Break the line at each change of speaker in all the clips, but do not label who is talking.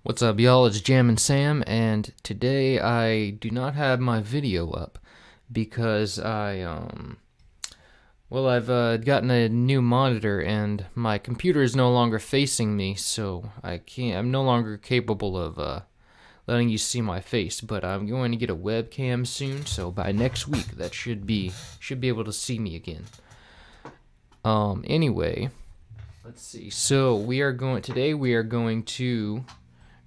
What's up, y'all? It's Jammin' Sam, and today I do not have my video up because I've gotten a new monitor and my computer is no longer facing me, so I'm no longer capable of letting you see my face. But I'm going to get a webcam soon, so by next week that should be able to see me again. Anyway, let's see. So today we are going to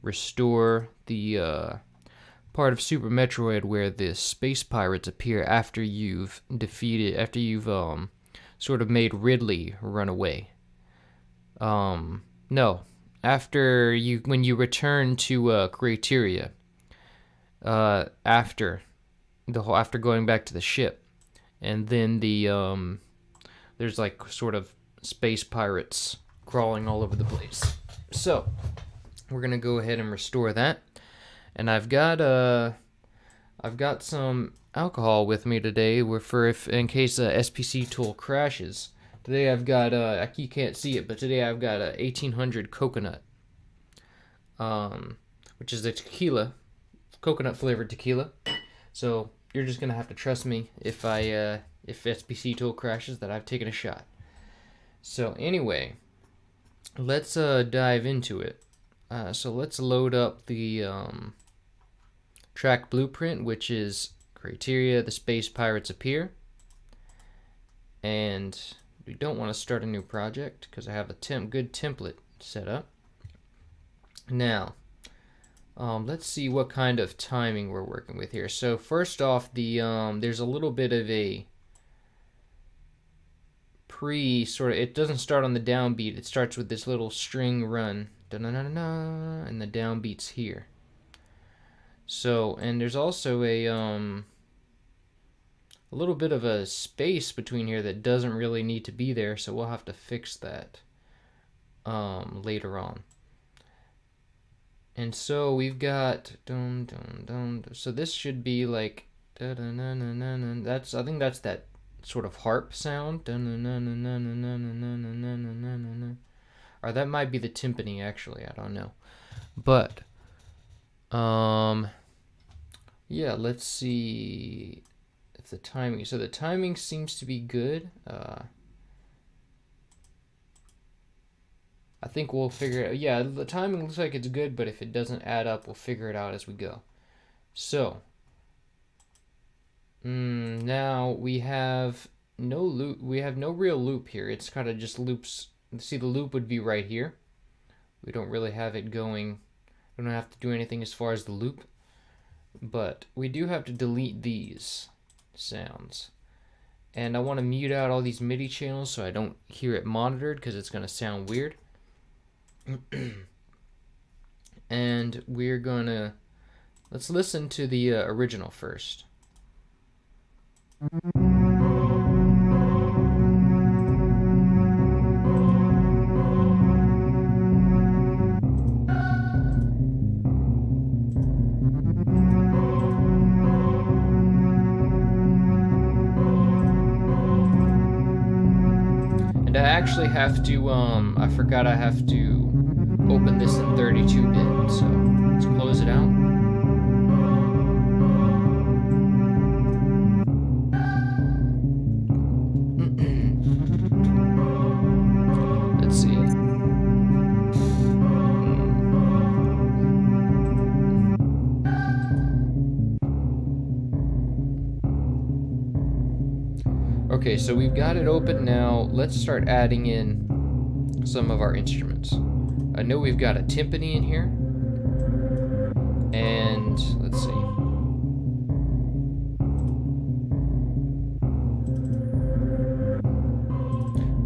restore the part of Super Metroid where the space pirates appear after you've sort of made Ridley run away. No, when you return to Criteria, after going back to the ship, and then there's like sort of space pirates crawling all over the place. So we're gonna go ahead and restore that, and I've got some alcohol with me today, in case a SPC tool crashes. Today I've got you can't see it, but today I've got a 1800 coconut, which is a tequila, coconut flavored tequila. So you're just gonna have to trust me if SPC tool crashes that I've taken a shot. So anyway, let's dive into it. So let's load up the track blueprint, which is Criteria, the space pirates appear. And we don't want to start a new project because I have a good template set up. Now, let's see what kind of timing we're working with here. So first off, there's a little bit of a it doesn't start on the downbeat. It starts with this little string run. Da-na-na-na, and the downbeats here. So, and there's also a little bit of a space between here that doesn't really need to be there, so we'll have to fix that later on. And so we've got so this should be like I think that's that sort of harp sound. Or that might be the timpani, actually. I don't know. But, yeah, let's see if the timing... So the timing seems to be good. I think we'll figure it out. Yeah, the timing looks like it's good, but if it doesn't add up, we'll figure it out as we go. So, now we have no loop. We have no real loop here. It's kind of just loops. See, the loop would be right here. We don't really have it going. We don't have to do anything as far as the loop. But we do have to delete these sounds. And I want to mute out all these MIDI channels so I don't hear it monitored because it's going to sound weird. And we're going to... Let's listen to the original first. I actually have to, I forgot I have to open this in 32-bit, so let's close it out. Let's see. Okay, so we've got it open now. Let's start adding in some of our instruments. I know we've got a timpani in here. And let's see.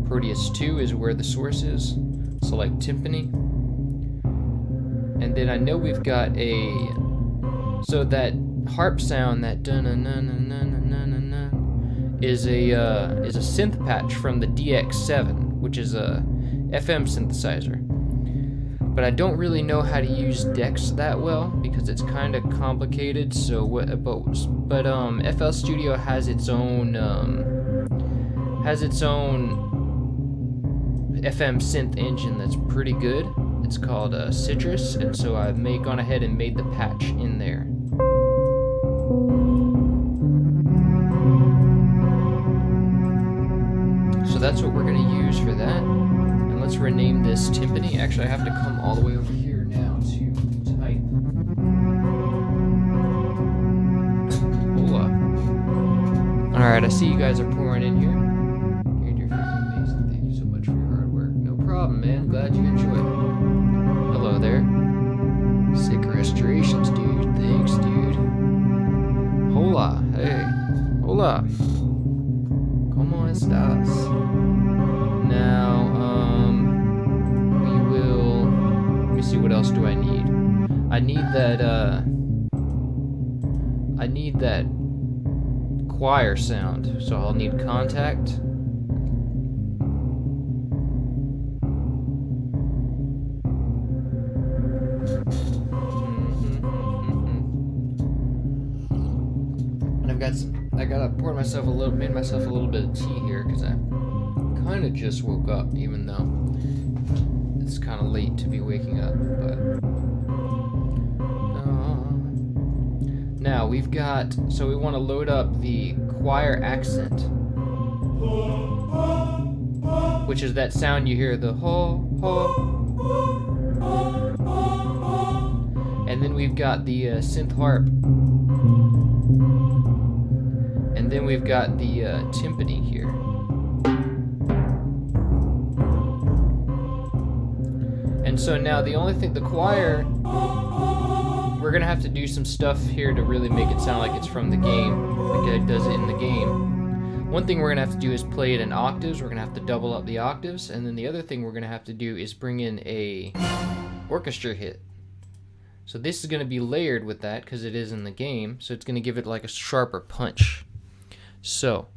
Proteus 2 is where the source is. Select timpani. And then I know we've got so that harp sound, that dun-na-na-na-na-na-na-na, is a synth patch from the DX7, which is a FM synthesizer. But I don't really know how to use DEX that well because it's kind of complicated. So but FL Studio has its own FM synth engine that's pretty good. It's called Citrus, and so I've gone ahead and made the patch in there. So that's what we're going to use for that. And let's rename this timpani. Actually, I have to come all the way over here now to type. Hola. Alright, I see you guys are pouring in here. You're freaking amazing. Thank you so much for your hard work. No problem, man. Glad you enjoy it. Hello there. Sick restorations, dude. Thanks, dude. Hola. Hey. Hola. ¿Cómo estás? Now, we will... Let me see, what else do I need? I need that choir sound, so I'll need contact. And I gotta pour myself made myself a little bit of tea here because I kind of just woke up, even though it's kind of late to be waking up. But now we've got, so we want to load up the choir accent, which is that sound you hear, the ho ho. And then we've got the synth harp. And then we've got the timpani here. And so now the only thing, the choir, we're gonna have to do some stuff here to really make it sound like it's from the game, like it does it in the game. One thing we're gonna have to do is play it in octaves. We're gonna have to double up the octaves. And then the other thing we're gonna have to do is bring in a orchestra hit. So this is gonna be layered with that because it is in the game. So it's gonna give it like a sharper punch. So,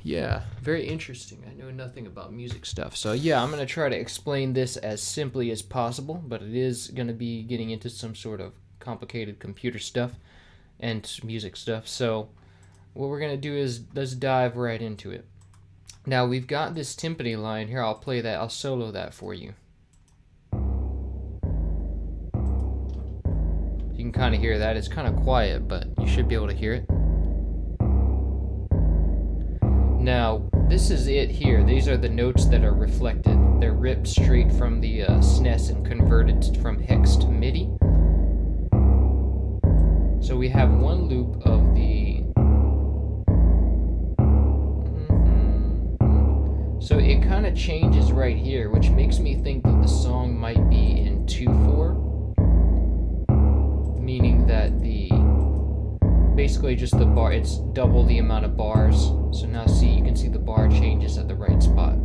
yeah, very interesting. I know nothing about music stuff. So yeah, I'm going to try to explain this as simply as possible, but it is going to be getting into some sort of complicated computer stuff and music stuff. So what we're going to do is let's dive right into it. Now we've got this timpani line here. I'll play that. I'll solo that for you. You can kind of hear that. It's kind of quiet, but you should be able to hear it. Now, this is it here. These are the notes that are reflected. They're ripped straight from the SNES and converted from hex to MIDI. So we have one loop of the... So it kind of changes right here, which makes me think that the song might be in 2/4. Meaning that basically just the bar, it's double the amount of bars. So now see, you can see the bar changes at the right spot.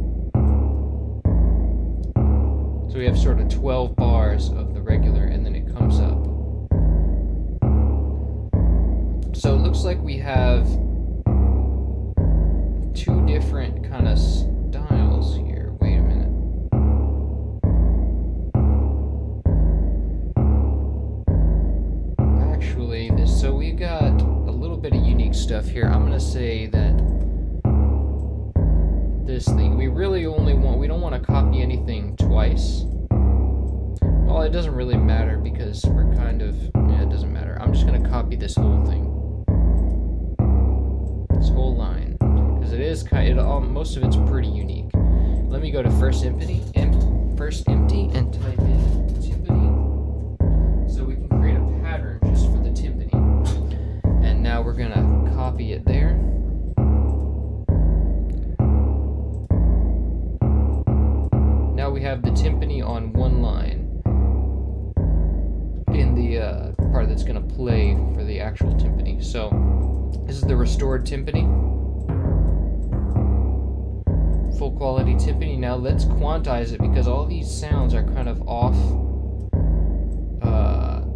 So we have sort of 12 bars of the regular, and then it comes up. So it looks like we have two different kind of styles here. Wait a minute. Actually, so we got a little bit of unique stuff here. I'm gonna say that this thing, we don't want to copy anything twice. Well, it doesn't really matter because we're kind of, yeah, it doesn't matter. I'm just gonna copy this whole thing, this whole line, because it is most of it's pretty unique. Let me go to first empty and type in timpani, so we can create a pattern just for the timpani. And now we're gonna copy it there. Now we have the timpani on one line in the part that's gonna play for the actual timpani. So this is the restored timpani, full quality timpani. Now let's quantize it because all these sounds are kind of off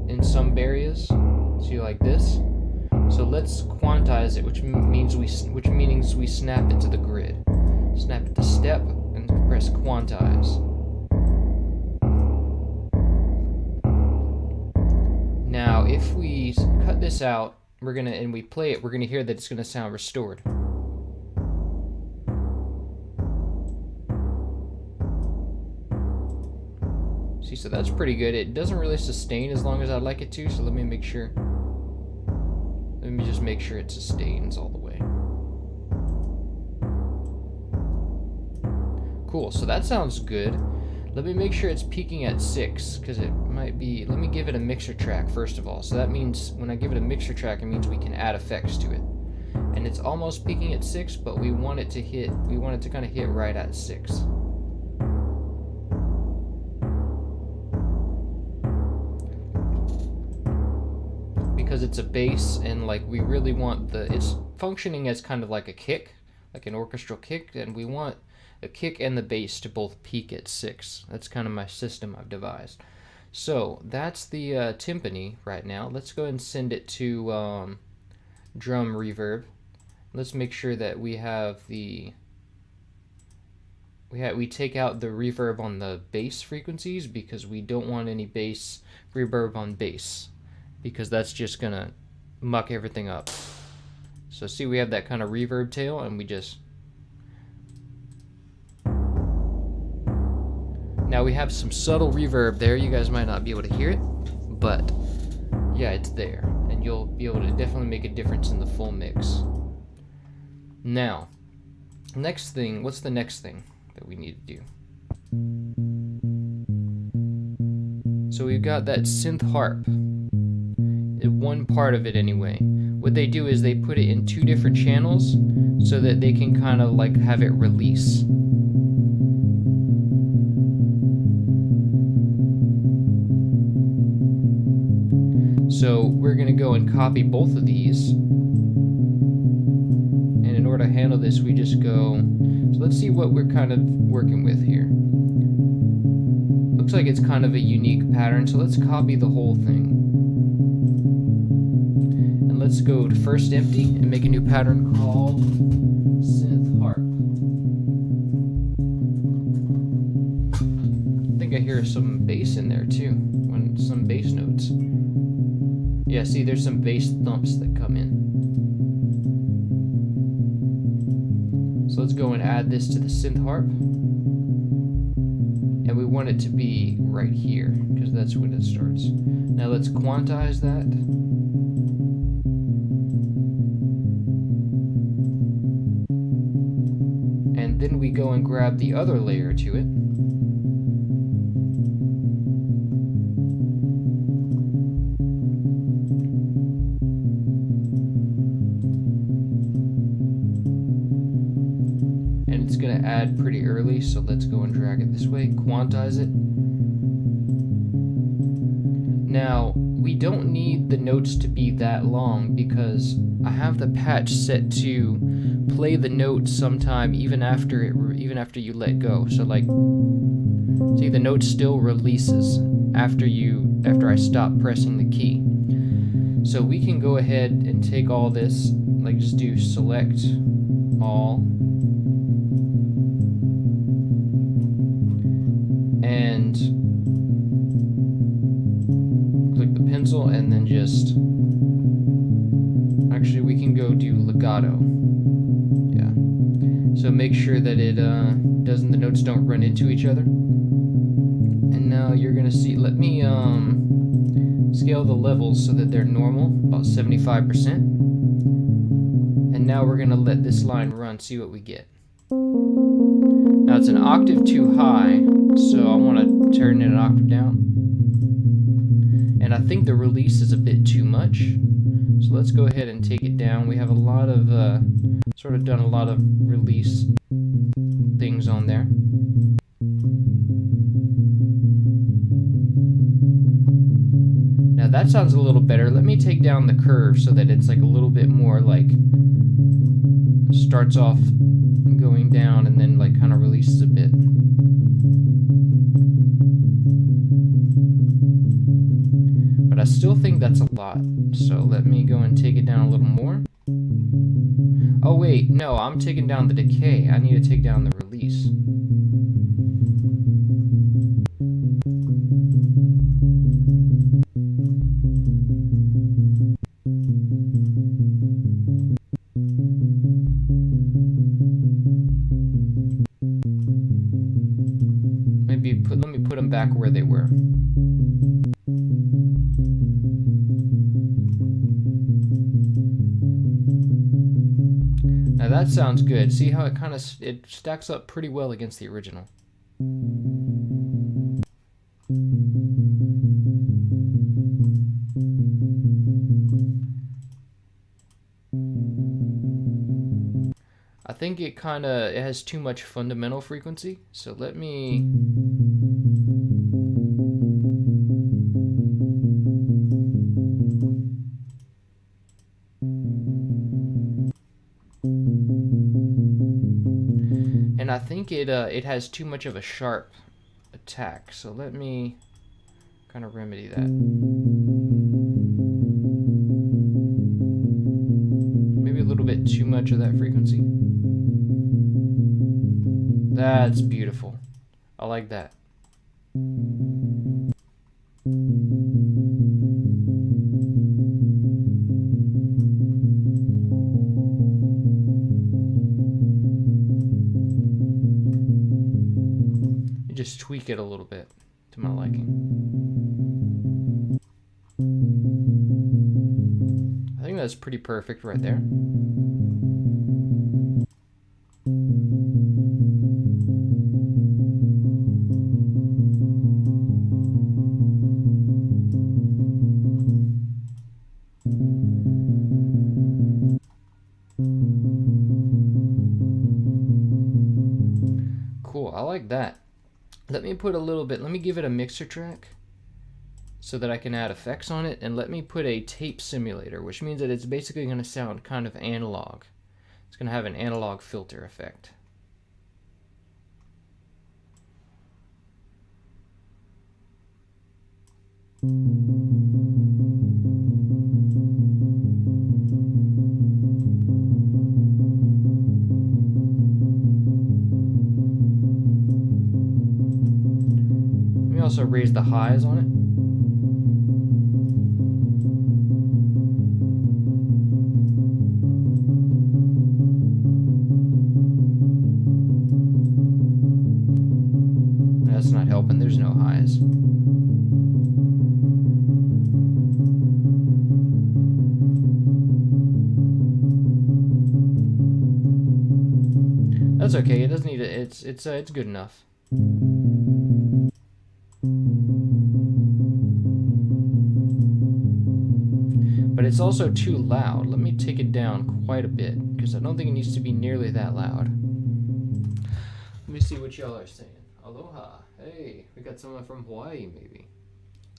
in some areas. See, like this. So let's quantize it, which means we snap it to the grid. Snap it to step and press quantize. Now, if we cut this out, and we play it, we're gonna hear that it's gonna sound restored. so that's pretty good. It doesn't really sustain as long as I'd like it to, so let me make sure. Let me just make sure it sustains all the way. Cool, so that sounds good. Let me make sure it's peaking at 6, because it might be... Let me give it a mixer track first of all. So that means when I give it a mixer track, it means we can add effects to it. And it's almost peaking at 6, but we want it to hit... We want it to kind of hit right at 6. Because it's a bass, and like we really want the... It's functioning as kind of like a kick, like an orchestral kick, and we want the kick and the bass to both peak at 6. That's kind of my system I've devised. So that's the timpani right now. Let's go ahead and send it to drum reverb. Let's make sure that we have the we take out the reverb on the bass frequencies, because we don't want any bass reverb on bass, because that's just gonna muck everything up. So see, we have that kind of reverb tail, and we just... Now we have some subtle reverb there. You guys might not be able to hear it, but yeah, it's there, and you'll be able to definitely make a difference in the full mix. Now, next thing, what's the next thing that we need to do? So we've got that synth harp, one part of it anyway. What they do is they put it in 2 different channels so that they can kind of like have it release. So we're going to go and copy both of these. And in order to handle this, we just go... So let's see what we're kind of working with here. Looks like it's kind of a unique pattern, so let's copy the whole thing. And let's go to first empty and make a new pattern called Synth Harp. I think I hear some bass in there too, some bass notes. Yeah, see, there's some bass thumps that come in. So let's go and add this to the synth harp. And we want it to be right here, because that's when it starts. Now let's quantize that. And then we go and grab the other layer to it. Going to add pretty early, so let's go and drag it this way, quantize it. Now we don't need the notes to be that long, because I have the patch set to play the notes sometime even after you let go. So like, see, the note still releases after I stop pressing the key. So we can go ahead and take all this, like just do select all, and click the pencil, and then just... Actually, we can go do legato. Yeah. So make sure that it the notes don't run into each other. And now you're gonna see, let me scale the levels so that they're normal, about 75%. And now we're gonna let this line run, see what we get. Now it's an octave too high, so I want to turn it an octave down. And I think the release is a bit too much, so let's go ahead and take it down. We have a lot of, sort of done a lot of release things on there. Now that sounds a little better. Let me take down the curve so that it's like a little bit more like, starts off going down and then like kind of releases a bit. But I still think that's a lot, so let me go and take it down a little more. Oh wait, no, I'm taking down the decay. I need to take down the release. Let me put them back where they were. That sounds good. See how it kind of it stacks up pretty well against the original. I think it has too much fundamental frequency, so let me and I think it has too much of a sharp attack, so let me kind of remedy that. Maybe a little bit too much of that frequency. That's beautiful. I like that. You just tweak it a little bit to my liking. I think that's pretty perfect right there. Cool, I like that. Let me put a little bit, let me give it a mixer track so that I can add effects on it, and let me put a tape simulator, which means that it's basically going to sound kind of analog. It's going to have an analog filter effect. Let me also raise the highs on it. That's not helping, there's no highs. That's okay, it doesn't need it, it's good enough. But it's also too loud. Let me take it down quite a bit, because I don't think it needs to be nearly that loud. Let me see what y'all are saying. Aloha. Hey, we got someone from Hawaii, maybe.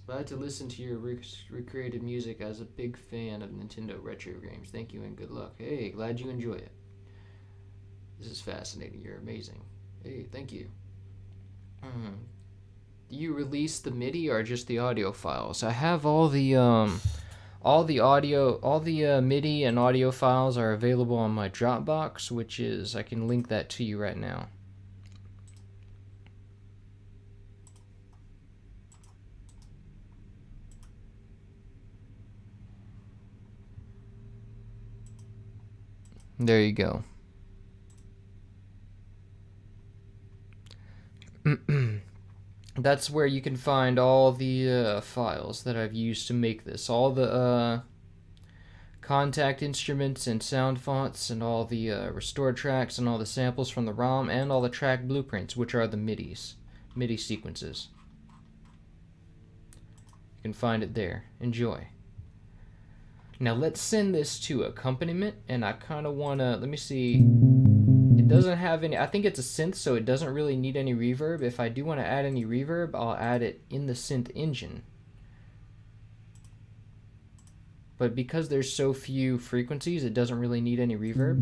Glad to listen to your recreated music as a big fan of Nintendo retro games. Thank you and good luck. Hey, glad you enjoy it. This is fascinating. You're amazing. Hey, thank you. Do you release the MIDI or just the audio files? I have all the MIDI and audio files are available on my Dropbox, which is, I can link that to you right now. There you go. That's where you can find all the files that I've used to make this. All the contact instruments and sound fonts, and all the restored tracks, and all the samples from the ROM, and all the track blueprints, which are the MIDI sequences. You can find it there. Enjoy. Now let's send this to accompaniment, and I kind of want to, let me see, it doesn't have any, I think it's a synth, so it doesn't really need any reverb. If I do want to add any reverb, I'll add it in the synth engine. But because there's so few frequencies, it doesn't really need any reverb.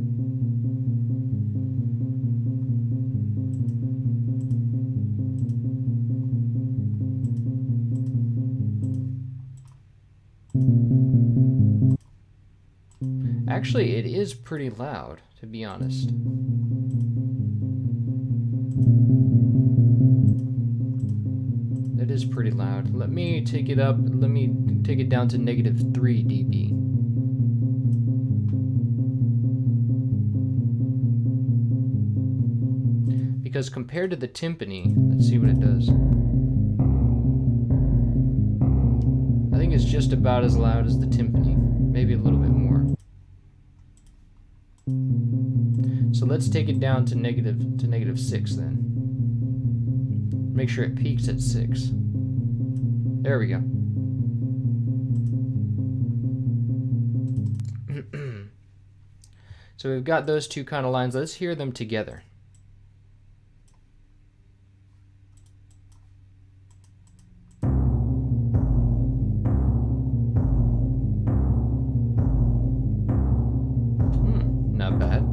Actually, it is pretty loud, to be honest. It is pretty loud. Let me take it up, let me take it down to -3 dB. Because compared to the timpani, let's see what it does. I think it's just about as loud as the timpani, maybe a little bit more. So let's take it down to -6 then. Make sure it peaks at 6. There we go. So we've got those two kind of lines. Let's hear them together. Not bad.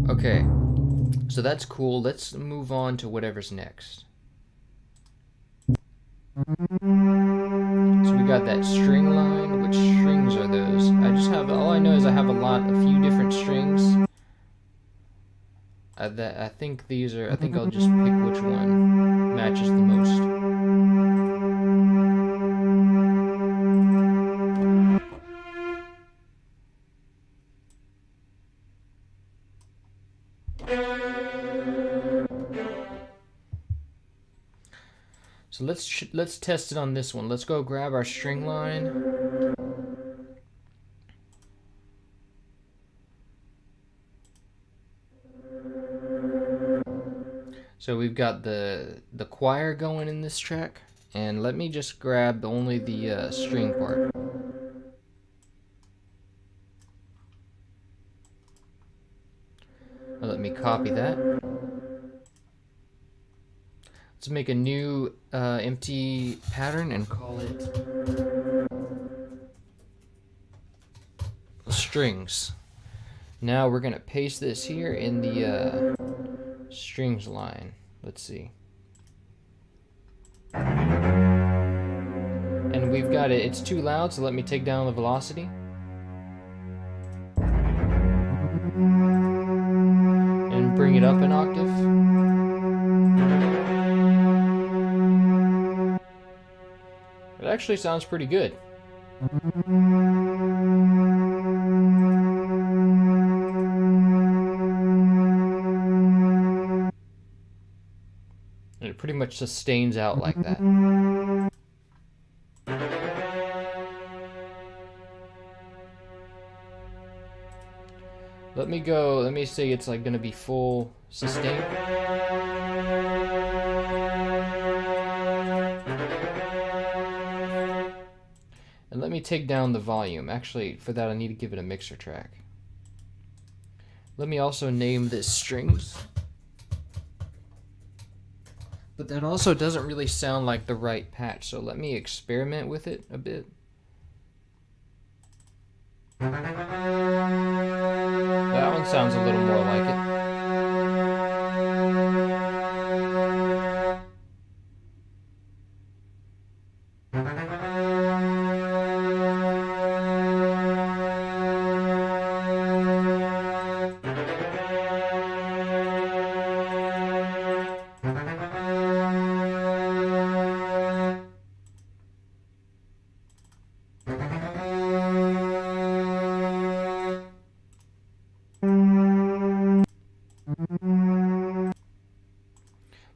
Okay, so that's cool. Let's move on to whatever's next. So we got that string line. Which strings are those? All I know is I have a few different strings. I think I think I'll just pick which one matches the most. So let's test it on this one. Let's go grab our string line. So we've got the choir going in this track, and let me just grab only the string part. Now let me copy that. Let's make a new empty pattern and call it strings. Now we're gonna paste this here in the strings line. Let's see. And we've got it. It's too loud, so let me take down the velocity. And bring it up an octave. It actually sounds pretty good. And it pretty much sustains out like that. Let me say it's like gonna be full sustain. And let me take down the volume. Actually, for that I need to give it a mixer track. Let me also name this strings. But that also doesn't really sound like the right patch, so let me experiment with it a bit. That one sounds a little more like it.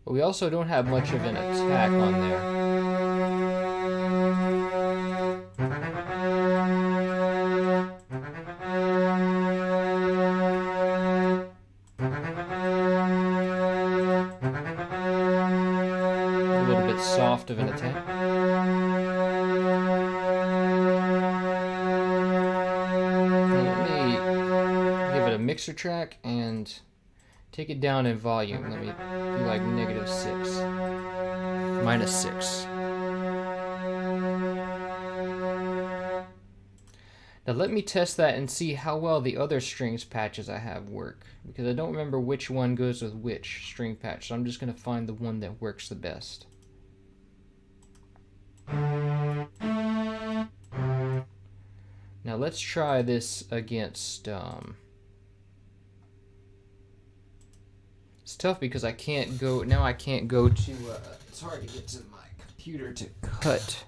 But we also don't have much of an attack on there. A little bit soft of an attack. Let me give it a mixer track and take it down in volume. Let me do like -6. -6. Now let me test that and see how well the other strings patches I have work. Because I don't remember which one goes with which string patch. So I'm just going to find the one that works the best. Now let's try this against... It's tough because I can't go to it's hard to get to my computer to cut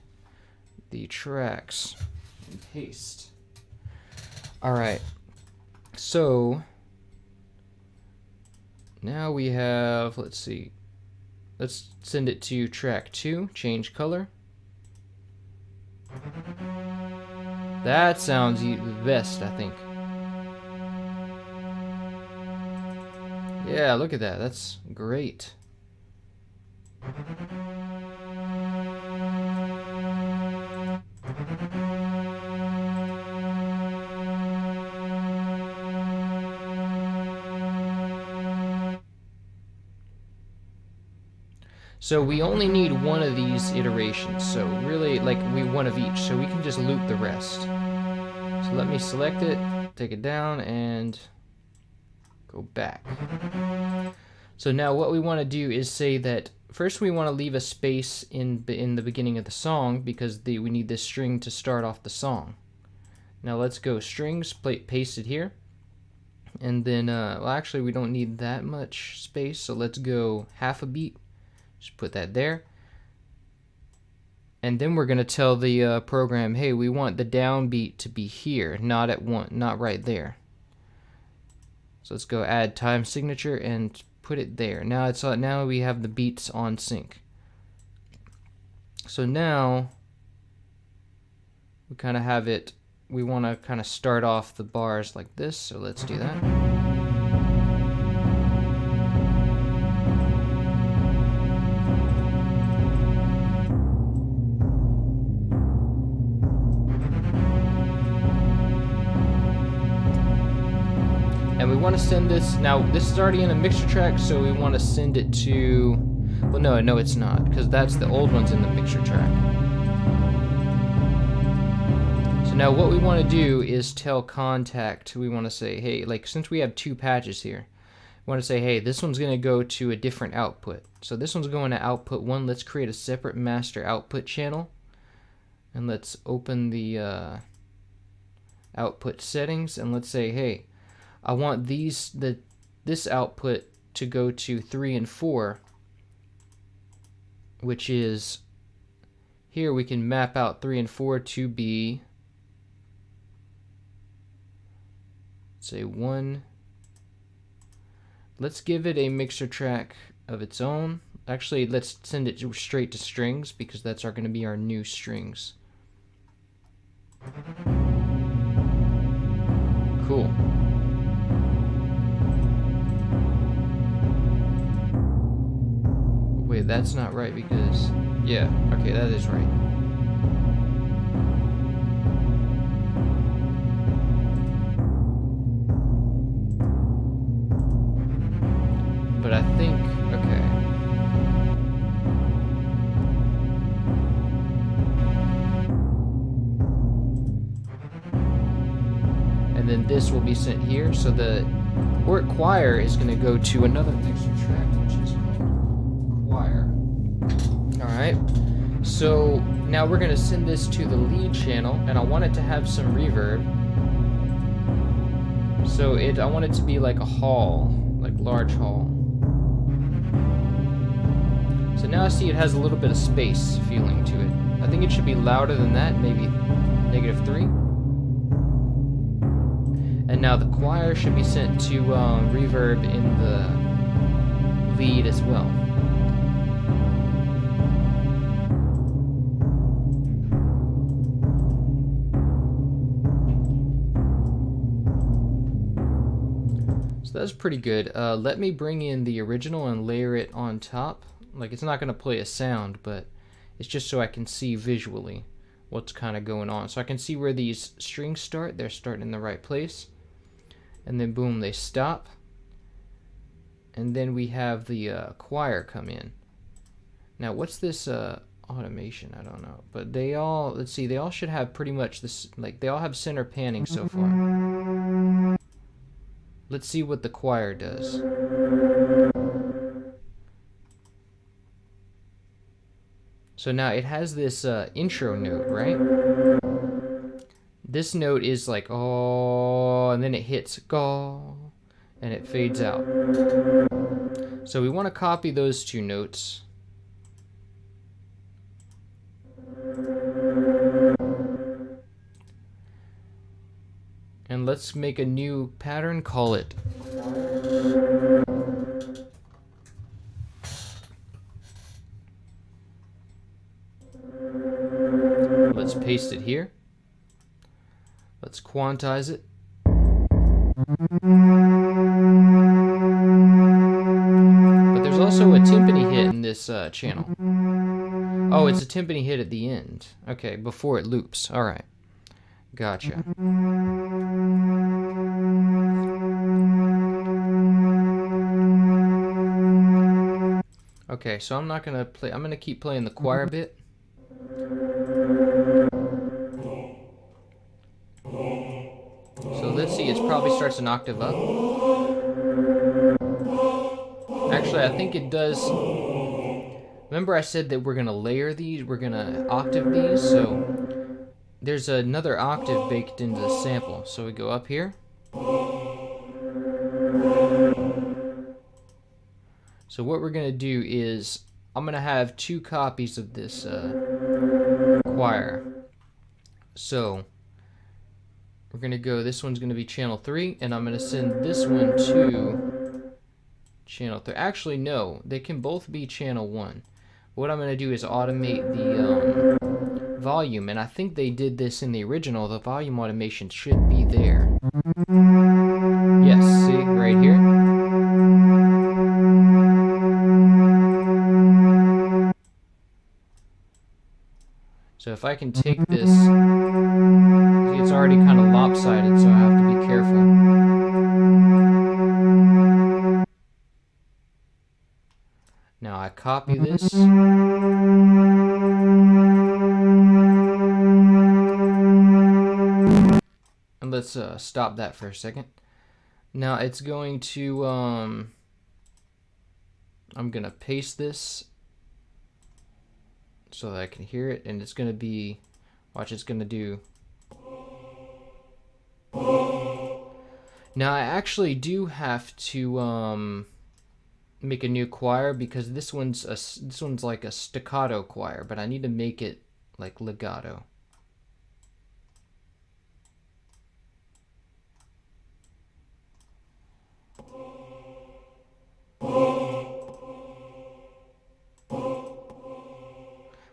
the tracks and paste. Alright, so Now we have, let's see, let's send it to track 2, change color. That sounds the best, I think. Yeah, look at that, that's great. So we only need one of these iterations, so really, like, one of each, so we can just loop the rest. So let me select it, take it down, and go back. So now what we want to do is say that first we want to leave a space in the beginning of the song, because we need this string to start off the song. Now let's go strings, paste it here. And then, well, actually we don't need that much space, so let's go half a beat. Just put that there. And then we're going to tell the program, hey, we want the downbeat to be here, not right there. So let's go add time signature and put it there. Now now we have the beats on sync. So now we kind of have it, we want to kind of start off the bars like this, so let's do that. And we want to send this, now this is already in a mixer track, so we want to send it to, well no it's not, because that's the old one's in the mixer track. So now what we want to do is tell Contact, we want to say, hey, like since we have 2 patches here, we want to say, hey, this one's going to go to a different output. So this one's going to output 1, let's create a separate master output channel. And let's open the output settings, and let's say, hey, I want this output to go to 3 and 4, which is, here we can map out 3 and 4 to be, say 1. Let's give it a mixer track of its own. Actually, let's send it straight to strings, because that's going to be our new strings. Cool. Wait, that's not right, because, yeah, okay, that is right. But I think, okay. And then this will be sent here, so the port choir is going to go to another mixer track, which is called choir. Alright, so now we're going to send this to the lead channel, and I want it to have some reverb. So I want it to be like a hall, like large hall. So now I see it has a little bit of space feeling to it. I think it should be louder than that, maybe -3. And now the choir should be sent to reverb in the lead as well. So that's pretty good. Let me bring in the original and layer it on top. Like, it's not going to play a sound, but it's just so I can see visually what's kind of going on. So I can see where these strings start. They're starting in the right place. And then boom, they stop. And then we have the choir come in. Now, what's this automation? I don't know. But they all, let's see, they all should have pretty much this, like, they all have center panning so far. Let's see what the choir does. So now it has this intro note, right? This note is like, oh, and then it hits go, and it fades out. So we want to copy those 2 notes. And let's make a new pattern, call it choir. paste it here. Let's quantize it. But there's also a timpani hit in this channel. Oh, it's a timpani hit at the end. Okay, before it loops. Alright. Gotcha. Okay, so I'm not gonna play. I'm gonna keep playing the choir bit. So let's see, it probably starts an octave up. Actually, I think it does. Remember I said that we're gonna layer these, we're gonna octave these, so there's another octave baked into the sample. So we go up here. So what we're gonna do is, I'm gonna have 2 copies of this choir. So we're gonna go, this one's gonna be channel 3, and I'm gonna send this one to channel 3. Actually, no, they can both be channel 1. What I'm gonna do is automate the volume, and I think they did this in the original. The volume automation should be there. Yes, see, right here. So if I can take this, see, it's already kind of lopsided, so I have to be careful. Now I copy this. And let's stop that for a second. Now it's going to, I'm going to paste this so that I can hear it, and it's going to be, watch, it's going to do. Now I actually do have to make a new choir, because this one's like a staccato choir, but I need to make it like legato.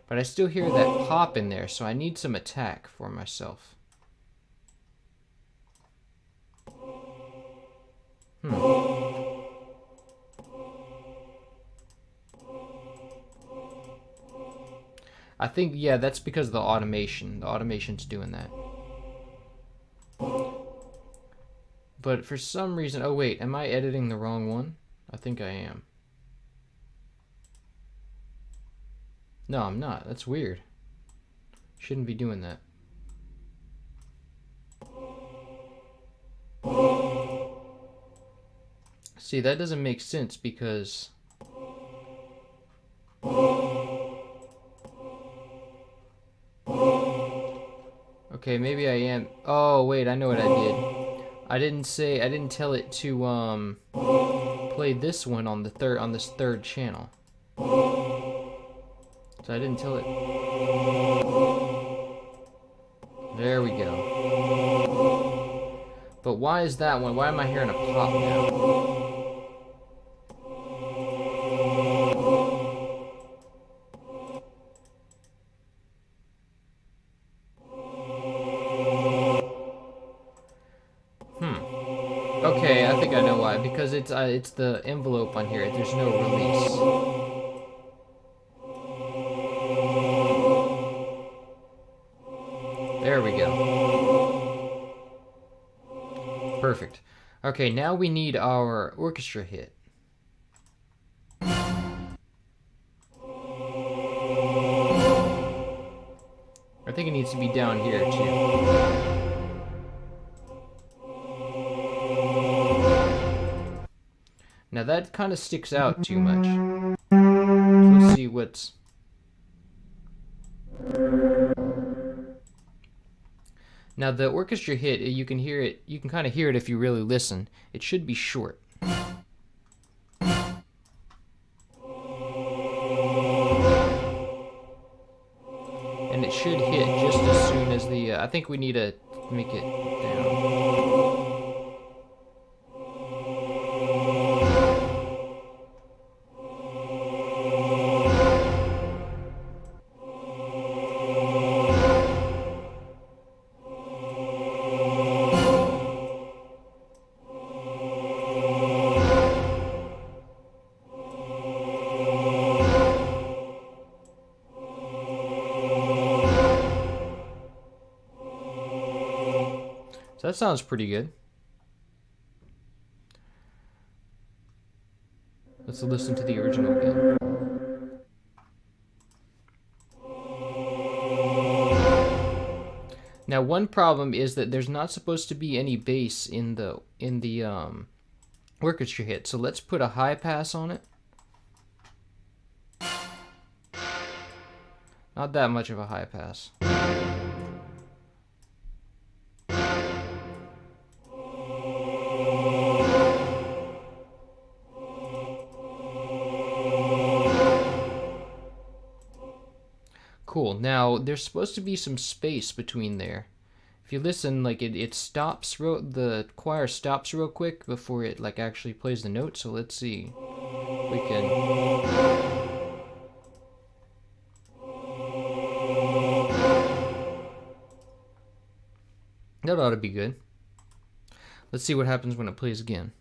But I still hear that pop in there, so I need some attack for myself. I think, yeah, that's because of the automation. The automation's doing that. But for some reason, oh wait, am I editing the wrong one? I think I am. No, I'm not. That's weird. Shouldn't be doing that. See, that doesn't make sense because okay, maybe I am. Oh, wait, I know what I did. I didn't tell it to play this one on this third channel. So I didn't tell it. There we go. But why is that one? Why am I hearing a pop now? Okay, I think I know why. Because it's the envelope on here. There's no release. There we go. Perfect. Okay, now we need our orchestra hit. I think it needs to be down here too. Now that kind of sticks out too much. So let's see what's... Now the orchestra hit, you can hear it, you can kind of hear it if you really listen. It should be short. And it should hit just as soon as the, I think we need to make it down. So that sounds pretty good. Let's listen to the original again. Now, one problem is that there's not supposed to be any bass in the orchestra hit. So let's put a high pass on it. Not that much of a high pass. Cool. Now, there's supposed to be some space between there. If you listen, like it stops, the choir stops real quick before it like actually plays the note. So let's see. We can. That ought to be good. Let's see what happens when it plays again.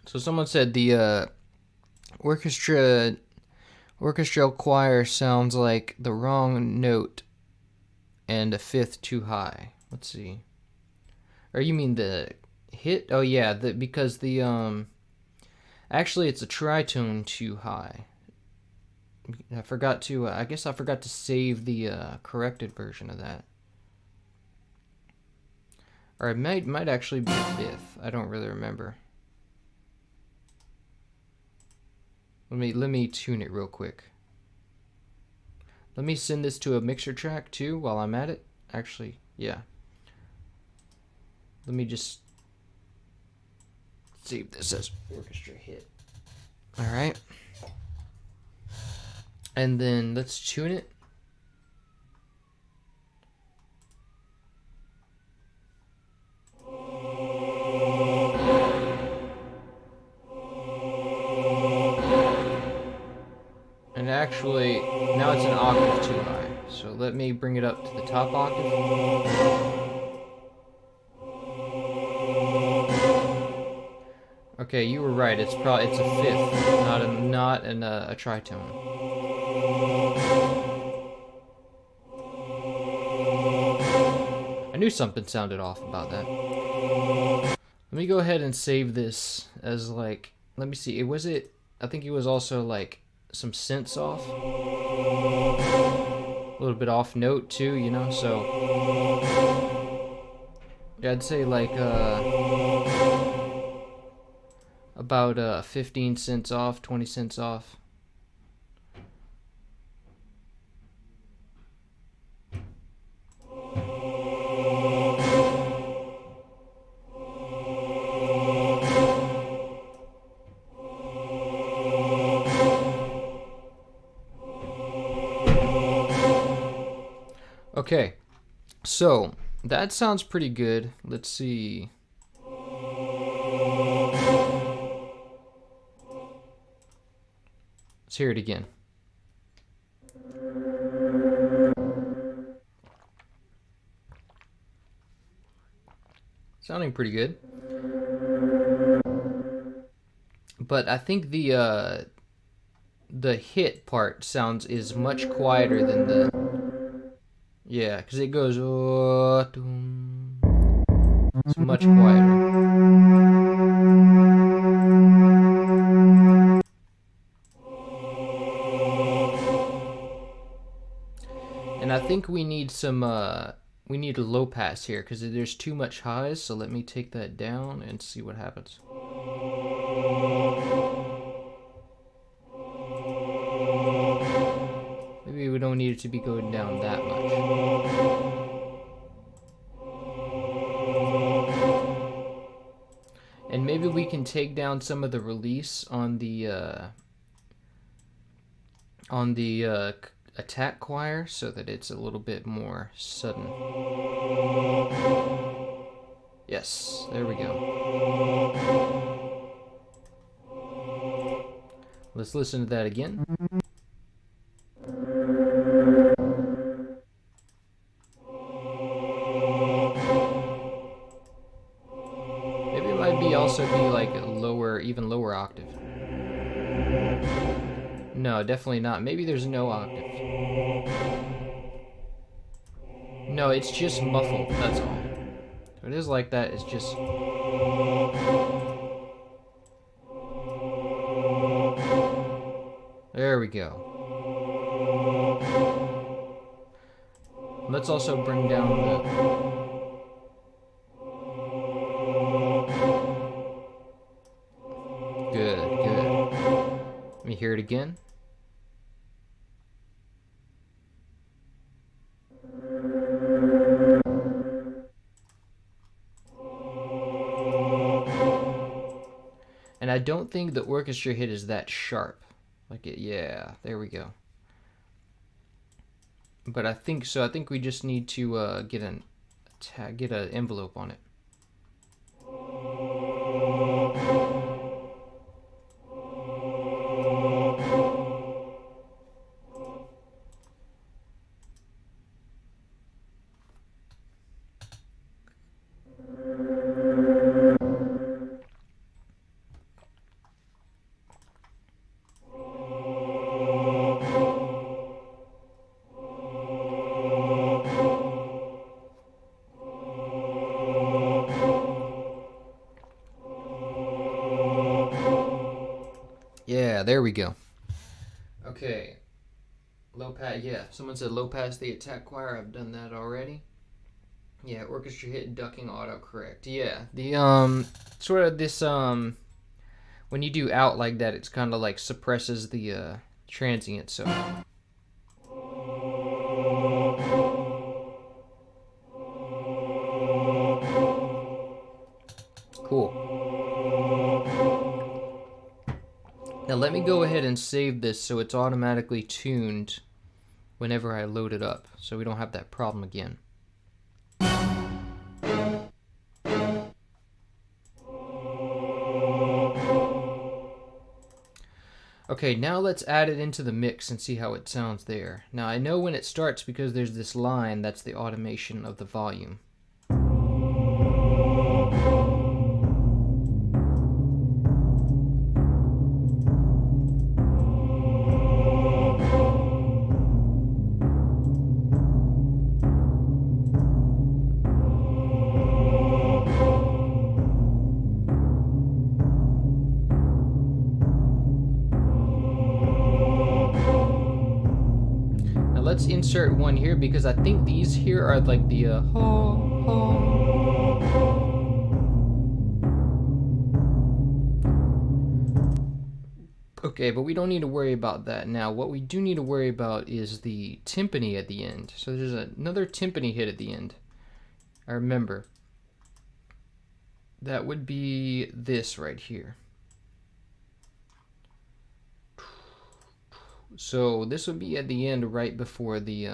So someone said the orchestral choir sounds like the wrong note and a fifth too high. Let's see. Or you mean the hit? Oh yeah, because the actually it's a tritone too high. I forgot to I guess I forgot to save the corrected version of that. Or it might actually be a fifth. I don't really remember. Let me tune it real quick. Let me send this to a mixer track too while I'm at it. Actually, yeah. Let me just save this as orchestra hit. All right. And then let's tune it. And actually, now it's an octave too high. So let me bring it up to the top octave. Okay, you were right. It's a fifth, not a tritone. I knew something sounded off about that. Let me go ahead and save this as like, let me see. I think it was also like some synths off. A little bit off note too, you know, so yeah, I'd say like about 15 cents off, 20 cents off. Okay, so that sounds pretty good. Let's see. Let's hear it again. Sounding pretty good. But I think the hit part is much quieter than the. Yeah, because it goes. It's much quieter. And I think we need we need a low pass here because there's too much highs. So let me take that down and see what happens. Maybe we don't need it to be going down that much. And maybe we can take down some of the release on the attack choir so that it's a little bit more sudden. Yes, there we go. Let's listen to that again. octave. No, definitely not. Maybe there's no octave. No, it's just muffled, that's all. It is like that, it's just... There we go. Let's also bring down the... Good, good. Let me hear it again. And I don't think the orchestra hit is that sharp. Like it, yeah, there we go. But I think so. I think we just need to get an envelope on it. Yeah, there we go. Okay. Low pass, yeah. Someone said low pass the attack choir. I've done that already. Yeah, orchestra hit ducking autocorrect. Yeah, the sort of this when you do out like that, it's kind of like suppresses the transient. So. Cool. Now let me go ahead and save this so it's automatically tuned whenever I load it up, so we don't have that problem again. Okay, now let's add it into the mix and see how it sounds there. Now I know when it starts because there's this line, that's the automation of the volume. Let's insert one here because I think these here are like the ho, ho. Okay, but we don't need to worry about that now. What we do need to worry about is the timpani at the end. So there's another timpani hit at the end. I remember. That would be this right here. So this would be at the end right before the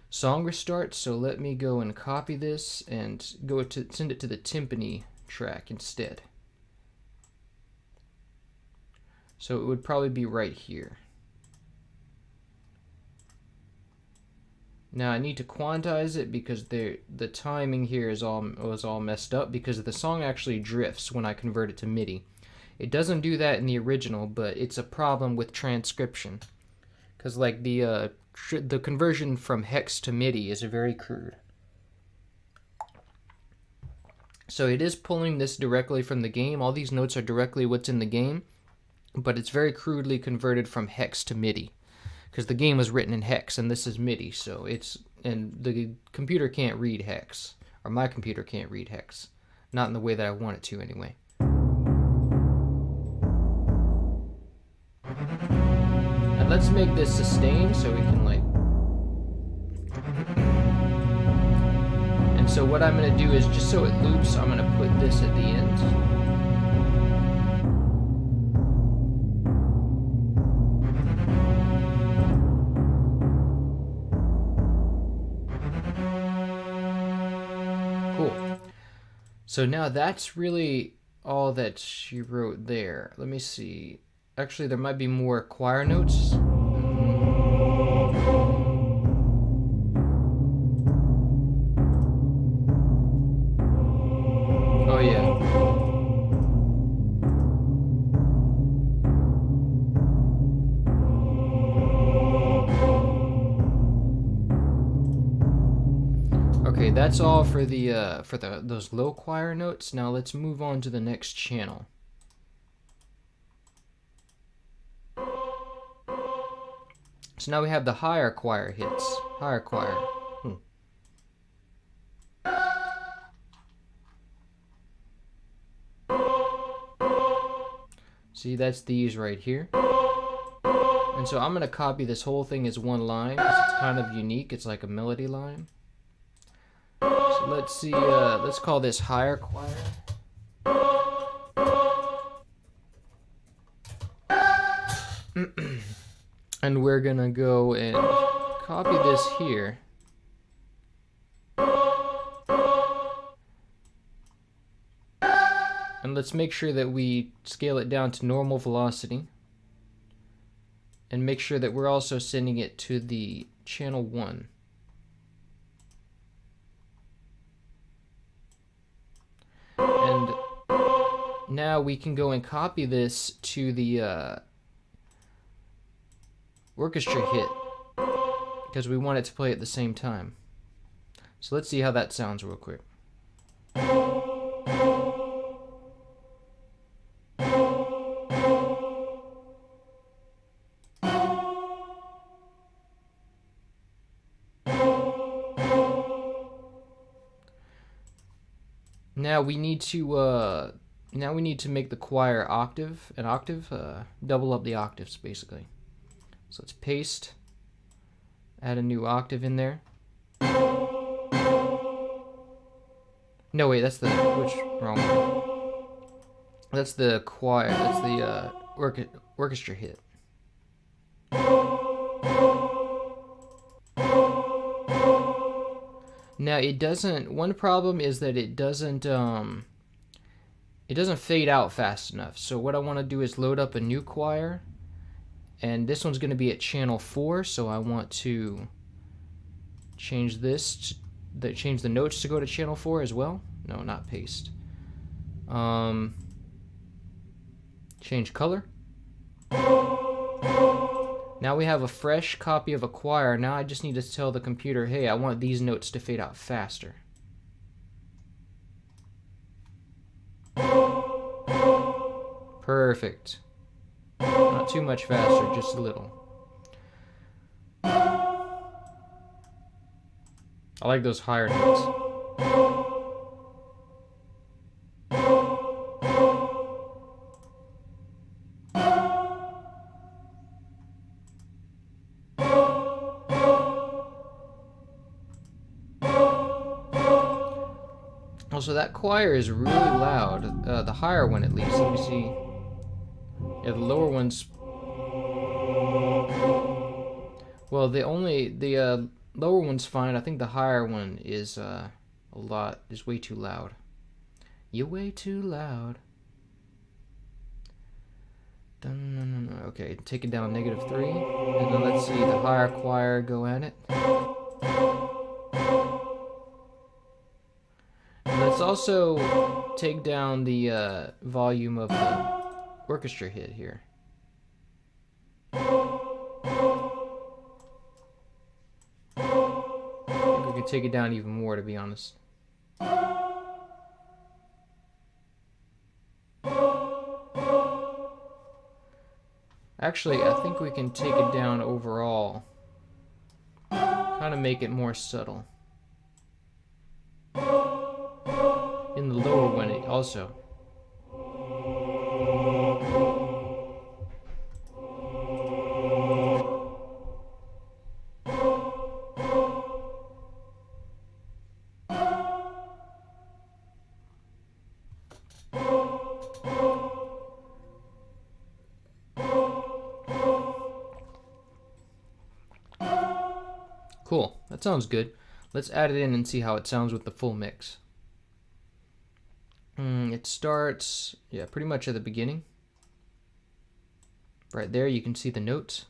song restarts. So let me go and copy this and go to send it to the timpani track instead. So it would probably be right here. Now I need to quantize it because the timing here was all messed up because the song actually drifts when I convert it to MIDI. It doesn't do that in the original, but it's a problem with transcription, because like the conversion from hex to MIDI is very crude. So it is pulling this directly from the game. All these notes are directly what's in the game, but it's very crudely converted from hex to MIDI, because the game was written in hex and this is MIDI. So and the computer can't read hex, or my computer can't read hex, not in the way that I want it to anyway. Let's make this sustain so we can like... And so what I'm going to do is, just so it loops, I'm going to put this at the end. Cool. So now that's really all that she wrote there. Let me see. Actually, there might be more choir notes. Oh yeah. Okay, that's all for those low choir notes. Now let's move on to the next channel. So now we have the higher choir hits. Higher choir. See, that's these right here. And so I'm going to copy this whole thing as one line because it's kind of unique. It's like a melody line. So let's see, let's call this higher choir. And we're going to go and copy this here. And let's make sure that we scale it down to normal velocity. And make sure that we're also sending it to the channel 1. And now we can go and copy this to the orchestra hit, because we want it to play at the same time. So let's see how that sounds real quick. Now we need to make the choir an octave, double up the octaves basically. So let's paste, add a new octave in there. No, wait, that's the wrong one. That's the choir. That's the orchestra hit. Now it doesn't. One problem is that it doesn't fade out fast enough. So what I want to do is load up a new choir, and this one's going to be at channel 4. So I want to change this, change the notes to go to channel 4 as well. No, not paste. Change color. Now we have a fresh copy of a choir. Now I just need to tell the computer, hey, I want these notes to fade out faster. Perfect. Not too much faster, just a little. I like those higher notes. Also, that choir is really loud. The higher one, at least. Let me see. Yeah, the lower one's. Well, the lower one's fine. I think the higher one is is way too loud. You're way too loud. Okay, take it down -3, and then let's see the higher choir go at it. Let's also take down the volume of the orchestra hit here. I think we can take it down even more, to be honest. Actually, I think we can take it down overall. Kind of make it more subtle. In the lower one also. Cool, that sounds good. Let's add it in and see how it sounds with the full mix. It starts, yeah, pretty much at the beginning. Right there, you can see the notes.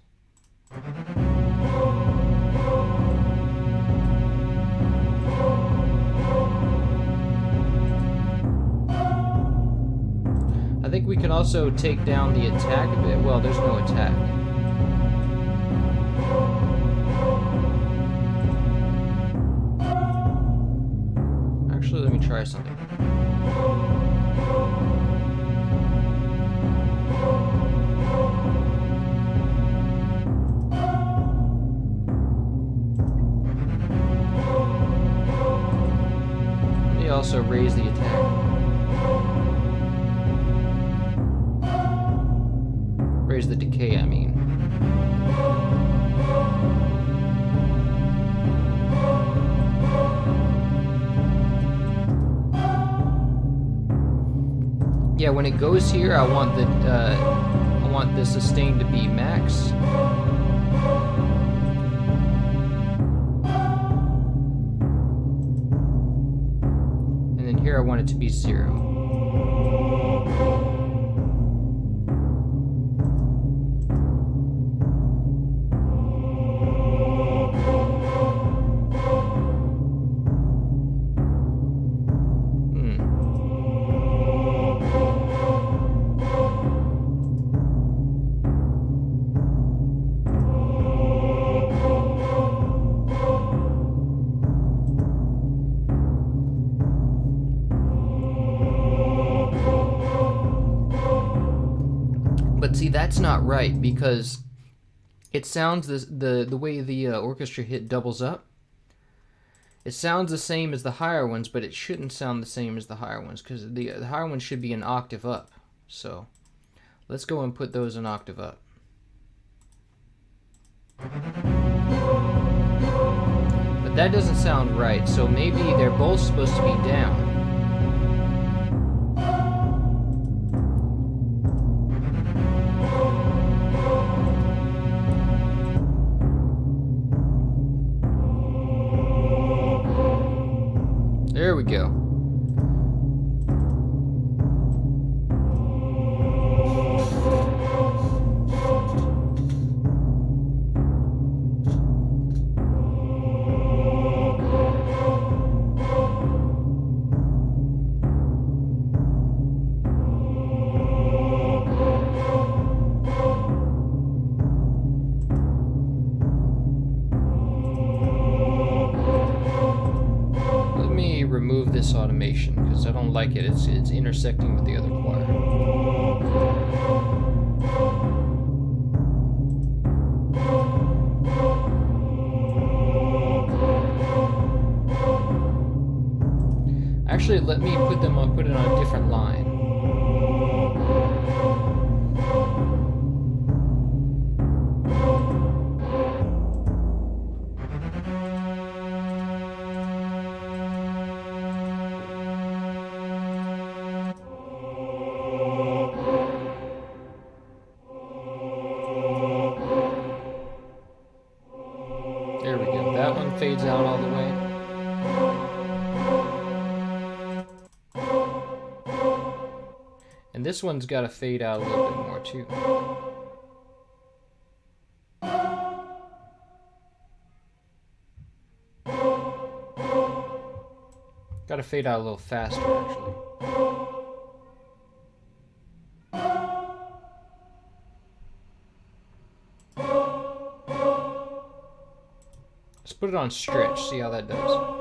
I think we can also take down the attack a bit. Well, there's no attack. me try something. Let me also raise the attack. Raise the decay, I mean. Yeah, when it goes here, I want the sustain to be max. And then here I want it to be 0. See, that's not right, because it sounds the way the orchestra hit doubles up. It sounds the same as the higher ones, but it shouldn't sound the same as the higher ones, because the higher ones should be an octave up. So let's go and put those an octave up. But that doesn't sound right, so maybe they're both supposed to be down. There we go. Remove this automation because I don't like it. It's intersecting with the other choir. Actually, let me put it on a different line. There we go. That one fades out all the way. And this one's got to fade out a little bit more too. Got to fade out a little faster, actually. Let's put it on stretch, see how that does.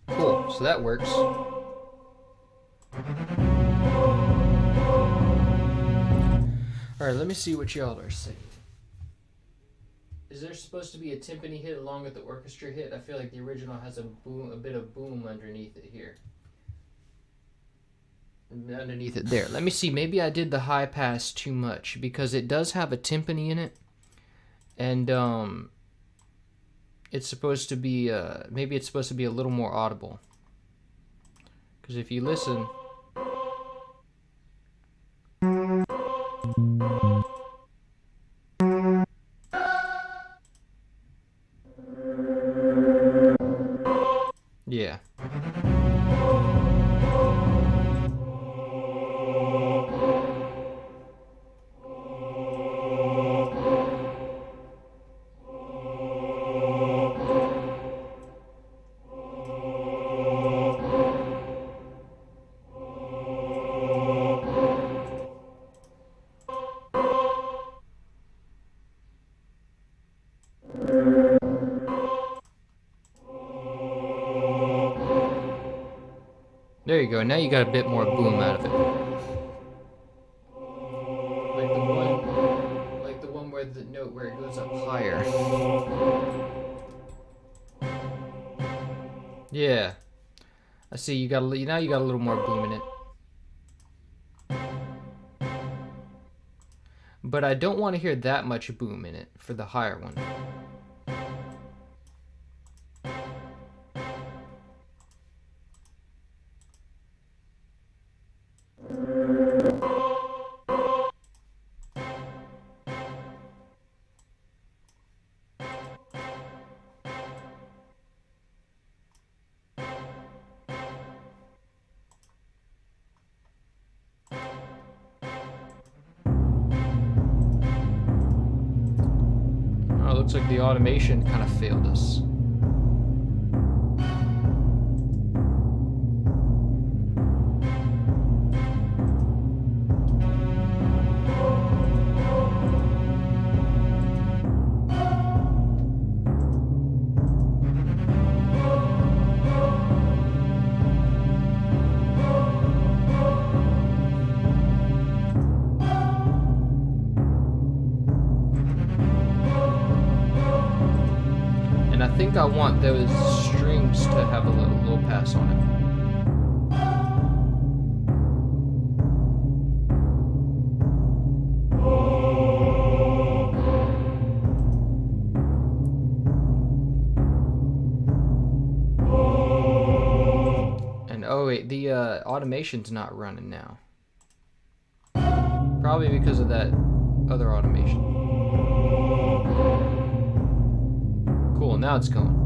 Cool, so that works. Alright, let me see what y'all are saying. Is there supposed to be a timpani hit along with the orchestra hit? I feel like the original has a bit of boom underneath it here. Underneath it there. Let me see, maybe I did the high pass too much because it does have a timpani in it. And it's supposed to be, maybe it's supposed to be a little more audible. Because if you listen... Yeah. There you go. Now you got a bit more boom out of it. Like the one where the note where it goes up higher. Yeah. I see you got now you got a little more boom in it. But I don't want to hear that much boom in it for the higher one. Looks like the automation kind of failed us. I think I want those strings to have a little low pass on it. And oh wait, the automation's not running now. Probably because of that other automation. Cool, now it's going.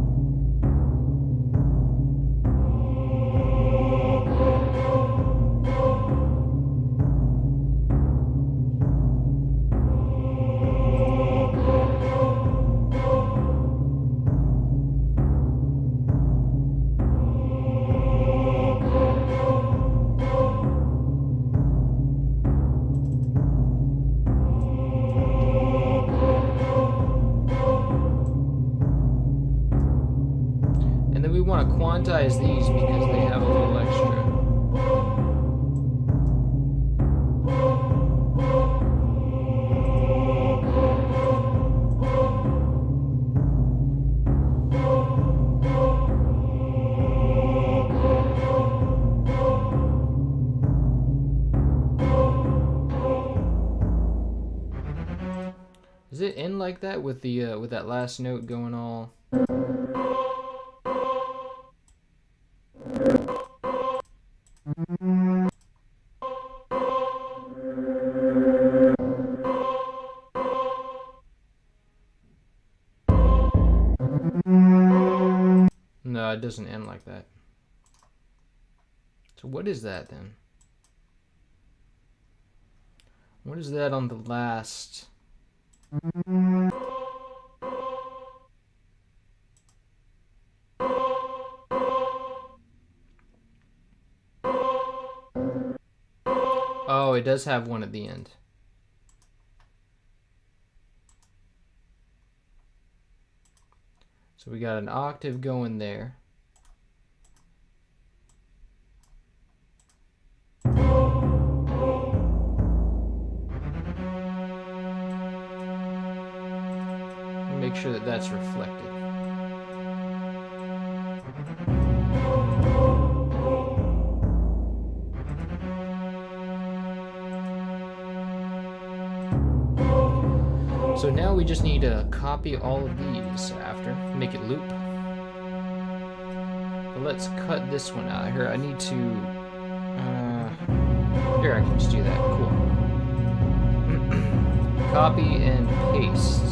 Quantize these because they have a little extra. Does it end like that with the with that last note going all? No, it doesn't end like that. So what is that then? What is that on the last? Oh, it does have one at the end. So we got an octave going there. Make sure that that's reflected. So now we just need to copy all of these after, make it loop. But let's cut this one out here. I need to, here I can just do that, cool. Copy and paste.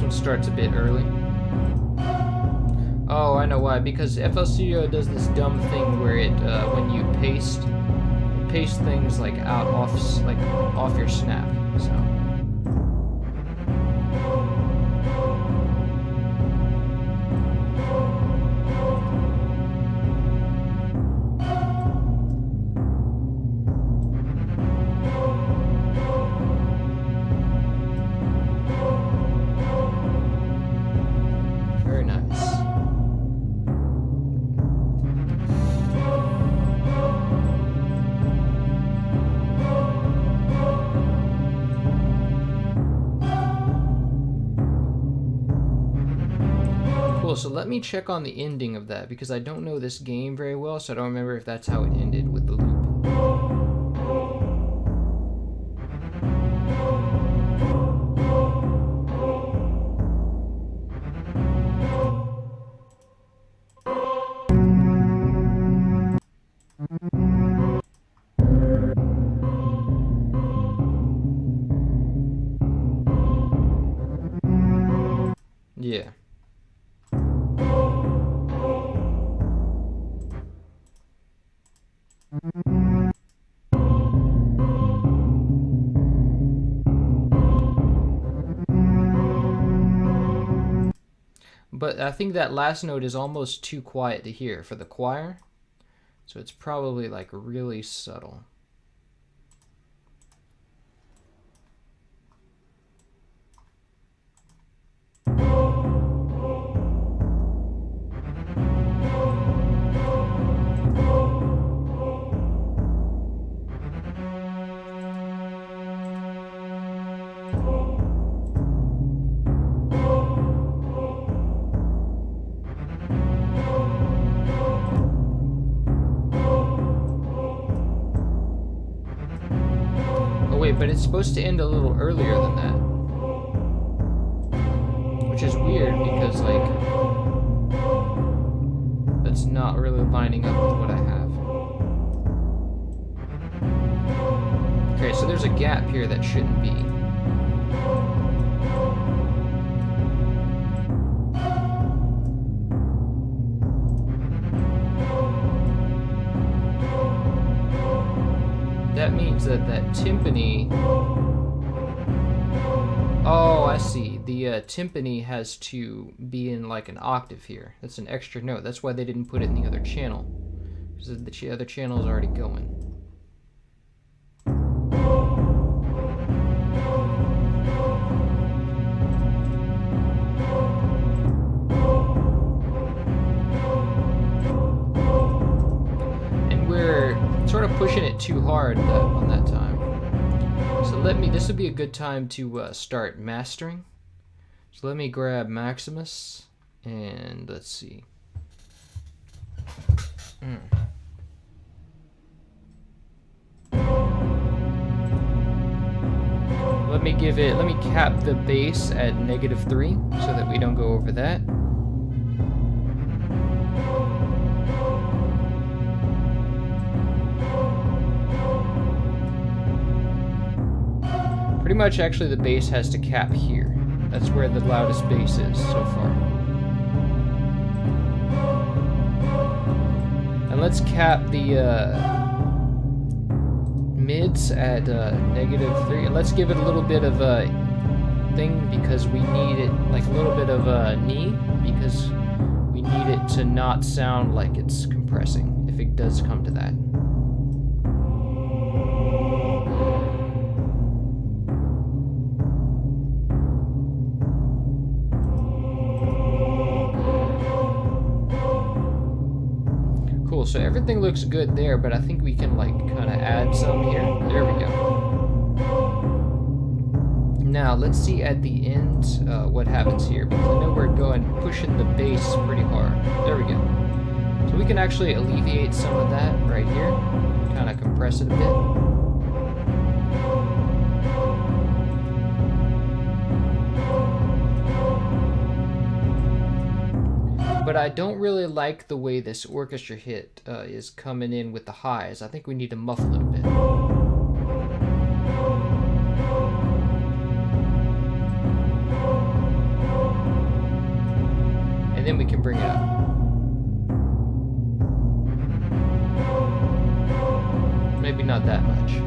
Starts a bit early. Oh, I know why. Because FL Studio does this dumb thing where it, when you paste things like out off your snap. So. so let me check on the ending of that, because I don't know this game very well, so I don't remember if that's how it ended with the loop. Yeah. But I think that last note is almost too quiet to hear for the choir. So it's probably like really subtle. But it's supposed to end a little earlier than that, which is weird because like that's not really lining up with what I have. Okay, so there's a gap here that shouldn't be. That means that timpani... Oh, I see. The timpani has to be in like an octave here. That's an extra note. That's why they didn't put it in the other channel, because the other channel is already going. Sort of pushing it too hard on that time. So this would be a good time to start mastering. So let me grab Maximus and let's see. Let me cap the bass at -3 so that we don't go over that. Pretty much, actually, the bass has to cap here. That's where the loudest bass is so far. And let's cap the mids at -3. And let's give it a little bit of a thing because we need it, like a little bit of a knee, because we need it to not sound like it's compressing, if it does come to that. So everything looks good there, but I think we can like kind of add some here. There we go. Now let's see at the end what happens here, because I know we're pushing the bass pretty hard. There we go. So we can actually alleviate some of that right here, kind of compress it a bit. But I don't really like the way this orchestra hit is coming in with the highs. I think we need to muffle it a bit. And then we can bring it up. Maybe not that much.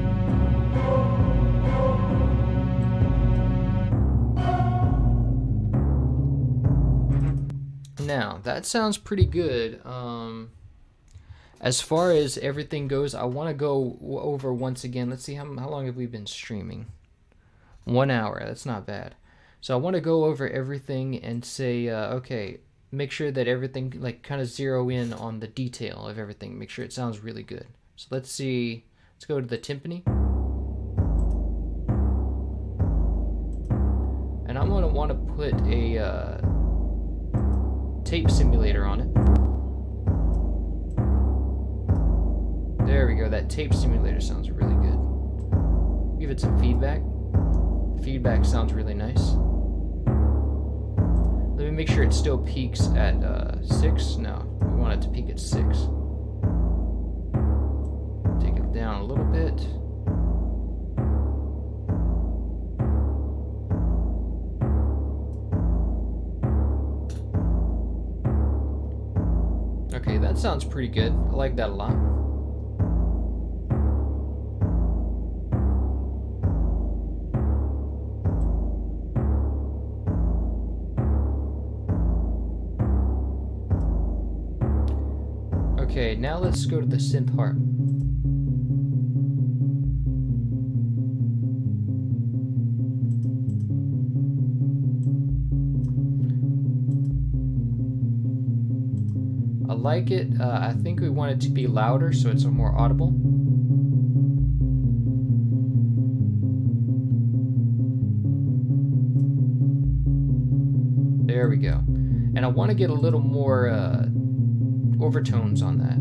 Now, that sounds pretty good. As far as everything goes, I want to go over once again. Let's see, how long have we been streaming? 1 hour. That's not bad. So I want to go over everything and say, okay, make sure that everything, like, kind of zero in on the detail of everything. Make sure it sounds really good. So let's see. Let's go to the timpani. And I'm going to want to put a tape simulator on it. There we go, that tape simulator sounds really good. Give it some feedback. Feedback sounds really nice. Let me make sure it still peaks at 6. No, we want it to peak at 6. Take it down a little bit. Okay, that sounds pretty good. I like that a lot. Okay, now let's go to the Synth Harp. I like it. I think we want it to be louder so it's more audible. There we go. And I want to get a little more overtones on that.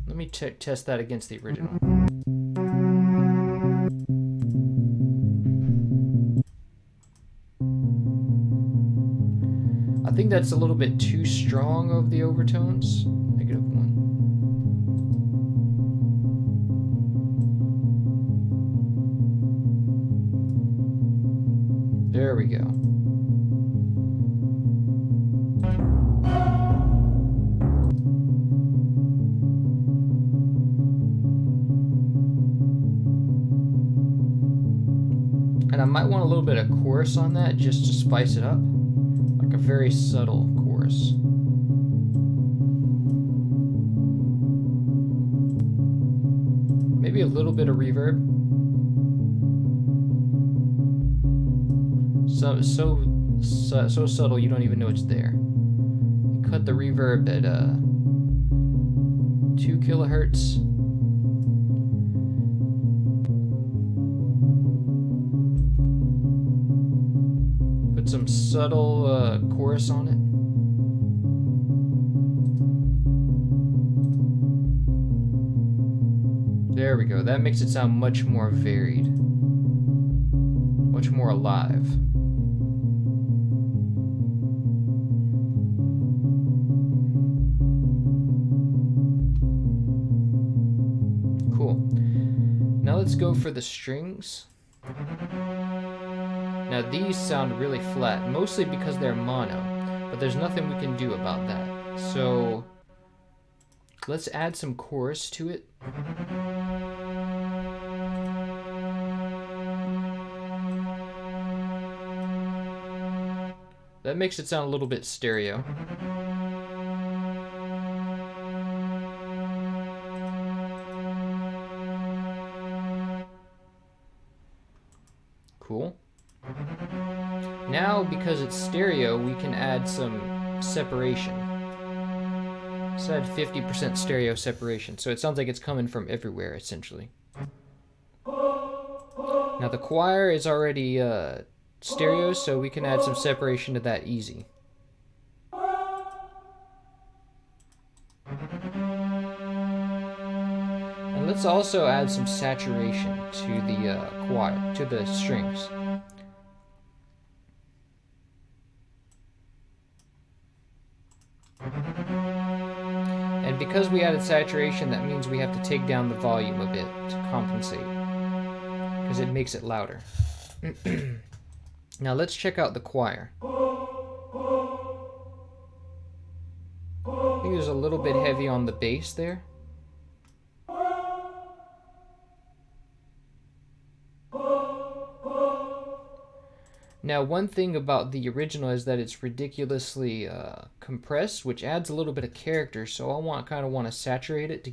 Let me test that against the original. I think that's a little bit too strong of the overtones. -1. There we go. And I might want a little bit of chorus on that just to spice it up. Like a very subtle chorus. Maybe a little bit of reverb. So subtle you don't even know it's there. Cut the reverb at 2 kilohertz. Put some subtle chorus on it. There we go. That makes it sound much more varied. Much more alive. Cool. Now let's go for the strings. Now these sound really flat, mostly because they're mono, but there's nothing we can do about that. So let's add some chorus to it. That makes it sound a little bit stereo. Cool. Now, because it's stereo, we can add some separation. Let's add 50% stereo separation, so it sounds like it's coming from everywhere, essentially. Now, the choir is already stereo, so we can add some separation to that easy. And let's also add some saturation to the choir, to the strings. And because we added saturation, that means we have to take down the volume a bit to compensate, because it makes it louder. Now let's check out the choir. I think there's a little bit heavy on the bass there. Now, one thing about the original is that it's ridiculously compressed, which adds a little bit of character. So I kind of want to saturate it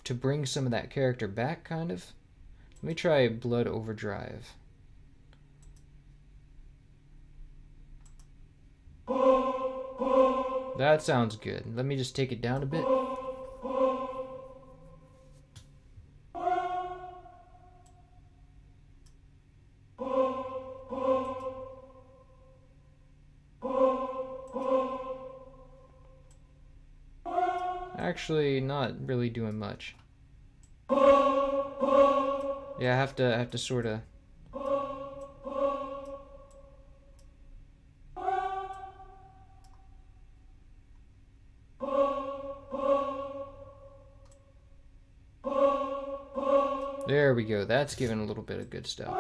to bring some of that character back, kind of. Let me try Blood Overdrive. That sounds good. Let me just take it down a bit. Actually, not really doing much. Yeah, I have to sort of. There we go. That's giving a little bit of good stuff.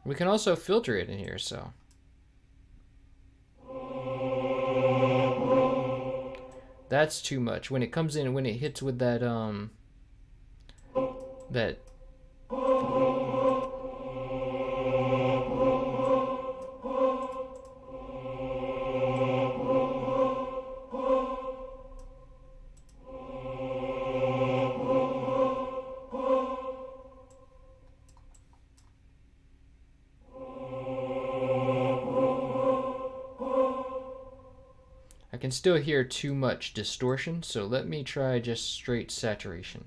We can also filter it in here, so. That's too much. When it comes in, when it hits with that, that. I can still hear too much distortion, so let me try just straight saturation.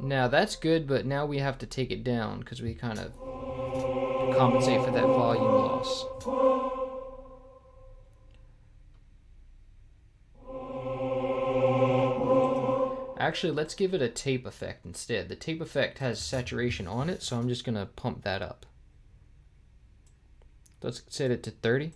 Now that's good, but now we have to take it down because we kind of compensate for that volume loss. Actually, let's give it a tape effect instead. The tape effect has saturation on it, so I'm just going to pump that up. Let's set it to 30.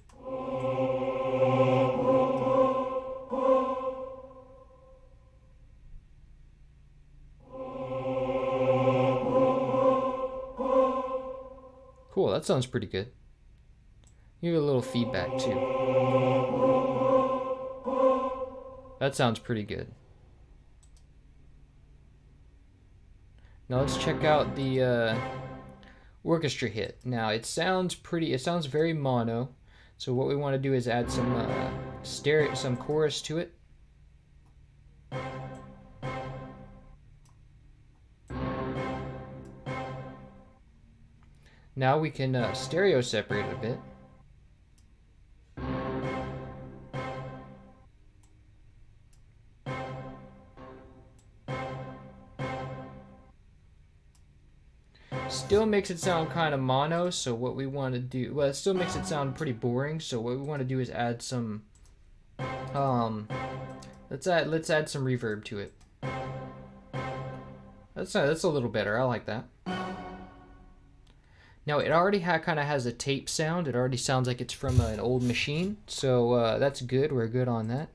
Cool, that sounds pretty good. Give it a little feedback too. That sounds pretty good. Now let's check out the orchestra hit. Now it sounds very mono. So what we want to do is add some chorus to it. Now we can stereo separate it a bit. Still makes it sound kind of mono, so what we want to do, well, it still makes it sound pretty boring, so what we want to do is add some, let's add some reverb to it. That's a little better, I like that. Now it already kind of has a tape sound, it already sounds like it's from an old machine, so that's good, we're good on that.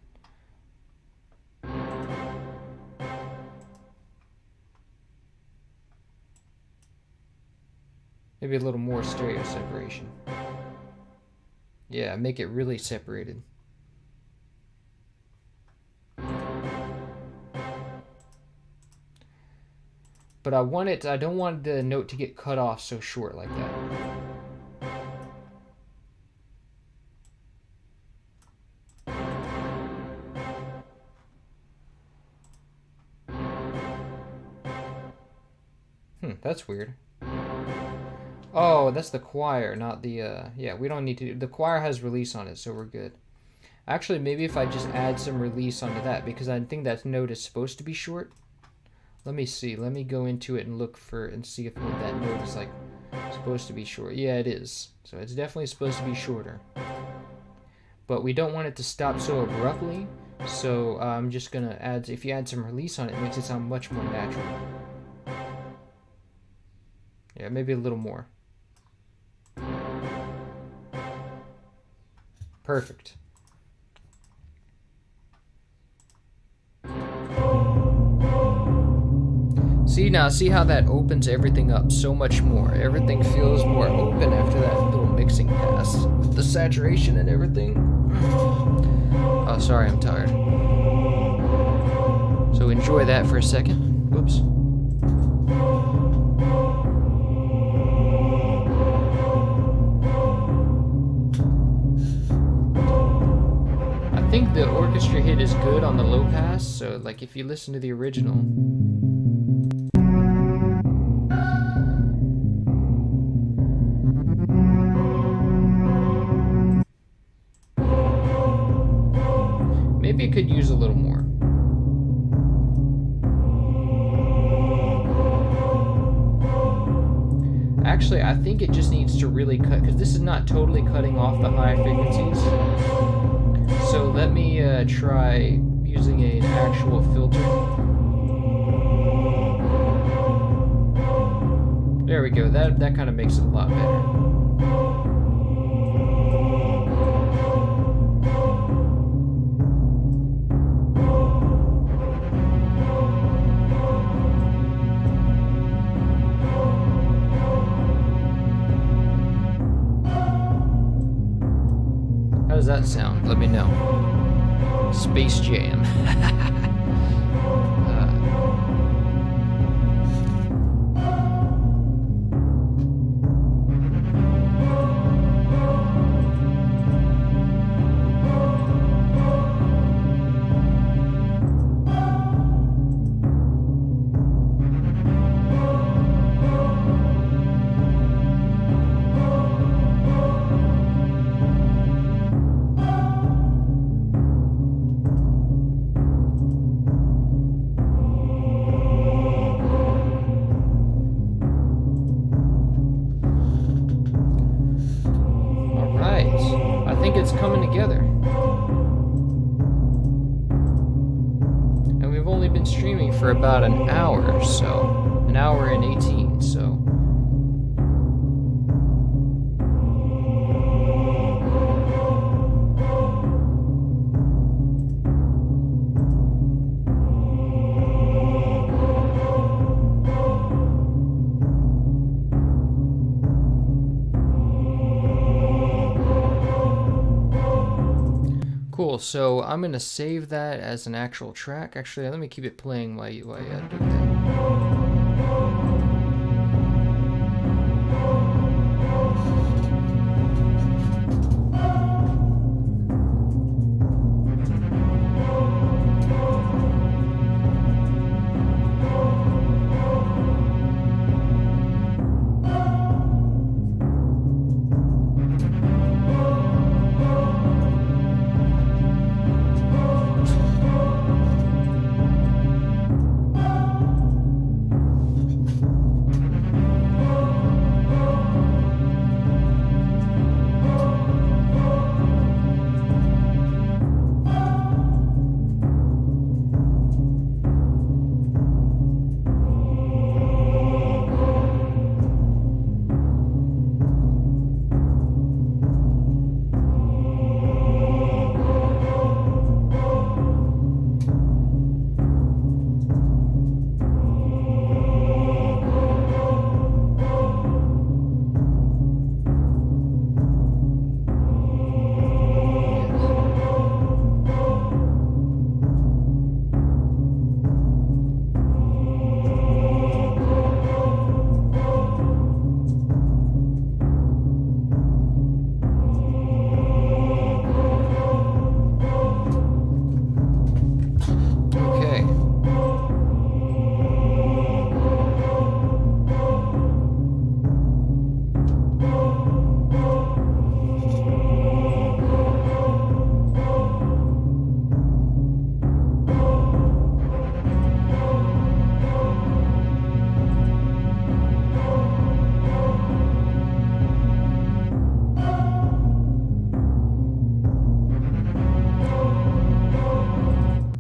Maybe a little more stereo separation. Yeah, make it really separated. But I don't want the note to get cut off so short like that. That's weird. Oh, that's the choir, not the, yeah, we don't need to, the choir has release on it, so we're good. Actually, maybe if I just add some release onto that, because I think that note is supposed to be short. Let me see, let me go into it and look and see if that note is, like, supposed to be short. Yeah, it is. So it's definitely supposed to be shorter. But we don't want it to stop so abruptly, so I'm just gonna add, if you add some release on it, it makes it sound much more natural. Yeah, maybe a little more. Perfect. See how that opens everything up so much more. Everything feels more open after that little mixing pass with the saturation and everything. Oh, sorry, I'm tired. So enjoy that for a second. Whoops. I think the orchestra hit is good on the low pass, so like if you listen to the original. it could use a little more. Actually, I think it just needs to really cut, because this is not totally cutting off the high frequencies. So let me try using an actual filter. There we go. That kind of makes it a lot better. How does that sound? Let me know. Space Jam. It's coming together. And we've only been streaming for about an hour or so. An hour and 18, so. Cool, so I'm gonna save that as an actual track. Actually, let me keep it playing while you do that.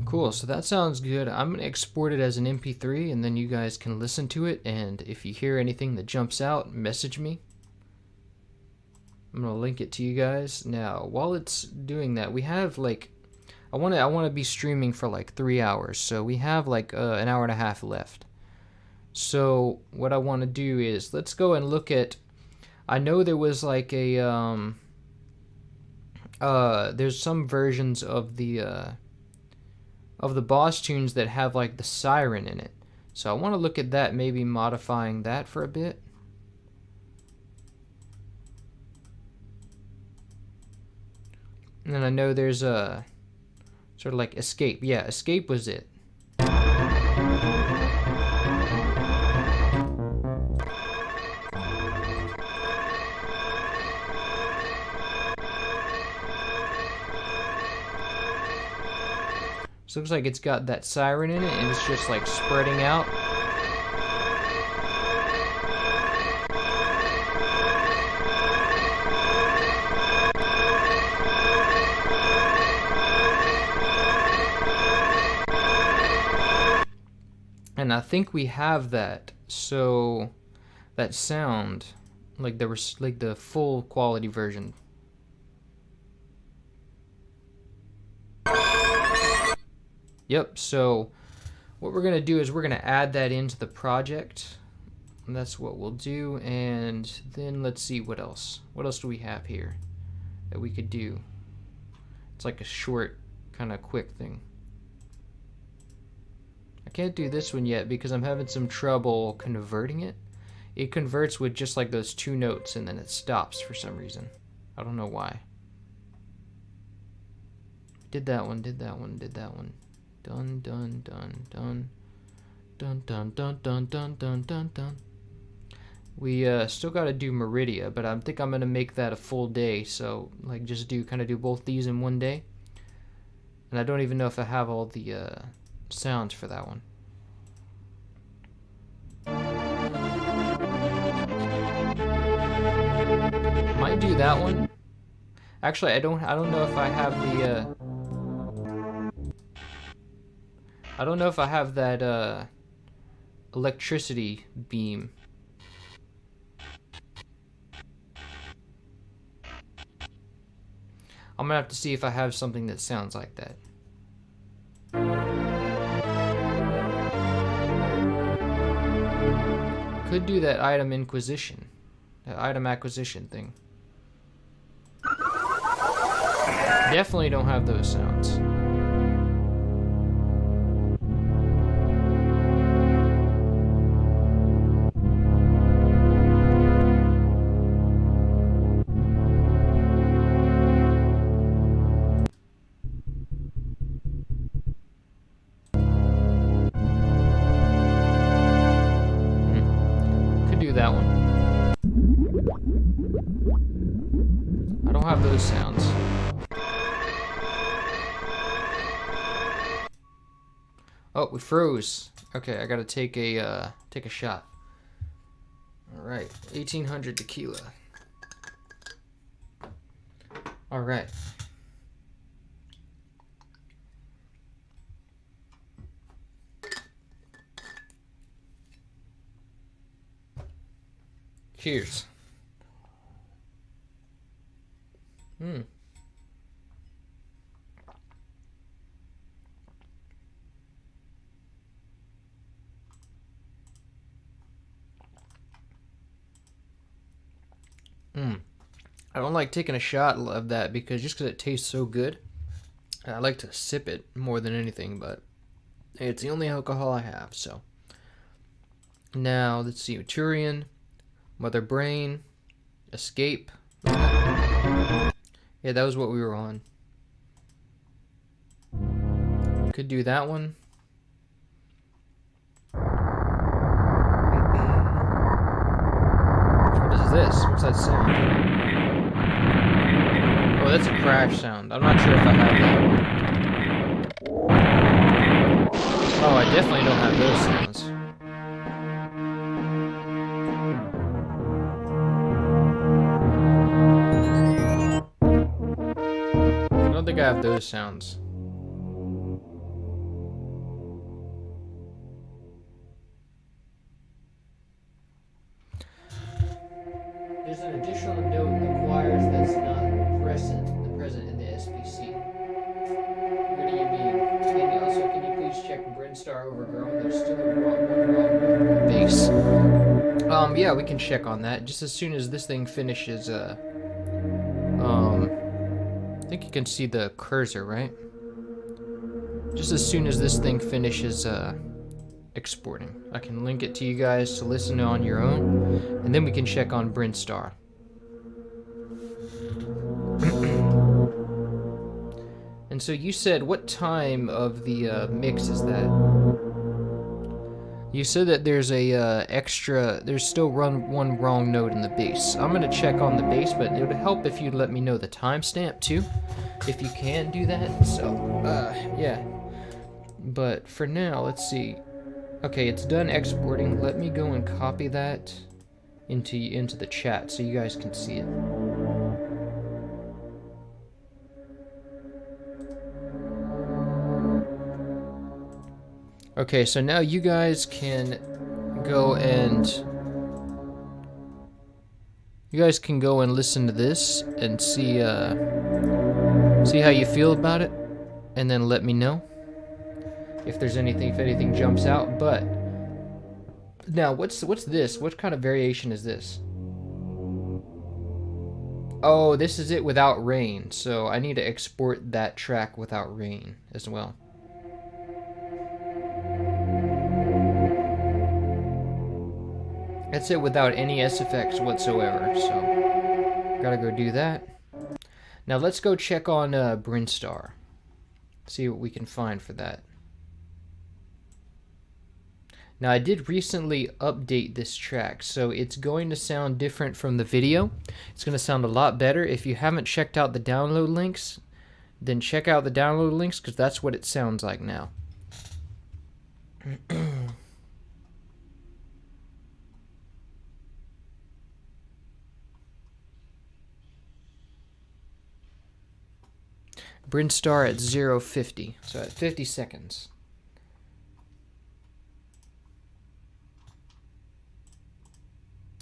Cool, so that sounds good. I'm going to export it as an MP3 and then you guys can listen to it, and if you hear anything that jumps out, message me. I'm going to link it to you guys. Now, while it's doing that, we have like I want to be streaming for like 3 hours. So we have like an hour and a half left. So what I want to do is let's go and look at, I know there was like a there's some versions of the boss tunes that have like the siren in it. So I want to look at that, maybe modifying that for a bit. And then I know there's a sort of like escape. Yeah, escape was it. So it looks like it's got that siren in it, and it's just like spreading out. And I think we have that, so that sound, like the full quality version. Yep, so what we're gonna do is we're gonna add that into the project. And that's what we'll do, and then let's see what else. What else do we have here that we could do? It's like a short, kind of quick thing. I can't do this one yet because I'm having some trouble converting it. It converts with just like those 2 notes and then it stops for some reason. I don't know why. Did that one, did that one, did that one. Dun dun dun dun. Dun dun dun dun dun dun dun dun. We still gotta do Meridia, but I think I'm gonna make that a full day, so like just kind of do both these in one day. And I don't even know if I have all the sounds for that one. Might do that one. Actually, I don't know if I have the I don't know if I have that electricity beam. I'm gonna have to see if I have something that sounds like that. Could do that item inquisition, that item acquisition thing. Definitely don't have those sounds. That one. I don't have those sounds. Oh, we froze. Okay, I gotta take a shot. All right, 1800 tequila. All right. Cheers. I don't like taking a shot of that because it tastes so good. I like to sip it more than anything, but it's the only alcohol I have, so. Now, let's see, Turian, Mother Brain, Escape. Yeah, that was what we were on. Could do that one. What is this? What's that sound? Oh, that's a crash sound. I'm not sure if I have that. Oh, I definitely don't have those sounds. I don't think I have those sounds. There's an additional note in the choirs that's not present in the SPC. What do you mean? Can you please check Brinstar Overgrown? There's still one wrong bass. Yeah, we can check on that. Just as soon as this thing finishes, I think you can see the cursor, right? Just as soon as this thing finishes, exporting. I can link it to you guys to listen to on your own, and then we can check on Brinstar. And so you said, what time of the mix is that? You said that there's a there's still one wrong note in the bass. I'm gonna check on the bass, but it would help if you'd let me know the timestamp too, if you can do that. So, yeah. But for now, let's see. Okay, it's done exporting. Let me go and copy that into the chat so you guys can see it. Okay, so now you guys can go and listen to this and see how you feel about it, and then let me know if anything jumps out. But now, what's this? What kind of variation is this? Oh, this is it without rain. So I need to export that track without rain as well. That's it without any SFX whatsoever. So gotta go do that. Now let's go check on Brinstar. See what we can find for that. Now I did recently update this track, so it's going to sound different from the video. It's going to sound a lot better. If you haven't checked out the download links, then check out the download links, because that's what it sounds like now. Brinstar at 0:50, so at 50 seconds.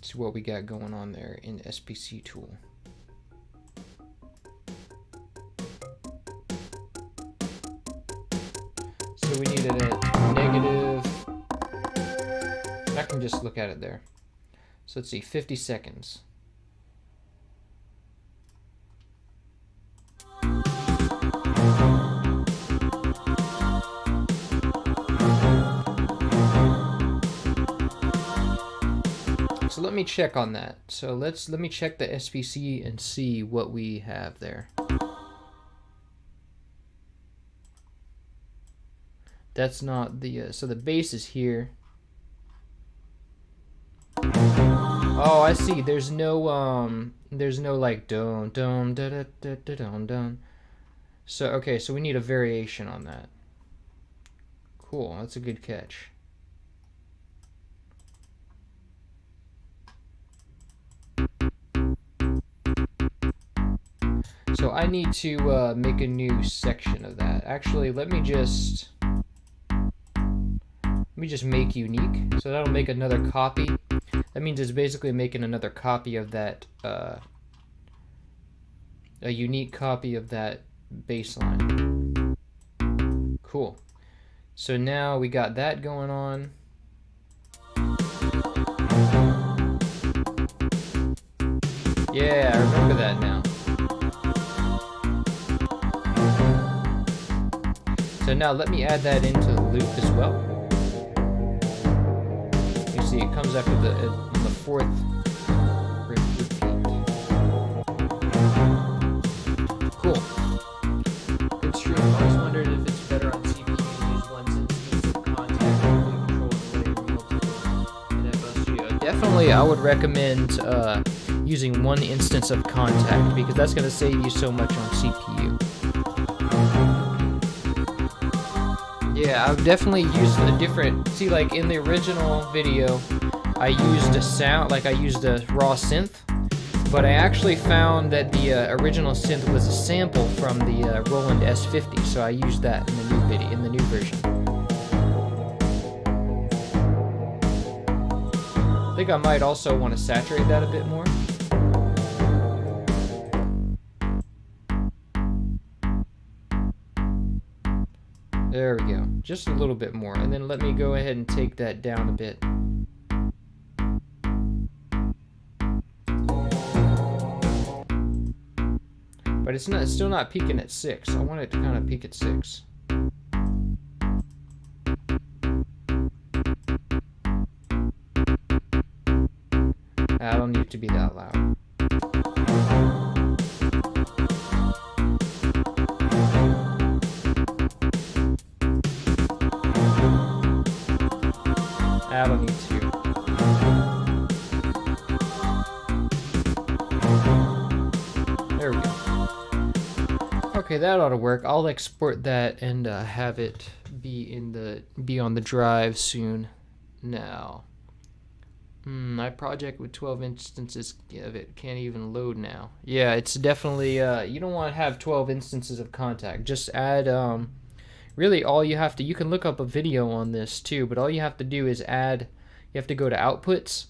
See what we got going on there in SPC tool. So we needed a negative. I can just look at it there. So let's see, 50 seconds. So let me check on that. So let me check the SPC and see what we have there. That's not the so the bass is here. Oh, I see. There's no like dum dum da da da da dum dum. So okay, so we need a variation on that. Cool, that's a good catch. So I need to make a new section of that. Actually, let me just make unique. So that'll make another copy. That means it's basically making another copy of that, a unique copy of that baseline. Cool. So now we got that going on. Yeah, I remember that now. So now let me add that into the loop as well. You see it comes after the fourth repeat. Cool. Good stream. I always wondered if it's better on CPU to use one instance of contact and control in FL Studio. Definitely, I would recommend using one instance of contact, because that's going to save you so much on CPU. Yeah, I've definitely used a different, see, like in the original video, I used a sound, like I used a raw synth, but I actually found that the original synth was a sample from the Roland S50, so I used that in the new video, in the new version. I think I might also want to saturate that a bit more. There we go, just a little bit more, and then let me go ahead and take that down a bit. But it's still not peaking at 6. I want it to kind of peak at 6. I don't need it to be that loud. I don't need to. There we go. Okay, that ought to work. I'll export that and have it be be on the drive soon. Now, my project with 12 instances of it can't even load now. Yeah, it's definitely you don't want to have 12 instances of contact. Just add really all you have to, you can look up a video on this too, but all you have to do is add, you have to go to outputs,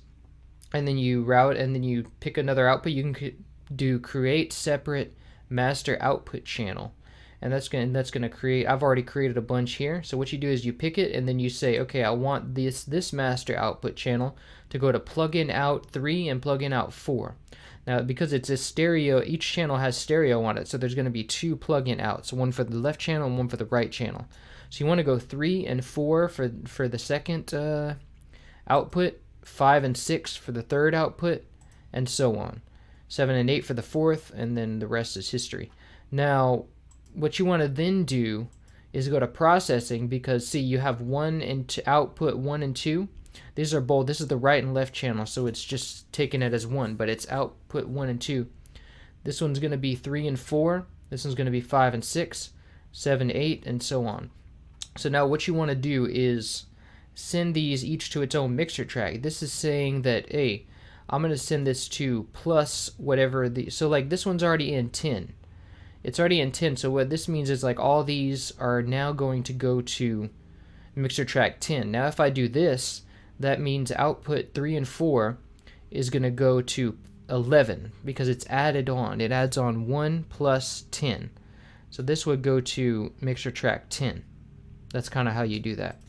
and then you route, and then you pick another output. You can do create separate master output channel, and that's gonna create, I've already created a bunch here. So what you do is you pick it, and then you say, okay, I want this master output channel to go to plugin out 3 and plugin out 4. Now, because it's a stereo, each channel has stereo on it, so there's going to be 2 plugin outs, one for the left channel and one for the right channel. So you want to go 3 and 4 for the second output, 5 and 6 for the third output, and so on. 7 and 8 for the fourth, and then the rest is history. Now, what you want to then do is go to processing, because see, you have output 1 and 2. These are both, this is the right and left channel, so it's just taking it as 1, but it's output 1 and 2. This one's going to be 3 and 4. This one's going to be 5 and 6, 7, 8, and so on. So now what you want to do is send these each to its own mixer track. This is saying that, hey, I'm going to send this to plus whatever so like this one's already in 10. It's already in 10, so what this means is like all these are now going to go to mixer track 10. Now if I do this, that means output 3 and 4 is going to go to 11, because it's added on. It adds on 1 plus 10. So this would go to mixer track 10. That's kind of how you do that.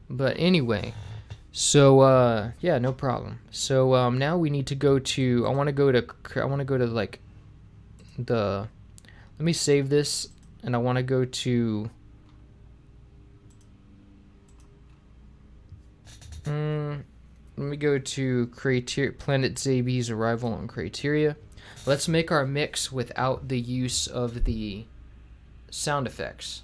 But anyway, so yeah, no problem. So now we need to go to, I want to go to like let me save this, and I want to go to let me go to Planet Zaby's arrival on criteria. Let's make our mix without the use of the sound effects.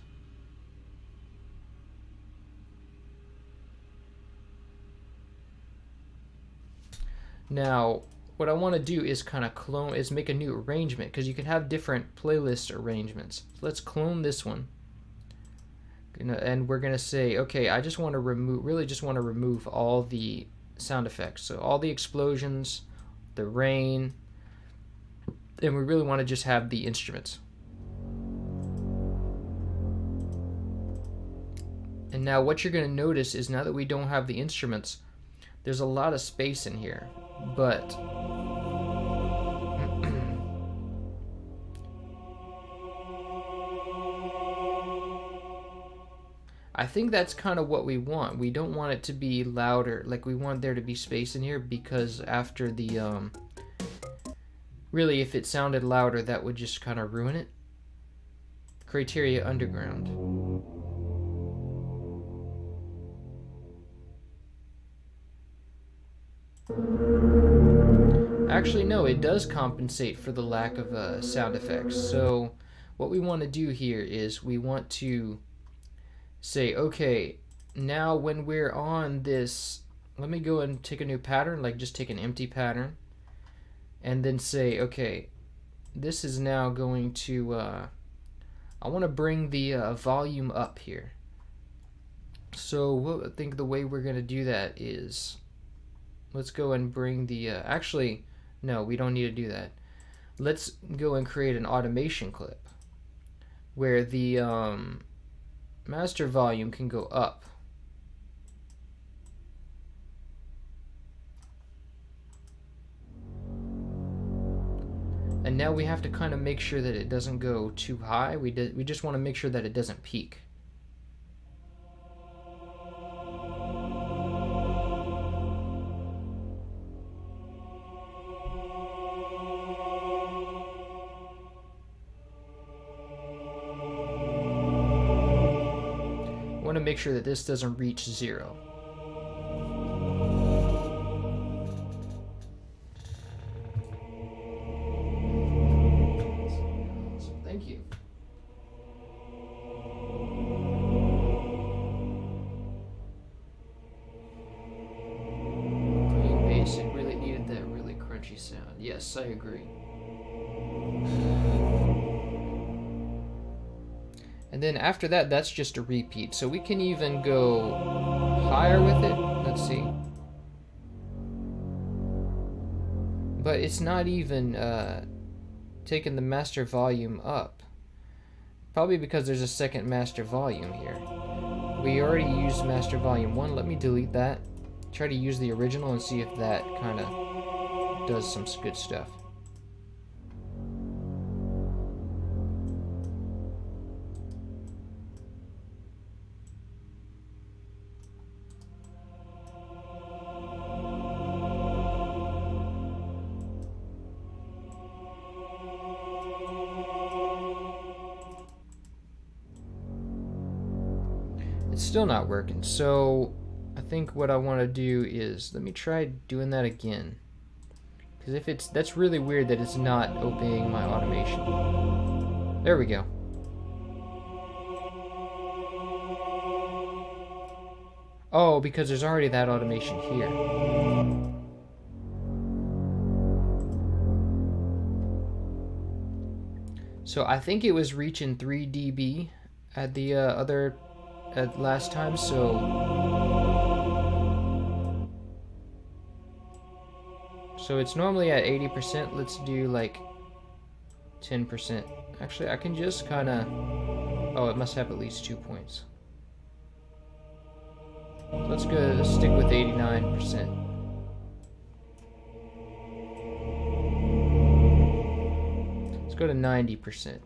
Now, what I want to do is kind of make a new arrangement, because you can have different playlist arrangements. So let's clone this one. And we're going to say, okay, I just want to remove all the sound effects. So all the explosions, the rain, and we really want to just have the instruments. And now what you're going to notice is, now that we don't have the instruments, there's a lot of space in here, but I think that's kind of what we want. We don't want it to be louder. Like, we want there to be space in here, because after the really, if it sounded louder, that would just kind of ruin it. Criteria Underground. Actually, no, it does compensate for the lack of sound effects. So what we want to do here is we want to say, okay, now when we're on this, let me go and take a new pattern, like just take an empty pattern, and then say, okay, this is now going to, I want to bring the volume up here. So I think the way we're going to do that is, let's go and bring the, actually, no, we don't need to do that. Let's go and create an automation clip where the master volume can go up. And now we have to kind of make sure that it doesn't go too high. We just want to make sure that it doesn't peak. Want to make sure that this doesn't reach 0. Thank you. Pretty basic, really needed that really crunchy sound. Yes, I agree. And then after that, that's just a repeat. So we can even go higher with it. Let's see. But it's not even taking the master volume up. Probably because there's a second master volume here. We already used master volume 1. Let me delete that. Try to use the original and see if that kind of does some good stuff. It's still not working, so I think what I want to do is let me try doing that again, because if it's, that's really weird that it's not obeying my automation. There we go. Oh, because there's already that automation here. So I think it was reaching 3 dB at the at last time, so it's normally at 80%. Let's do like 10%. Actually, I can just kind of, oh, it must have at least 2 points. So let's go, let's stick with 89%. Let's go to 90%.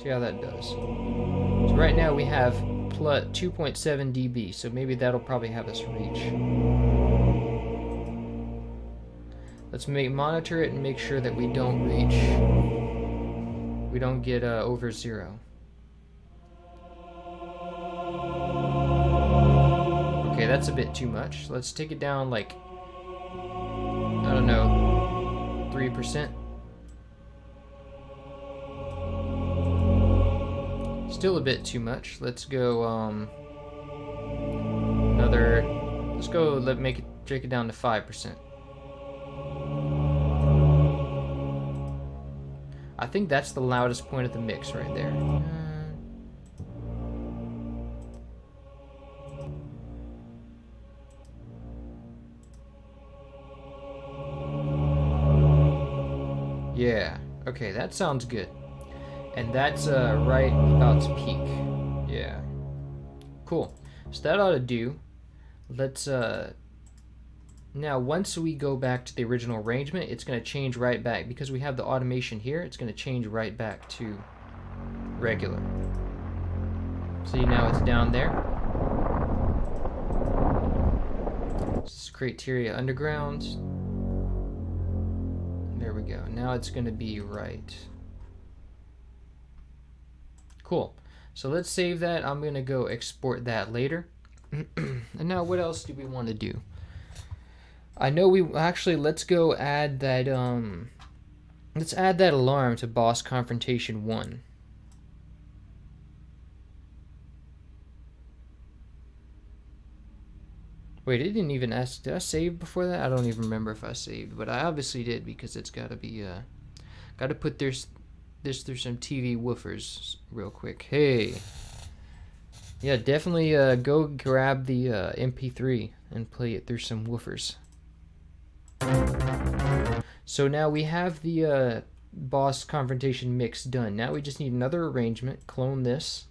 See how that does. So right now we have 2.7 dB, so maybe that'll probably have us reach. Let's monitor it and make sure that we don't reach, we don't get over 0. Okay, that's a bit too much. Let's take it down like, I don't know, 3%. Still a bit too much. Let's go another, let's go, take it down to 5%. I think that's the loudest point of the mix right there. Yeah, okay, that sounds good. And that's right about to peak. Yeah. Cool. So that ought to do. Let's now once we go back to the original arrangement, it's going to change right back, because we have the automation here. It's going to change right back to regular. See, now it's down there. This is Criteria Underground. There we go. Now it's going to be right. Cool. So let's save that. I'm going to go export that later. And now what else do we want to do? I know we actually, let's go add that let's add that alarm to boss confrontation 1. Wait, it didn't even ask, did I save before that? I don't even remember if I saved, but I obviously did, because it's got to be got to put this through some TV woofers real quick. Hey, yeah, definitely go grab the MP3 and play it through some woofers. So now we have the boss confrontation mix done. Now we just need another arrangement. Clone this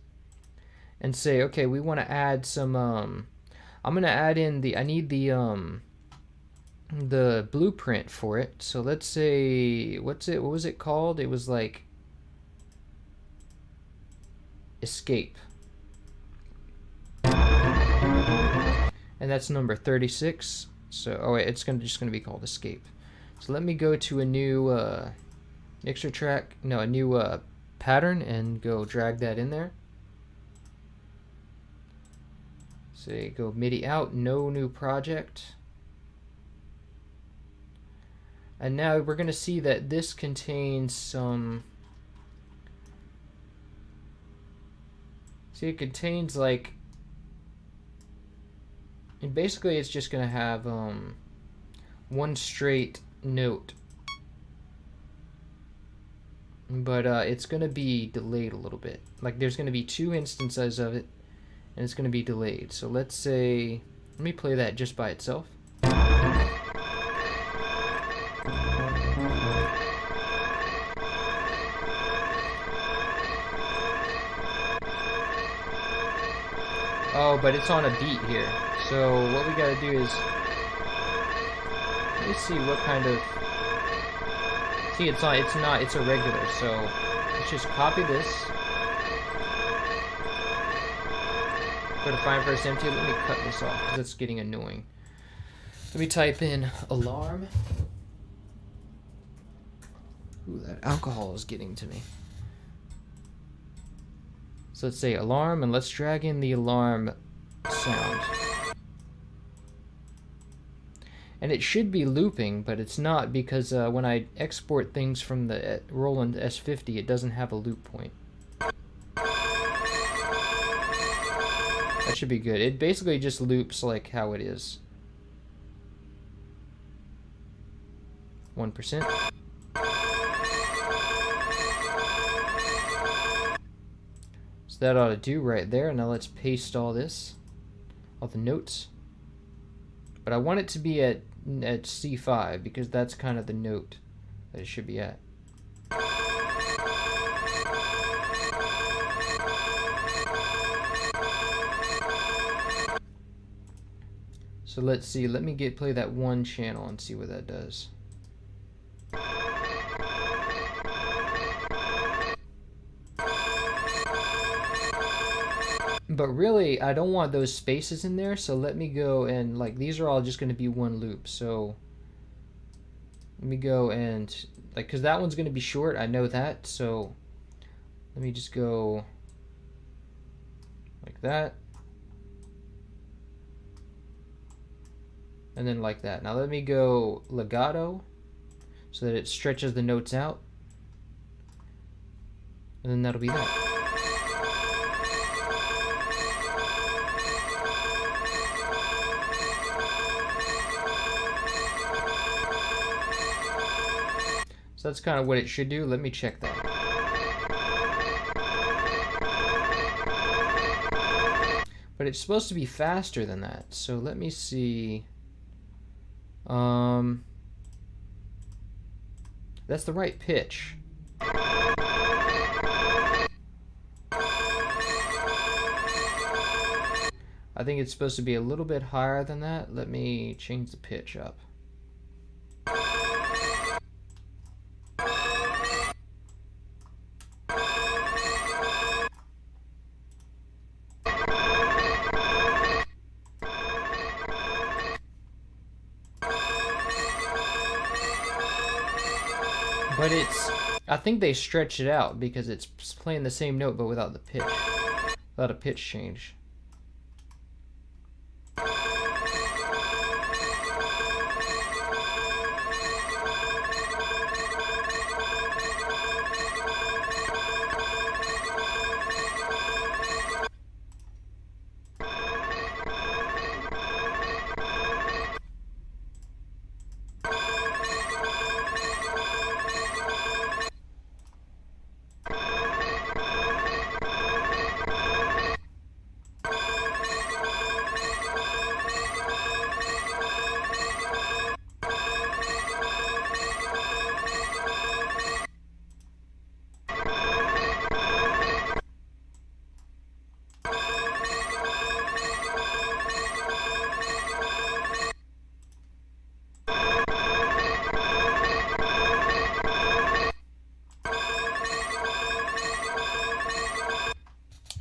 and say, okay, we want to add some I'm gonna add in the, I need the blueprint for it. So let's say, what was it called? It was like escape, and that's number 36. So oh wait, it's just gonna be called escape. So let me go to a new extra track, no, a new pattern, and go drag that in there. Say go MIDI out, no new project. And now we're gonna see that this contains some, see, it contains like, and basically it's just gonna have one straight note. but it's going to be delayed a little bit. Like there's going to be 2 instances of it, and it's going to be delayed. So let's say, let me play that just by itself. Oh, but it's on a beat here. So what we gotta do is, let me see what kind of, see it's a regular, so let's just copy this. Go to find first empty, let me cut this off, because it's getting annoying. Let me type in alarm. Ooh, that alcohol is getting to me. So let's say alarm, and let's drag in the alarm sound. And it should be looping, but it's not, because when I export things from the Roland S50, it doesn't have a loop point. That should be good. It basically just loops like how it is. 1%. That ought to do right there. Now let's paste all this, all the notes. But I want it to be at C5 because that's kind of the note that it should be at. So let's see. Let me play that one channel and see what that does. But really, I don't want those spaces in there, so let me go and, like, these are all just going to be one loop. So let me go and, like, because that one's going to be short, I know that, so let me just go like that. And then like that. Now let me go legato so that it stretches the notes out. And then that'll be that. So that's kind of what it should do. Let me check that. But it's supposed to be faster than that. So let me see. That's the right pitch. I think it's supposed to be a little bit higher than that. Let me change the pitch up. But I think they stretched it out because it's playing the same note but without the pitch, without a pitch change.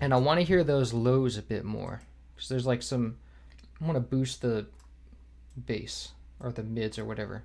And I want to hear those lows a bit more, because there's like some, I want to boost the bass, or the mids, or whatever.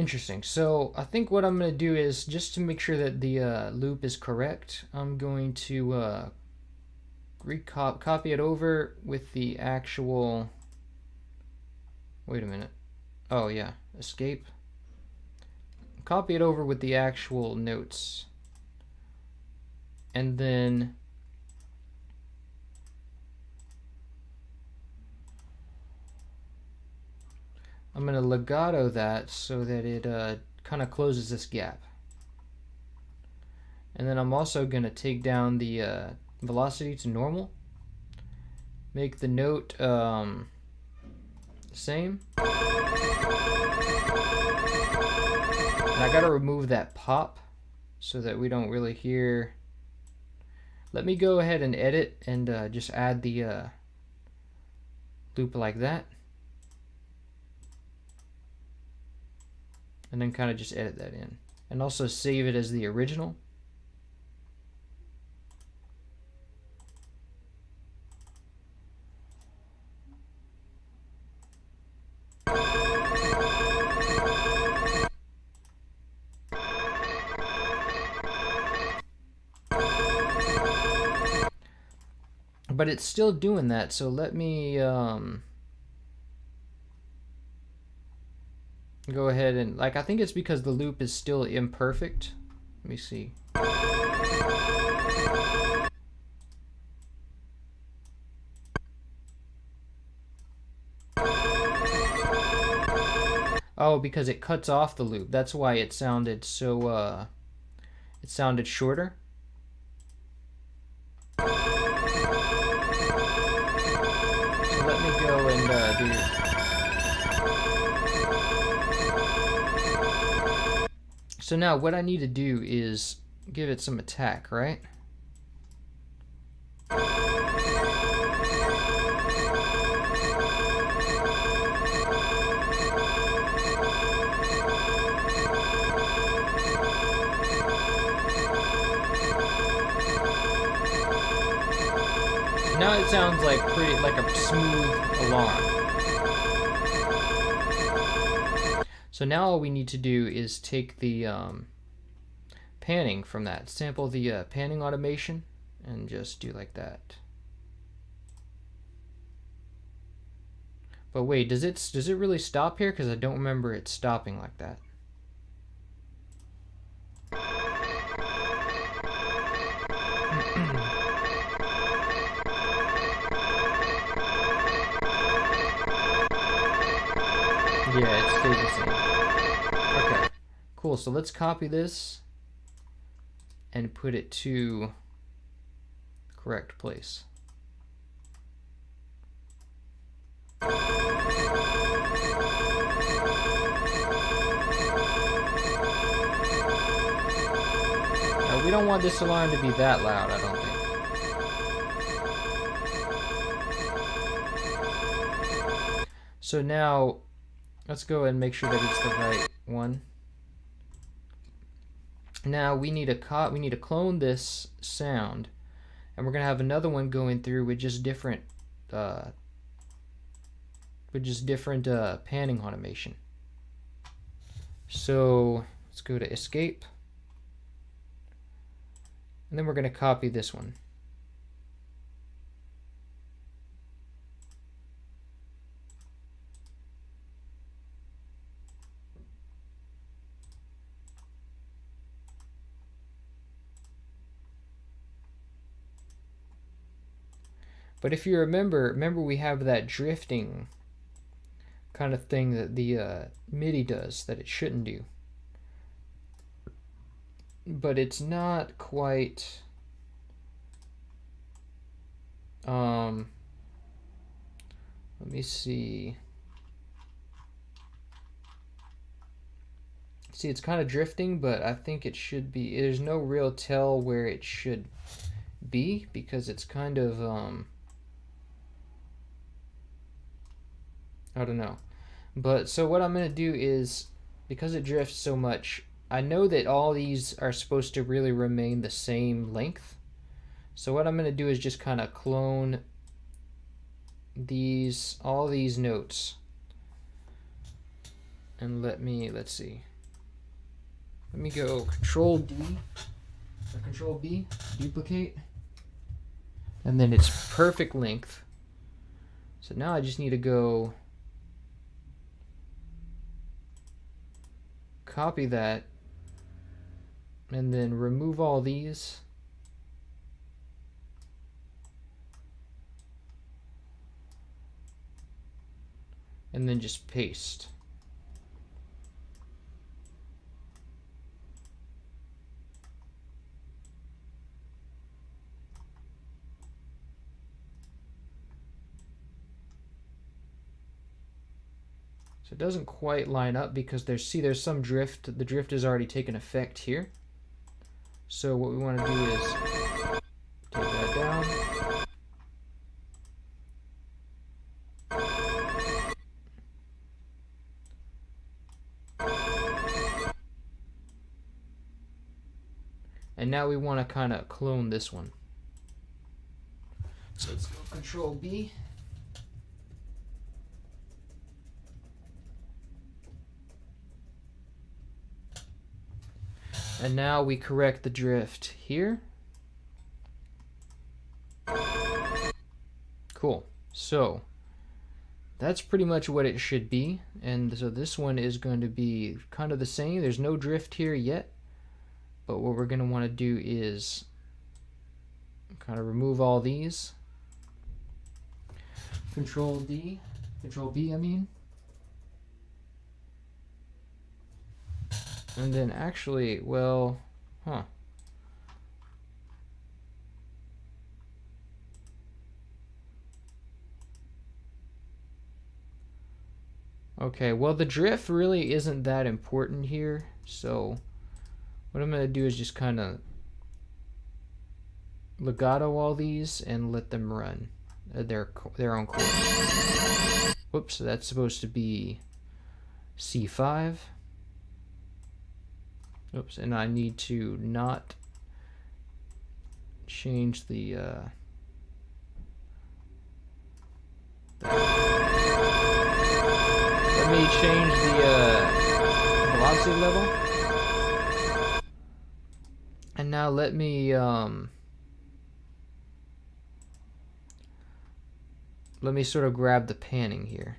Interesting. So I think what I'm going to do is, just to make sure that the loop is correct, I'm going to copy it over with the actual... Wait a minute. Oh yeah, escape. Copy it over with the actual notes. And then I'm going to legato that so that it kind of closes this gap. And then I'm also going to take down the velocity to normal. Make the note same. And I got to remove that pop so that we don't really hear. Let me go ahead and edit and just add the loop like that. And then kind of just edit that in. And also save it as the original. But it's still doing that, so let me go ahead and, like, I think it's because the loop is still imperfect. Let me see. Oh, because it cuts off the loop. That's why it sounded so, it sounded shorter. So let me go and do... So now what I need to do is give it some attack, right? Now it sounds like like a smooth alarm. So now all we need to do is take the panning from that, sample the panning automation, and just do like that. But wait, does it really stop here? Because I don't remember it stopping like that. Yeah, it stays the same. Okay, cool. So let's copy this and put it to the correct place. Now, we don't want this alarm to be that loud, I don't think. So now, let's go and make sure that it's the right one. Now we need to clone this sound, and we're gonna have another one going through with just different panning automation. So let's go to escape, and then we're gonna copy this one. But if you remember we have that drifting kind of thing that the MIDI does that it shouldn't do. But it's not quite... let me see. See, it's kind of drifting, but I think it should be... There's no real tell where it should be, because it's kind of... I don't know. But so what I'm going to do is, because it drifts so much, I know that all these are supposed to really remain the same length. So what I'm going to do is just kind of clone all these notes. And let's see. Let me go Control D or Control B, duplicate, and then it's perfect length. So now I just need to go copy that and then remove all these. And then just paste. So it doesn't quite line up because there's some drift. The drift has already taken effect here. So what we want to do is take that down. And now we want to kind of clone this one. So let's go Control B. And now we correct the drift here. Cool. So that's pretty much what it should be. And so this one is going to be kind of the same. There's no drift here yet. But what we're going to want to do is kind of remove all these. Control D, Control B, I mean. And then actually, well, Okay, well the drift really isn't that important here, so what I'm going to do is just kind of legato all these and let them run their own course. Whoops, that's supposed to be C5. Oops, and I need to not change the let me change the velocity level. And now let me sort of grab the panning here.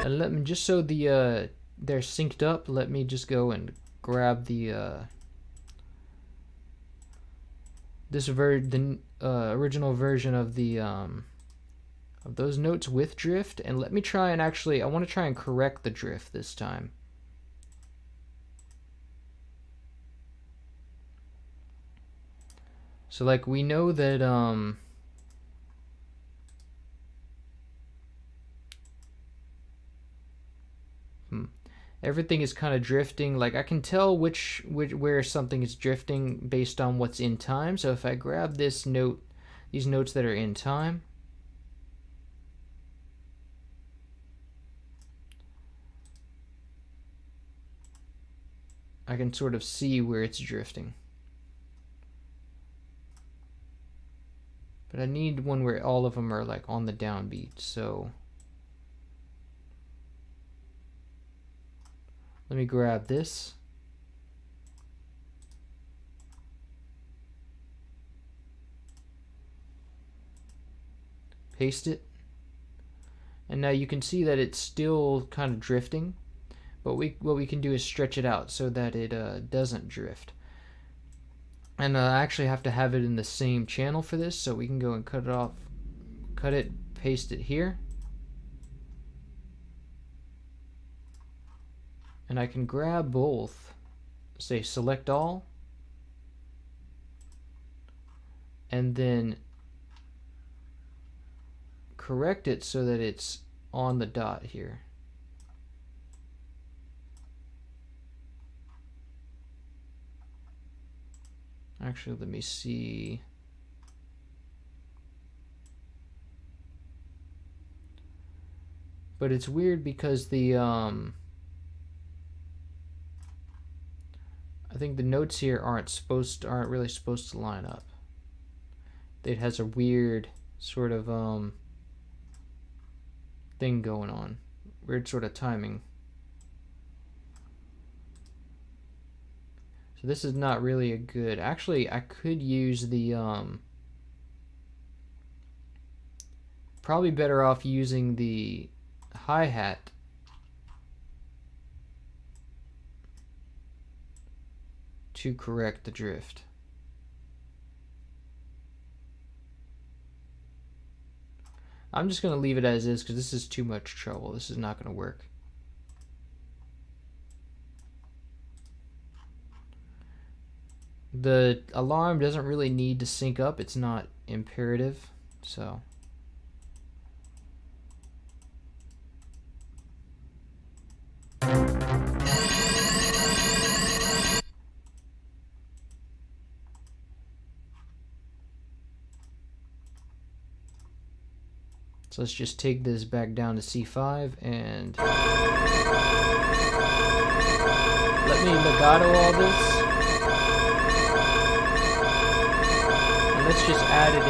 And let me, just so the they're synced up, let me just go and grab the original version of the of those notes with drift, and let me try and actually, I want to try and correct the drift this time. So like we know that everything is kind of drifting. Like I can tell where something is drifting based on what's in time. So if I grab this note, these notes that are in time, I can sort of see where it's drifting. But I need one where all of them are like on the downbeat. So let me grab this. Paste it. And now you can see that it's still kind of drifting. But what we can do is stretch it out so that it doesn't drift. And I actually have to have it in the same channel for this, so we can go and cut it off, cut it, paste it here. And I can grab both, say select all, and then correct it so that it's on the dot here. Actually, let me see. But it's weird because the I think the notes here aren't really supposed to line up. It has a weird sort of thing going on. Weird sort of timing. So this is not really a good. Actually, I could use the probably better off using the hi-hat to correct the drift. I'm just going to leave it as is because this is too much trouble. This is not going to work. The alarm doesn't really need to sync up. It's not imperative. So let's just take this back down to C5 and let me legato all this. And let's just add it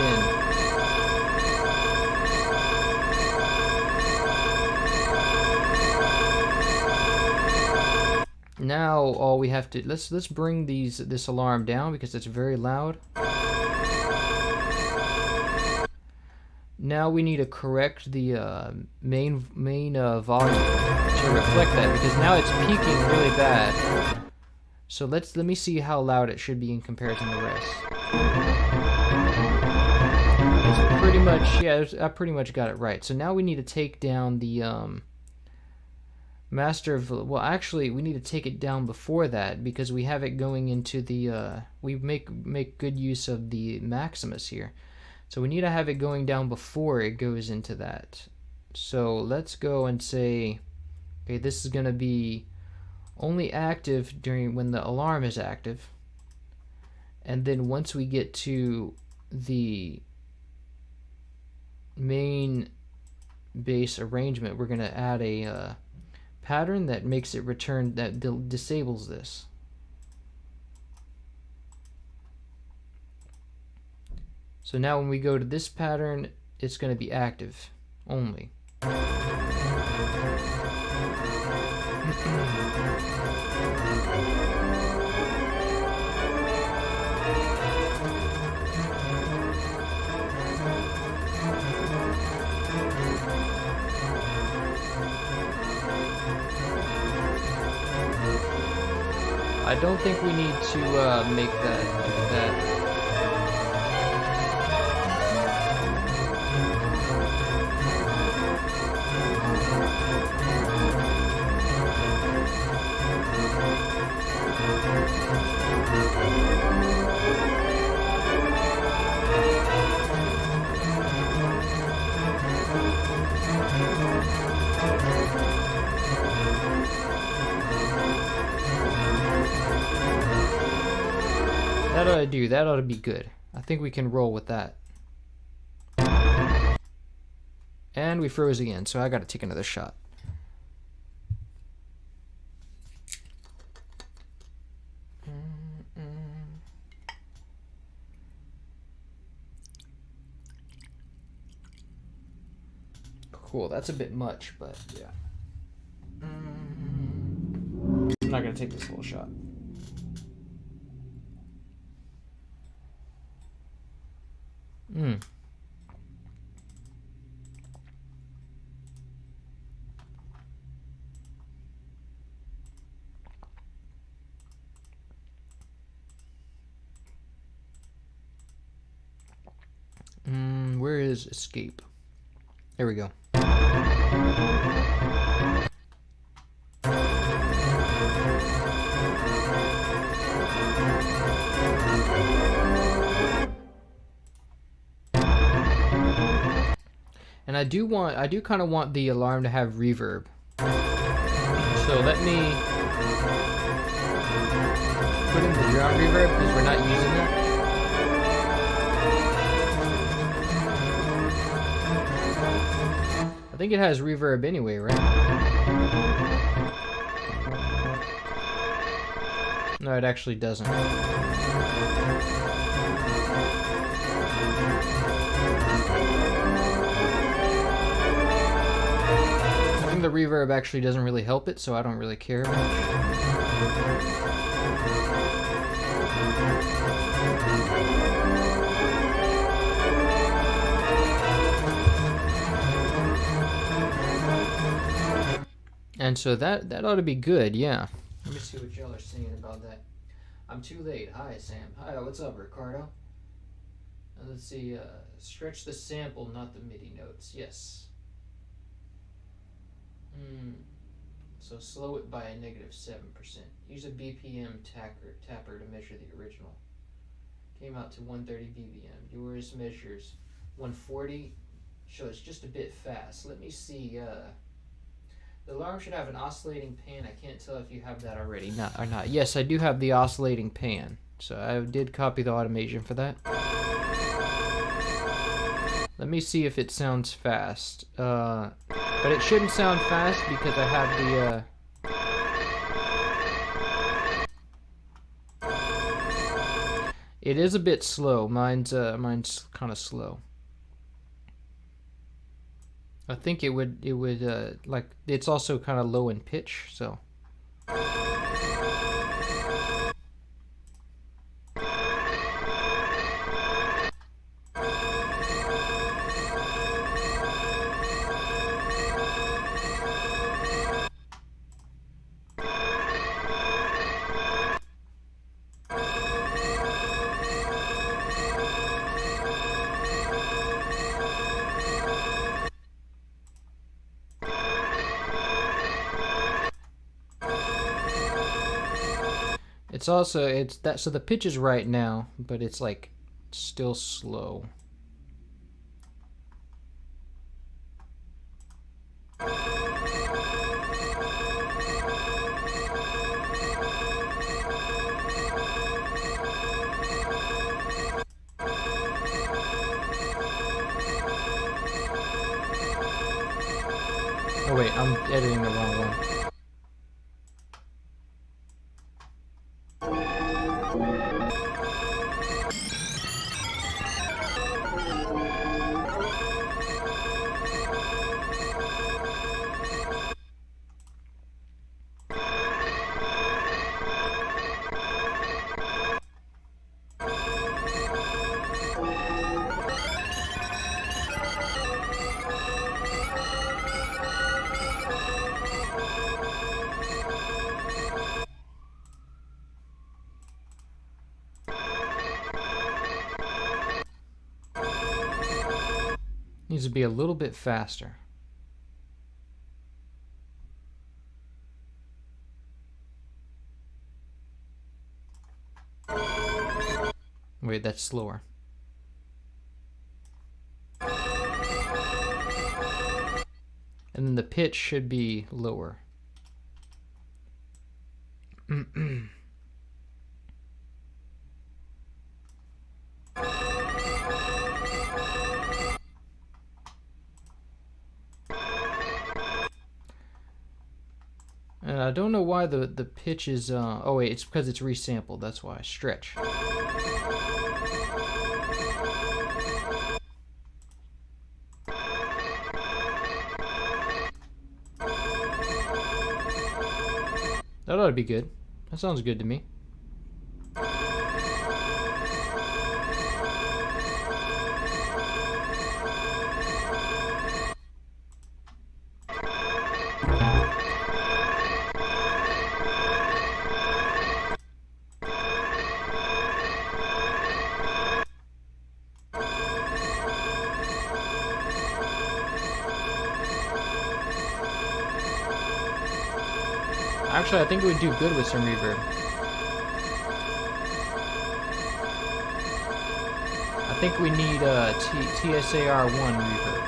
in. Now all we have to let's bring this alarm down because it's very loud. Now we need to correct the main volume to reflect that because now it's peaking really bad. So let me see how loud it should be in comparison to the rest. It's pretty much, yeah, I pretty much got it right. So now we need to take down the well, actually we need to take it down before that because we have it going into the we make good use of the Maximus here. So we need to have it going down before it goes into that. So let's go and say, okay, this is going to be only active when the alarm is active. And then once we get to the main bass arrangement, we're going to add a pattern that makes it return, that disables this. So now when we go to this pattern, it's going to be active only. I don't think we need to make that. That ought to do. That ought to be good. I think we can roll with that. And we froze again, so I got to take another shot. Cool, that's a bit much, but yeah. I'm not going to take this whole shot. Where is escape? There we go. And I do kind of want the alarm to have reverb. So let me put in the drum reverb because we're not using that. I think it has reverb anyway, right? No, it actually doesn't. I think the reverb actually doesn't really help it, so I don't really care much. And so that ought to be good, yeah. Let me see what y'all are saying about that. I'm too late. Hi, Sam. Hi, what's up, Ricardo? Let's see. Stretch the sample, not the MIDI notes. Yes. So slow it by a -7%. Use a BPM tapper to measure the original. Came out to 130 BPM. Yours measures 140. Shows just a bit fast. Let me see. The alarm should have an oscillating pan. I can't tell if you have that already. Not or not. Yes, I do have the oscillating pan. So I did copy the automation for that. Let me see if it sounds fast. But it shouldn't sound fast because I have the it is a bit slow. Mine's kind of slow. I think it would like, it's also kind of low in pitch, so. It's also, it's that, so the pitch is right now, but it's like still slow. Oh wait, I'm editing the wrong one. Needs to be a little bit faster. Wait, that's slower. And then the pitch should be lower. And I don't know why the pitch is, oh wait, it's because it's resampled, that's why. Stretch. That ought to be good. That sounds good to me. Actually, I think it would do good with some reverb. I think we need TSAR1 reverb.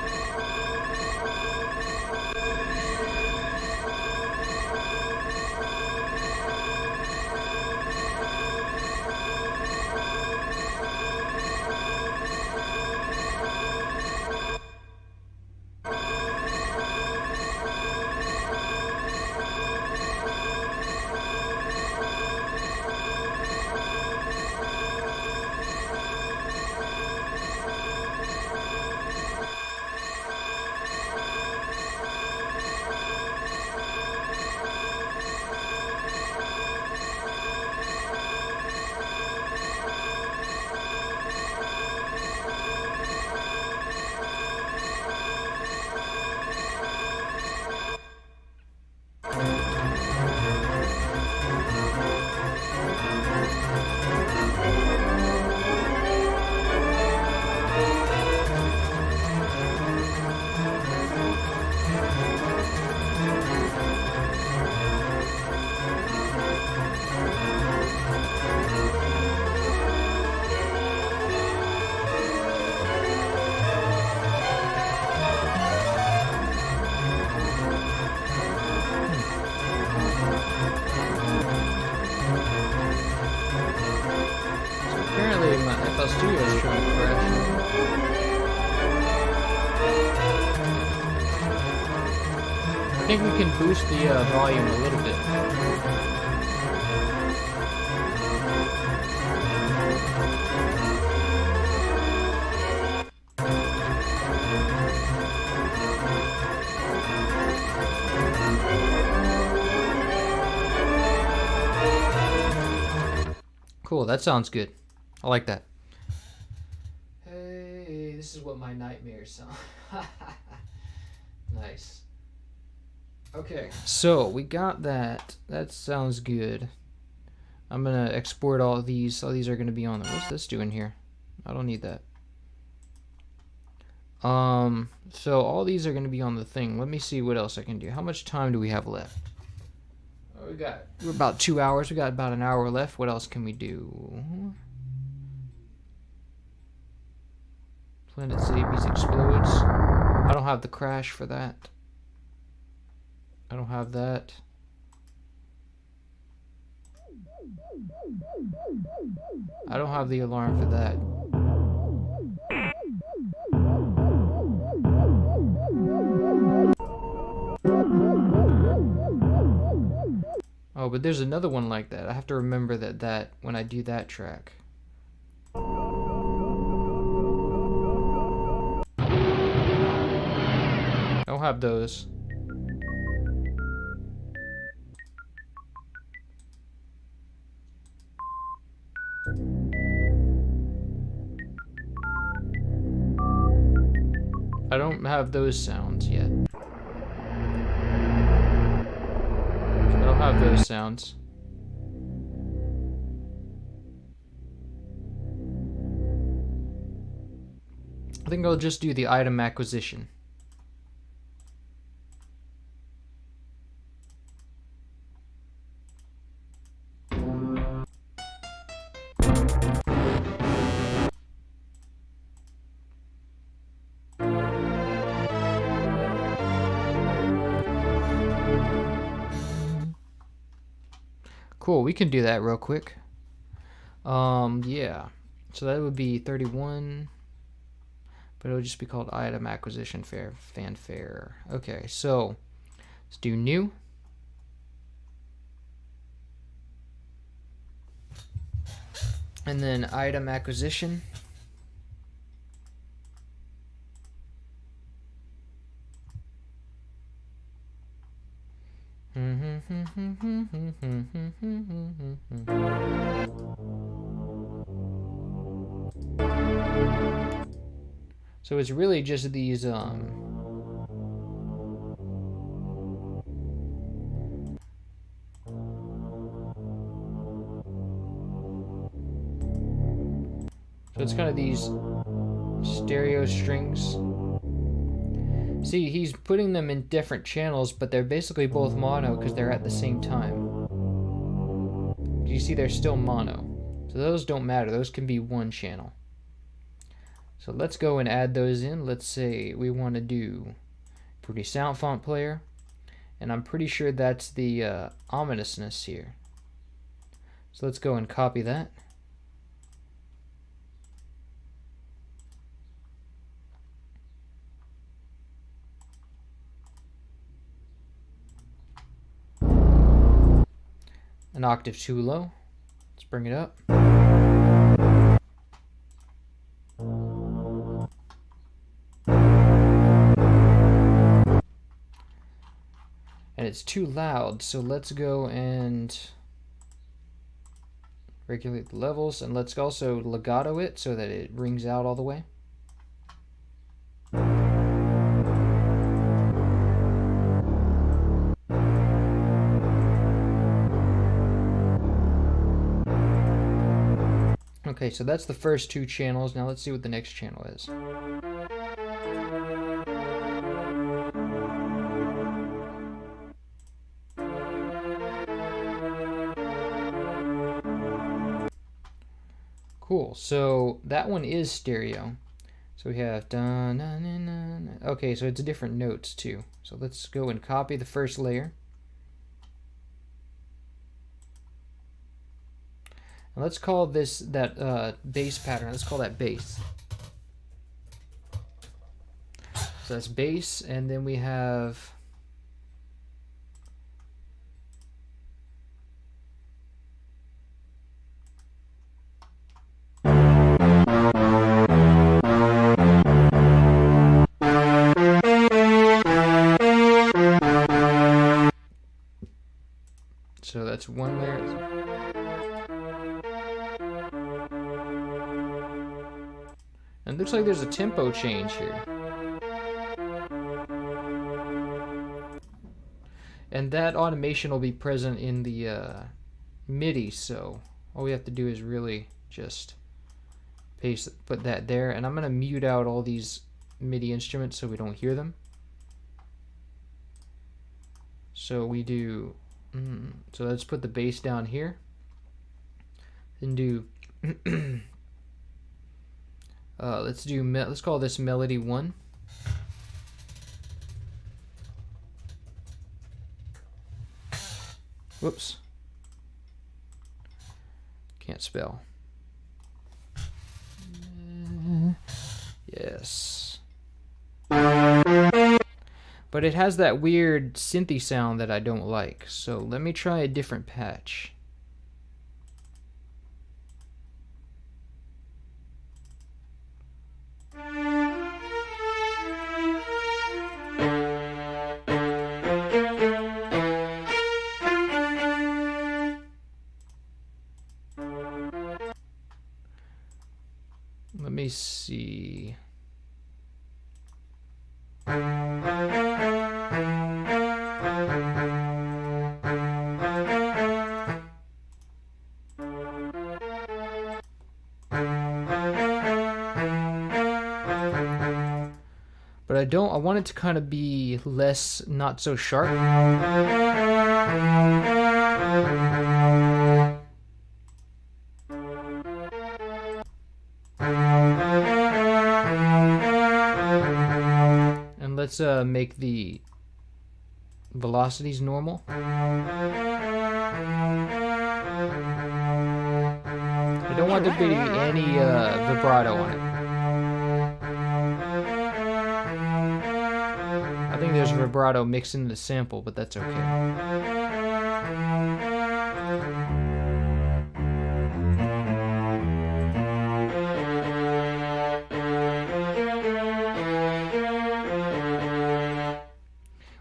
FL Studio is trying to crash. I think we can boost the volume a little bit. Cool, that sounds good. I like that. Hey, this is what my nightmares sound. Nice. Okay, so we got that. That sounds good. I'm gonna export all these. All these are gonna be on there. What's this doing here? I don't need that. So all these are gonna be on the thing. Let me see what else I can do. How much time do we have left? We're about 2 hours. We got about an hour left. What else can we do? Planet Zabies explodes. I don't have the crash for that. I don't have that. I don't have the alarm for that. Oh, but there's another one like that. I have to remember that when I do that track. I don't have those. I don't have those sounds yet. I don't have those sounds. I think I'll just do the item acquisition. Cool, we can do that real quick. Yeah. So that would be 31, but it would just be called item acquisition fanfare. Okay, so let's do new. And then item acquisition. So it's really just these so it's kind of these stereo strings. See, he's putting them in different channels, but they're basically both mono because they're at the same time. You see, they're still mono. So those don't matter. Those can be one channel. So let's go and add those in. Let's say we want to do pretty sound font player. And I'm pretty sure that's the ominousness here. So let's go and copy that. An octave too low. Let's bring it up. And it's too loud, so let's go and regulate the levels, and let's also legato it so that it rings out all the way. Okay, so that's the first two channels. Now let's see what the next channel is. Cool, so that one is stereo. So we have dun, dun, dun, dun. Okay, so it's different notes too. So let's go and copy the first layer. Let's call this that bass pattern. Let's call that bass. So that's bass, and then we have so that's one layer. And it looks like there's a tempo change here. And that automation will be present in the MIDI, so all we have to do is really just put that there. And I'm going to mute out all these MIDI instruments so we don't hear them. So we do, so let's put the bass down here. Then do, let's call this melody 1. Whoops. Can't spell. Yes. But it has that weird synthy sound that I don't like. So let me try a different patch. Let me see. But I want it to kind of be less, not so sharp. And let's make the velocities normal. I don't want there to be any vibrato on it. I think there's vibrato mixed into the sample, but that's okay.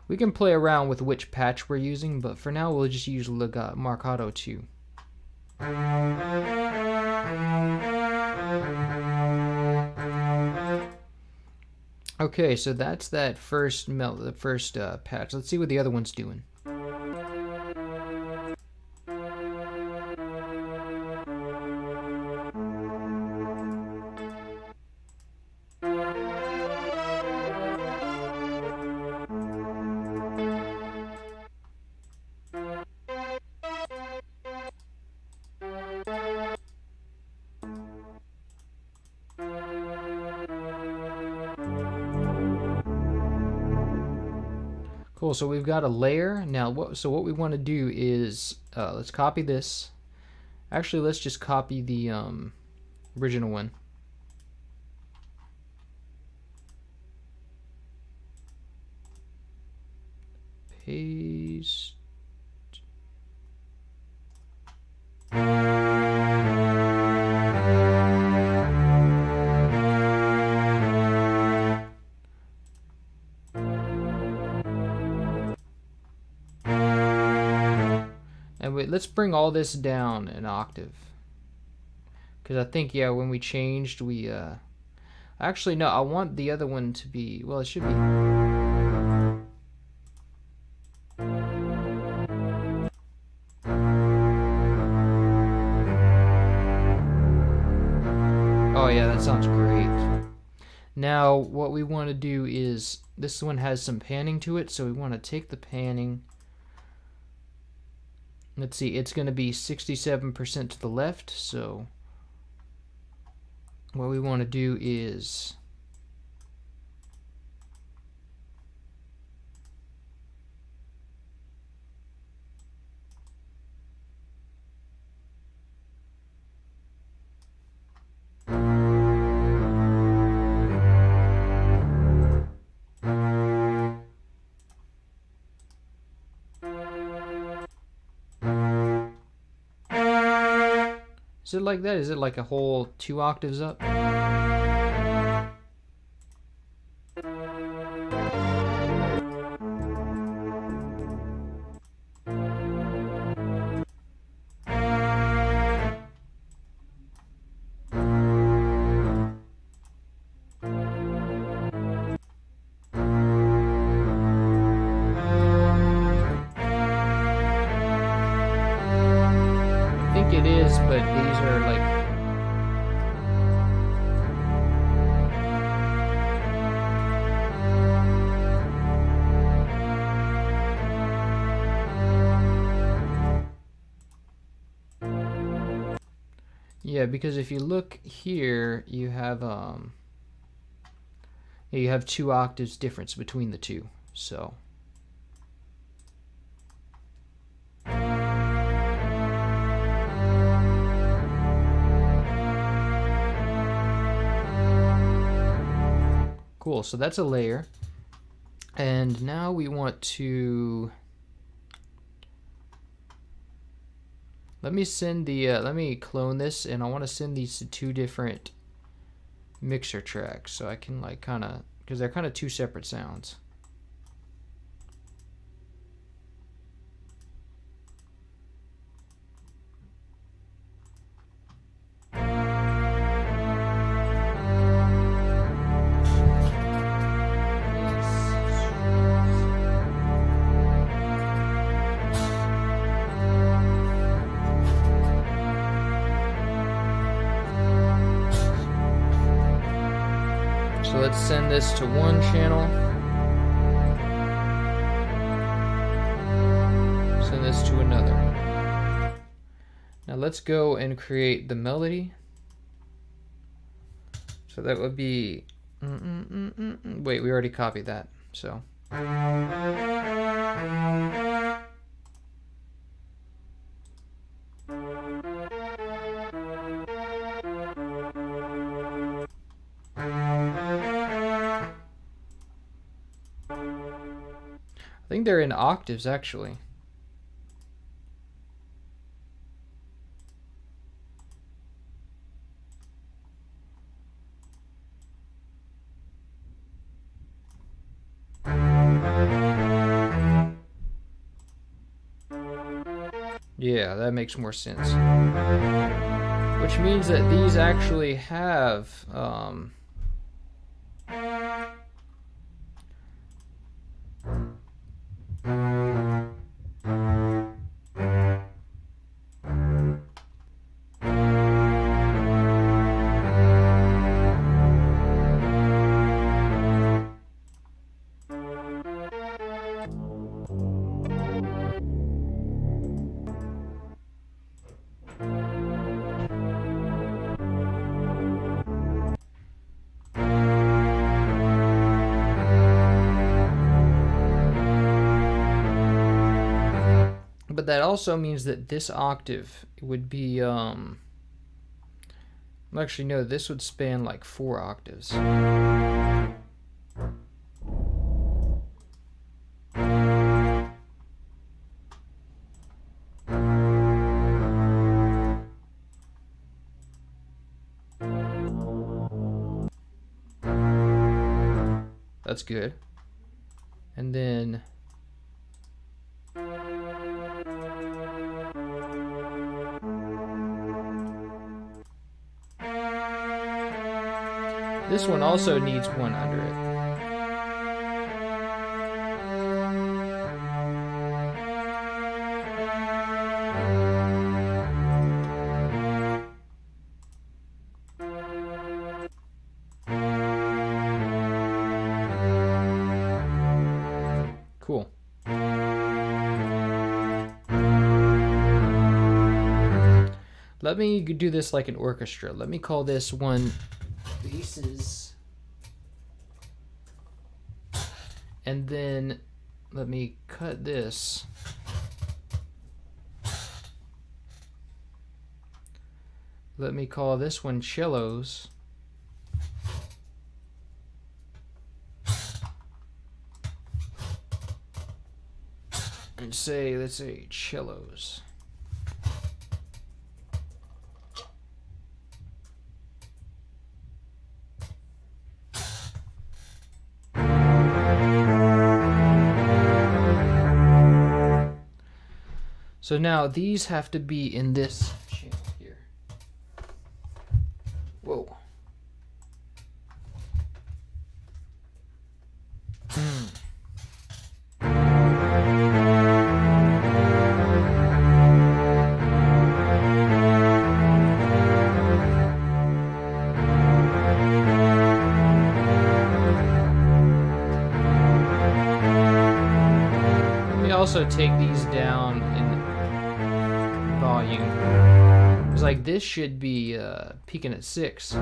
We can play around with which patch we're using, but for now we'll just use Marcato 2. Okay, so that's that first patch. Let's see what the other one's doing. Cool, so we've got a layer. Now, what we want to do is, let's copy this. Actually, let's just copy the original one. Paste. And let's bring all this down an octave. Because I think, yeah, when we changed, we... Actually, no, I want the other one to be... Well, it should be... Oh, yeah, that sounds great. Now, what we want to do is... This one has some panning to it, so we want to take the panning... Let's see, it's going to be 67% to the left, so what we want to do is Is it like that? Is it like a whole 2 octaves up? It is, but these are like yeah, because if you look here, you have 2 octaves difference between the two. So cool, so that's a layer. And now we want to let me clone this, and I want to send these to 2 different mixer tracks so I can like kind of, because they're kind of 2 separate sounds. So let's send this to one channel. Send this to another. Now let's go and create the melody. So that would be... Wait, we already copied that. So... I think they're in octaves, actually. Yeah, that makes more sense. Which means that these actually have... But that also means that this octave would be, actually no, this would span like 4 octaves. That's good. And then this one also needs one under it. Cool. Let me do this like an orchestra. Let me call this one basses. And then let me cut this. Let me call this one cellos. And say, let's say cellos. So now these have to be in this channel here. Whoa. Also take these down in volume. It's like this should be peaking at 6.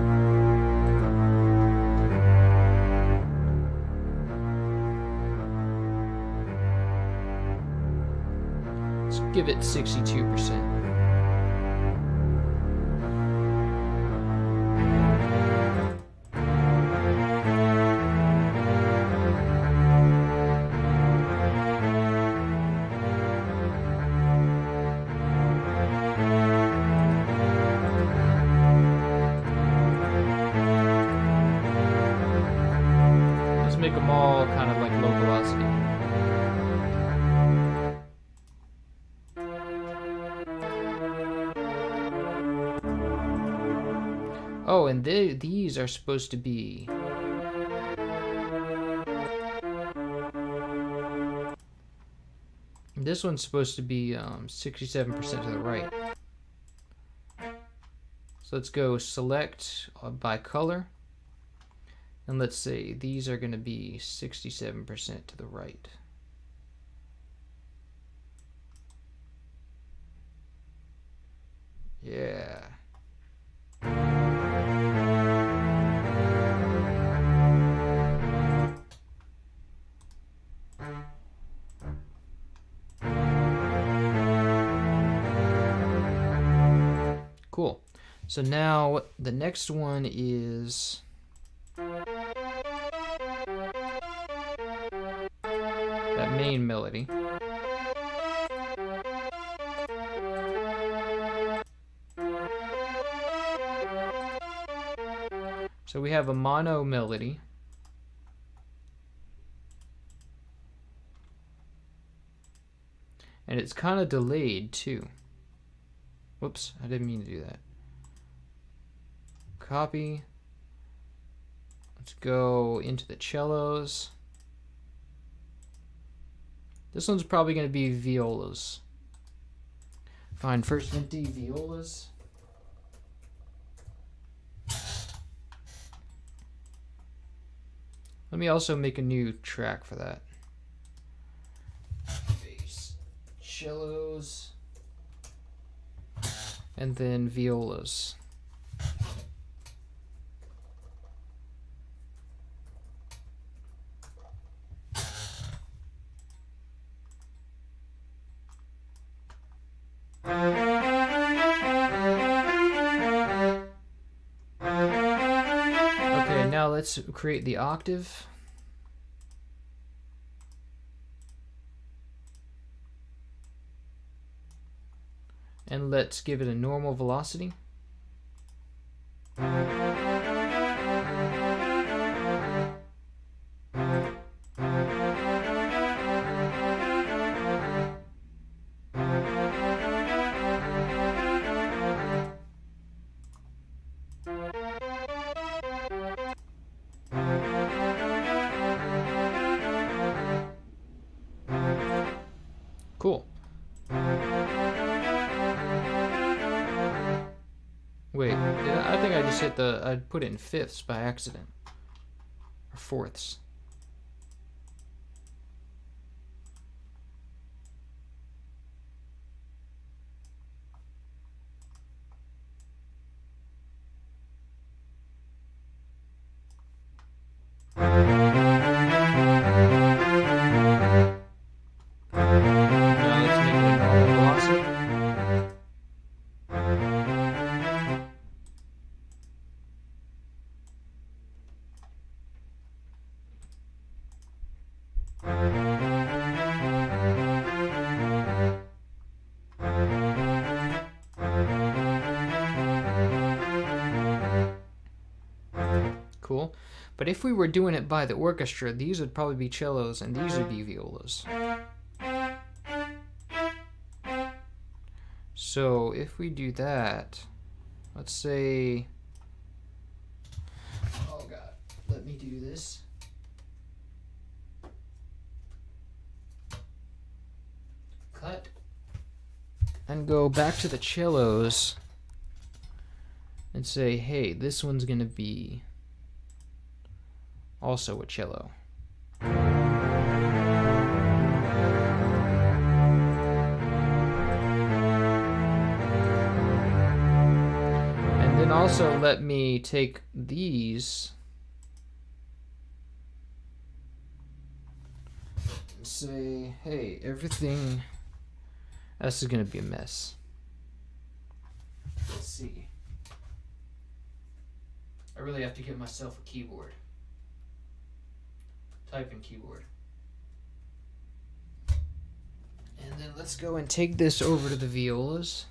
Let's give it 62%. Make them all kind of like low velocity. Oh, and these are supposed to be... This one's supposed to be 67% to the right. So let's go select by color. And let's say these are going to be 67% to the right. Yeah. Cool. So now the next one is... that main melody. So we have a mono melody. And it's kind of delayed too. Whoops, I didn't mean to do that. Copy. Let's go into the cellos. This one's probably going to be violas. Find first empty violas. Let me also make a new track for that. Bass, cellos, and then violas. Okay, now let's create the octave. And let's give it a normal velocity. Cool. Wait, I think I just hit I put it in fifths by accident. Or fourths. Cool. But if we were doing it by the orchestra, these would probably be cellos and these would be violas. So if we do that, let's say, oh god, let me do this. Cut. And go back to the cellos and say, hey, this one's gonna be also a cello. And then also let me take these and say, hey, everything, this is gonna be a mess. Let's see. I really have to get myself a keyboard. Typing keyboard. And then let's go and take this over to the violas.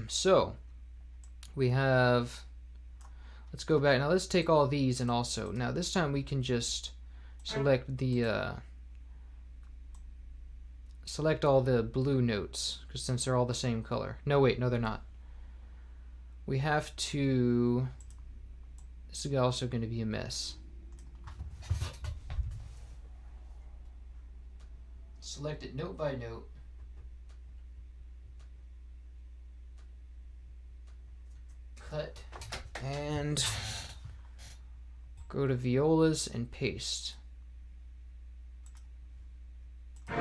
So we have, let's go back now. Let's take all these, and also now this time we can just select the select all the blue notes, because since they're all the same color. No, wait, no, they're not. We have to, this is also going to be a mess. Select it note by note. Cut and go to violas and paste. But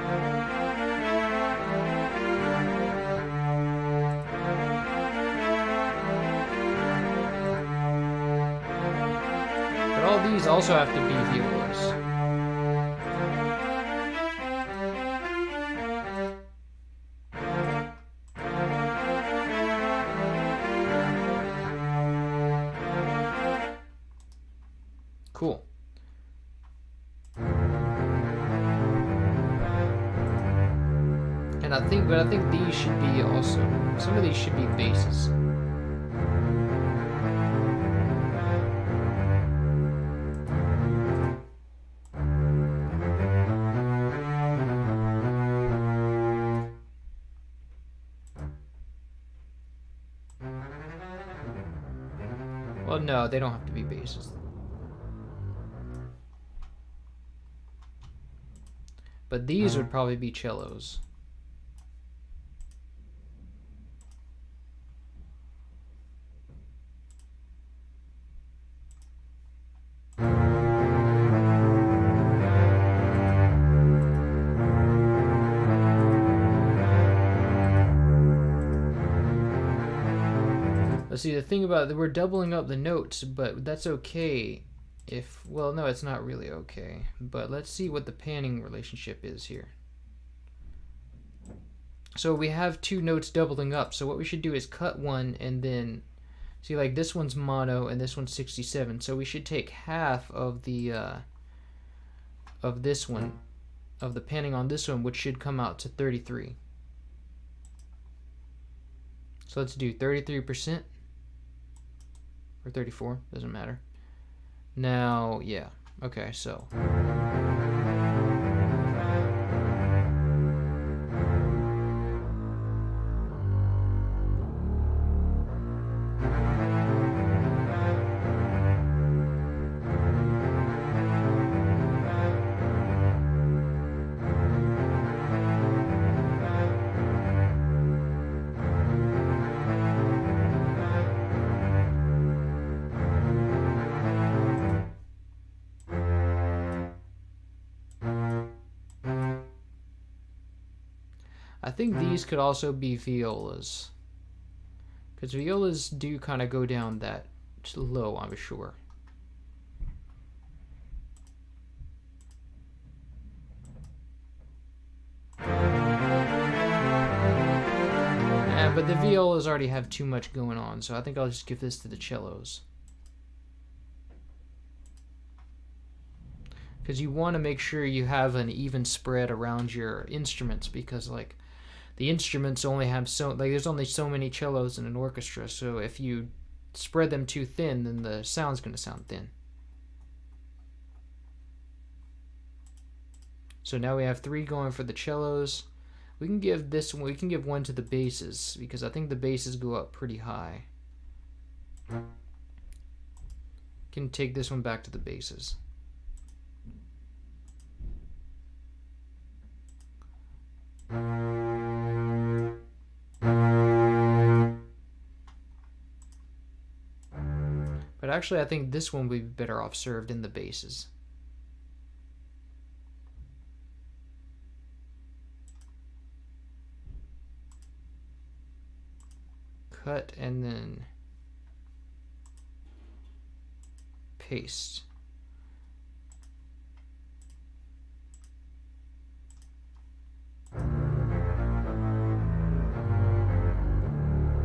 all these also have to be violas. Cool. And I think these should be also, some of these should be basses. Well, no, they don't have to be basses. But these would probably be cellos. Let's see, the thing about it, we're doubling up the notes, but that's okay. If, well, no, it's not really okay, but let's see what the panning relationship is here. So we have two notes doubling up, so what we should do is cut one and then see, like this one's mono and this one's 67, so we should take half of the of this one, of the panning on this one, which should come out to 33. So let's do 33% or 34, doesn't matter. Now, yeah, okay, so. I think these could also be violas, because violas do kind of go down that low, I'm sure. But the violas already have too much going on, so I think I'll just give this to the cellos. Because you want to make sure you have an even spread around your instruments, because like the instruments only have so, like there's only so many cellos in an orchestra, so if you spread them too thin, then the sound's going to sound thin. So now we have 3 going for the cellos. We can give this one, we can give 1 to the basses, because I think the basses go up pretty high. Can take this one back to the basses. But actually, I think this one would be better off served in the basses. Cut and then paste.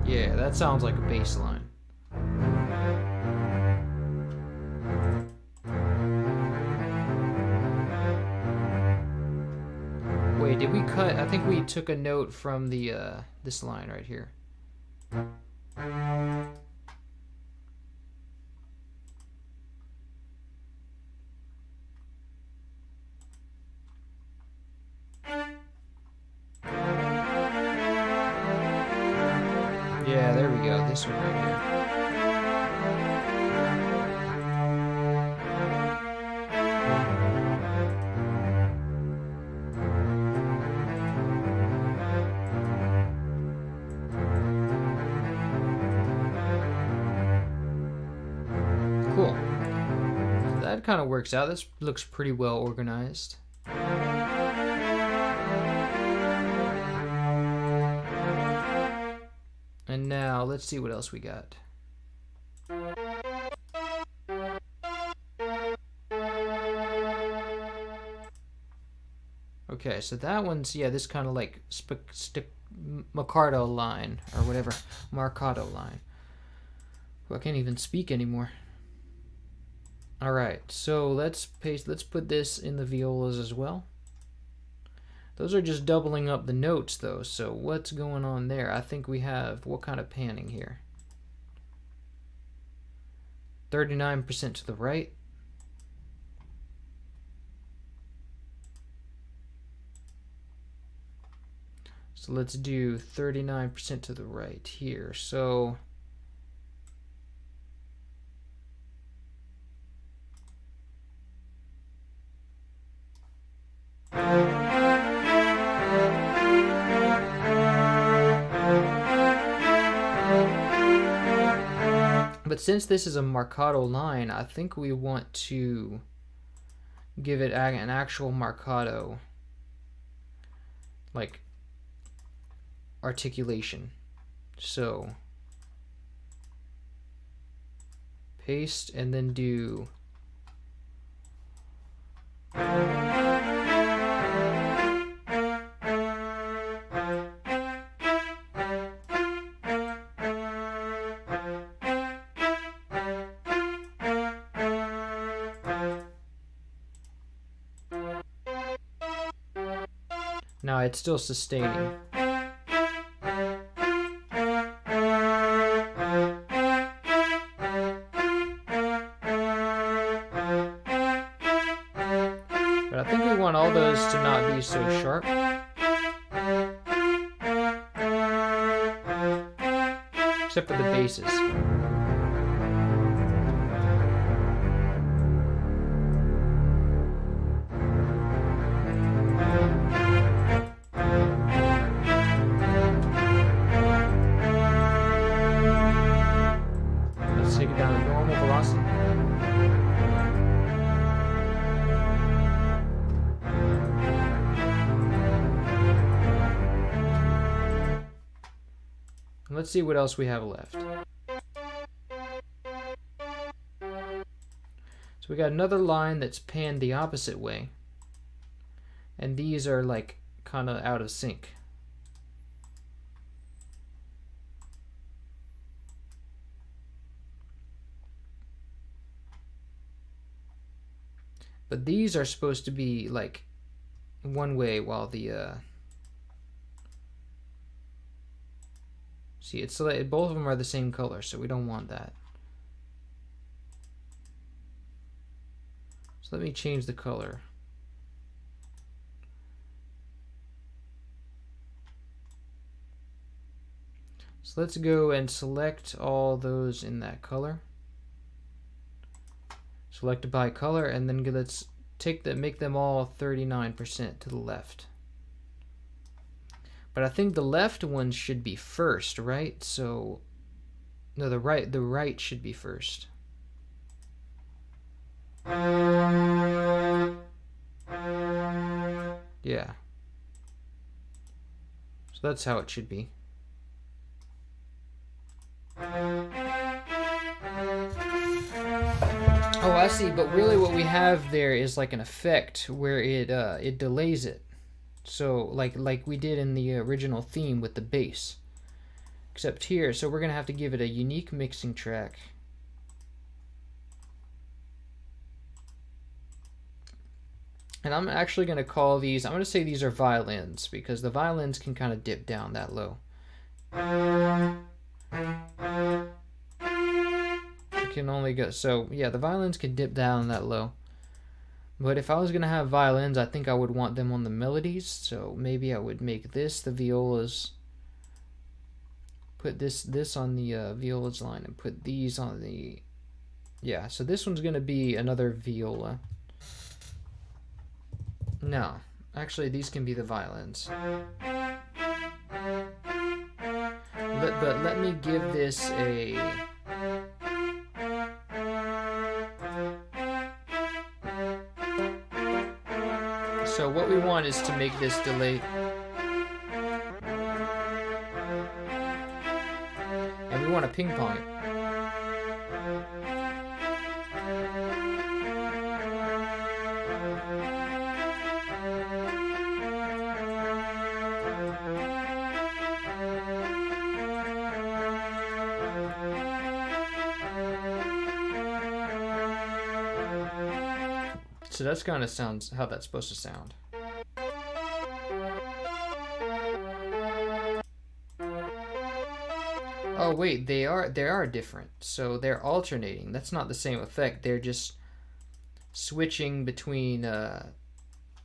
Yeah, that sounds like a bass line. Wait, did we cut? I think we took a note from the this line right here. Yeah, there we go. This one right here. Cool. That kind of works out. This looks pretty well organized. And now let's see what else we got. Okay, so that one's, yeah, this kind of like Marcato line, or whatever, Marcato line. Well, I can't even speak anymore. All right, so let's put this in the violas as well. Those are just doubling up the notes though, so what's going on there? I think we have, what kind of panning here? 39% to the right. So let's do 39% to the right here. So but since this is a Marcato line, I think we want to give it an actual Marcato, like, articulation. So paste and then do now it's still sustaining. But I think we want all those to not be so sharp. Except for the basses. Let's take it down to normal velocity. Let's see what else we have left. So we got another line that's panned the opposite way. And these are like kind of out of sync. But these are supposed to be like one way while the See, it's like both of them are the same color, so we don't want that. So let me change the color. So let's go and select all those in that color. Select by color, and then let's make them all 39% to the left. But I think the left one should be first, right? So no, the right should be first. Yeah. So that's how it should be. Oh, I see, but really what we have there is like an effect where it delays it. So like we did in the original theme with the bass. Except here, so we're going to have to give it a unique mixing track. And I'm actually going to call these, I'm going to say these are violins, because the violins can kind of dip down that low. It can only go, so yeah, the violins can dip down that low. But if I was going to have violins, I think I would want them on the melodies, so maybe I would make this the violas. Put this on the violas line and put these on the, yeah, so this one's going to be another viola. No, actually these can be the violins. But let me give this a... So what we want is to make this delay. And we want to ping pong it. So that's kind of sounds how that's supposed to sound. Oh wait, they are different. So they're alternating. That's not the same effect. They're just switching between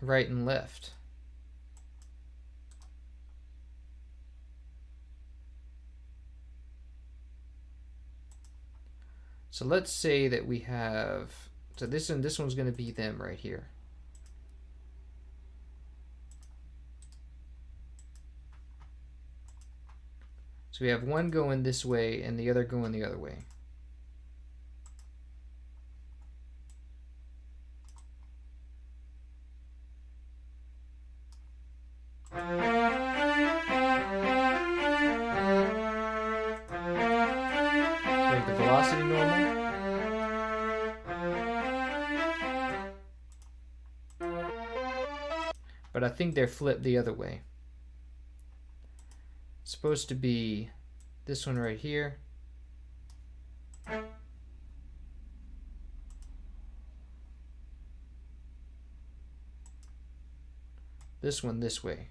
right and left. So let's say that we have, so this one's going to be them right here. So we have one going this way and the other going the other way. Make the velocity normal. But I think they're flipped the other way. It's supposed to be this one right here. This one this way.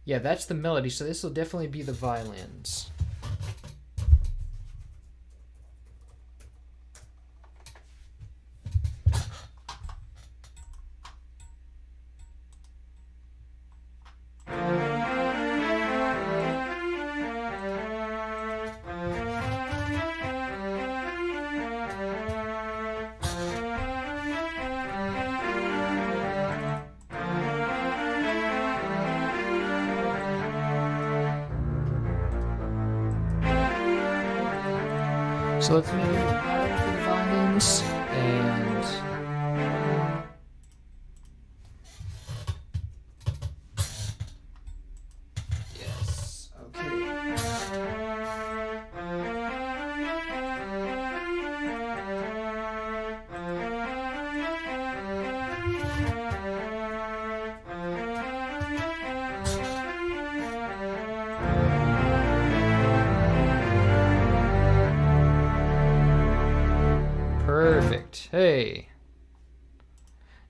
Yeah, that's the melody, so this will definitely be the violins. So let's make it higher for the violins, and yes, okay. Perfect. Hey.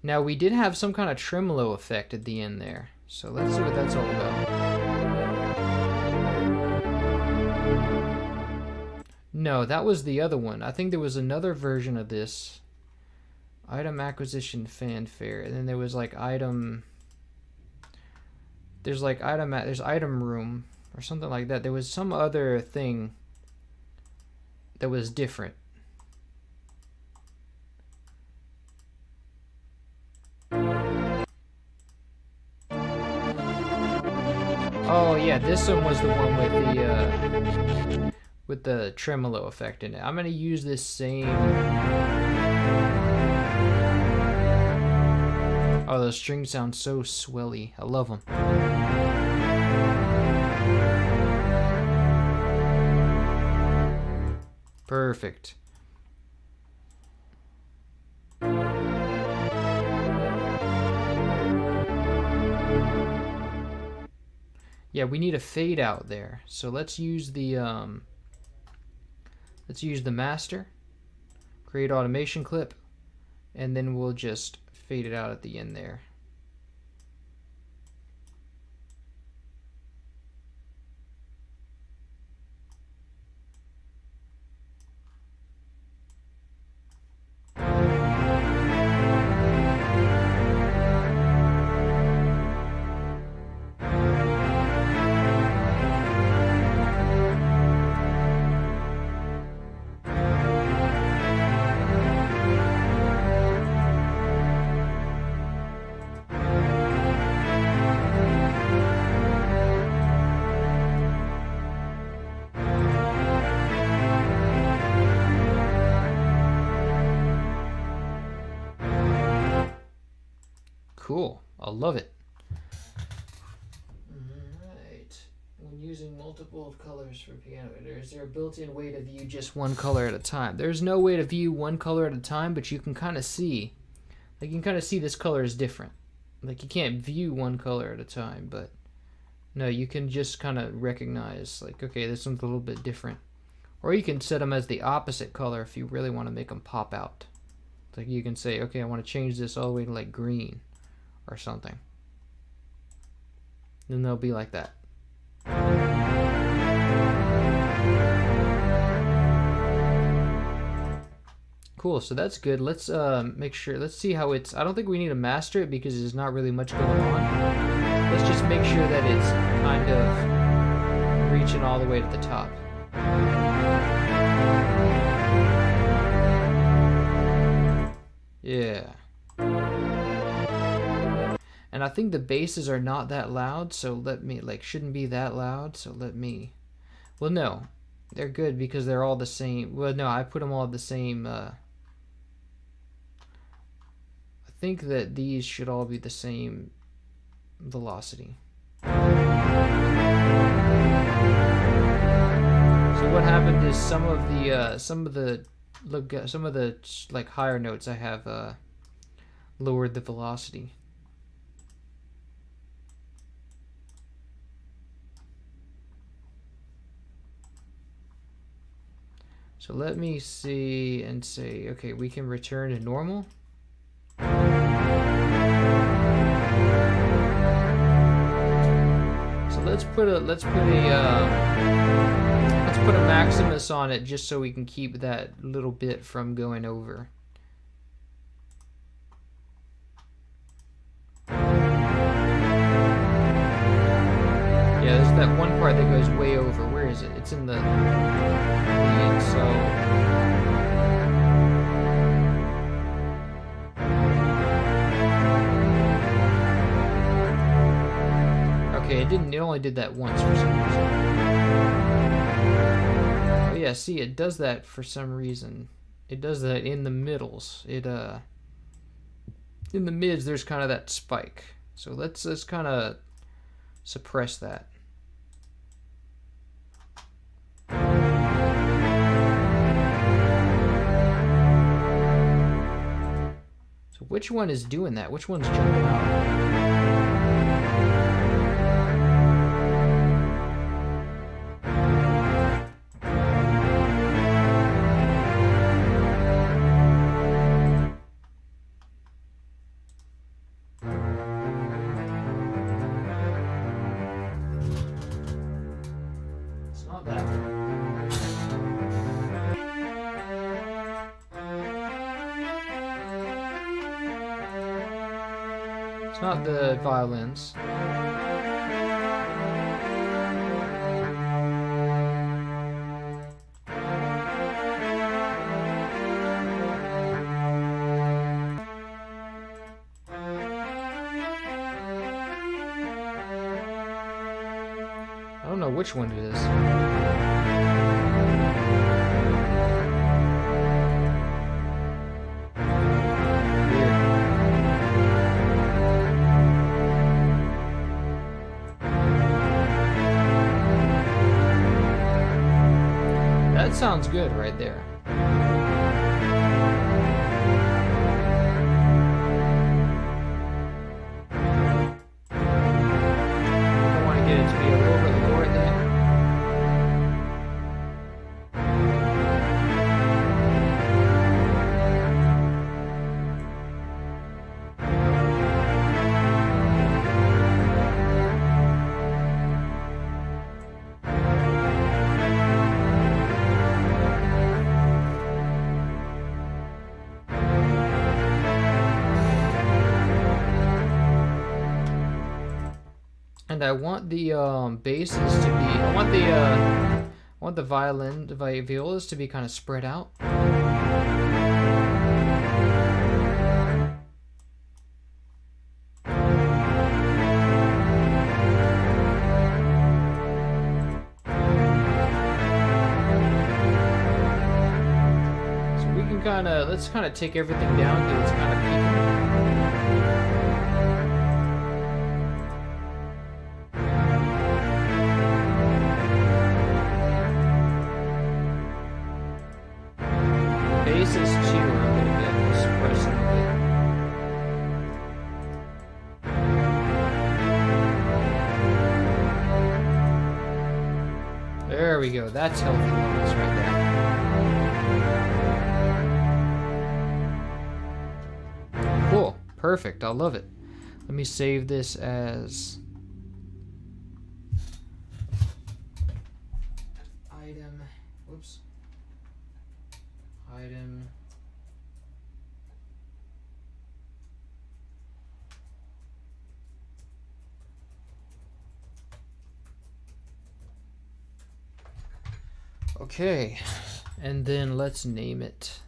Now we did have some kind of tremolo effect at the end there. So let's see what that's all about. No, that was the other one. I think there was another version of this. Item acquisition fanfare. And then there was like item... There's like there's item room or something like that. There was some other thing that was different. Oh yeah, this one was the one with the tremolo effect in it. I'm gonna use this same. Oh, those strings sound so swelly. I love them. Perfect. Yeah, we need a fade out there. So let's use the master, create automation clip, and then we'll just fade it out at the end there. Cool. I love it. Alright. When using multiple colors for piano, is there a built-in way to view just one color at a time? There's no way to view one color at a time, but you can kind of see. Like, you can kind of see this color is different. Like, you can't view one color at a time, but no, you can just kind of recognize, like, okay, this one's a little bit different. Or you can set them as the opposite color if you really want to make them pop out. Like, you can say, okay, I want to change this all the way to, like, green or something. Then they'll be like that. Cool, so that's good. Let's make sure, let's see how it's, I don't think we need to master it because there's not really much going on. Let's just make sure that it's kind of reaching all the way to the top. Yeah. And I think the basses are not that loud, so let me, like, shouldn't be that loud, so let me, well, no, they're good because they're all the same. Well, no, I put them all at the same, I think that these should all be the same velocity. So what happened is some of the like higher notes I have lowered the velocity. So let me see and say, okay, we can return to normal. So let's put a maximus on it just so we can keep that little bit from going over. Yeah, there's that one part that goes way over. Where is it? It's in the lead, so okay, it only did that once for some reason. Oh yeah, see, it does that for some reason. It does that in the middles. It in the mids there's kind of that spike. So let's kind of suppress that. So which one is doing that? Which one's jumping out? not the violins. I don't know which one it is. That sounds good right there. I want to get it to be a little bit lower there. And I want the basses to be. I want the violas to be kind of spread out. So we can let's kind of take everything down because it's kind of peaking. Basses too are a little bit suppressing a bit. There we go. That's healthy levels right there. Cool. Perfect. I love it. Let me save this as item. Whoops. Item. Okay, and then let's name it.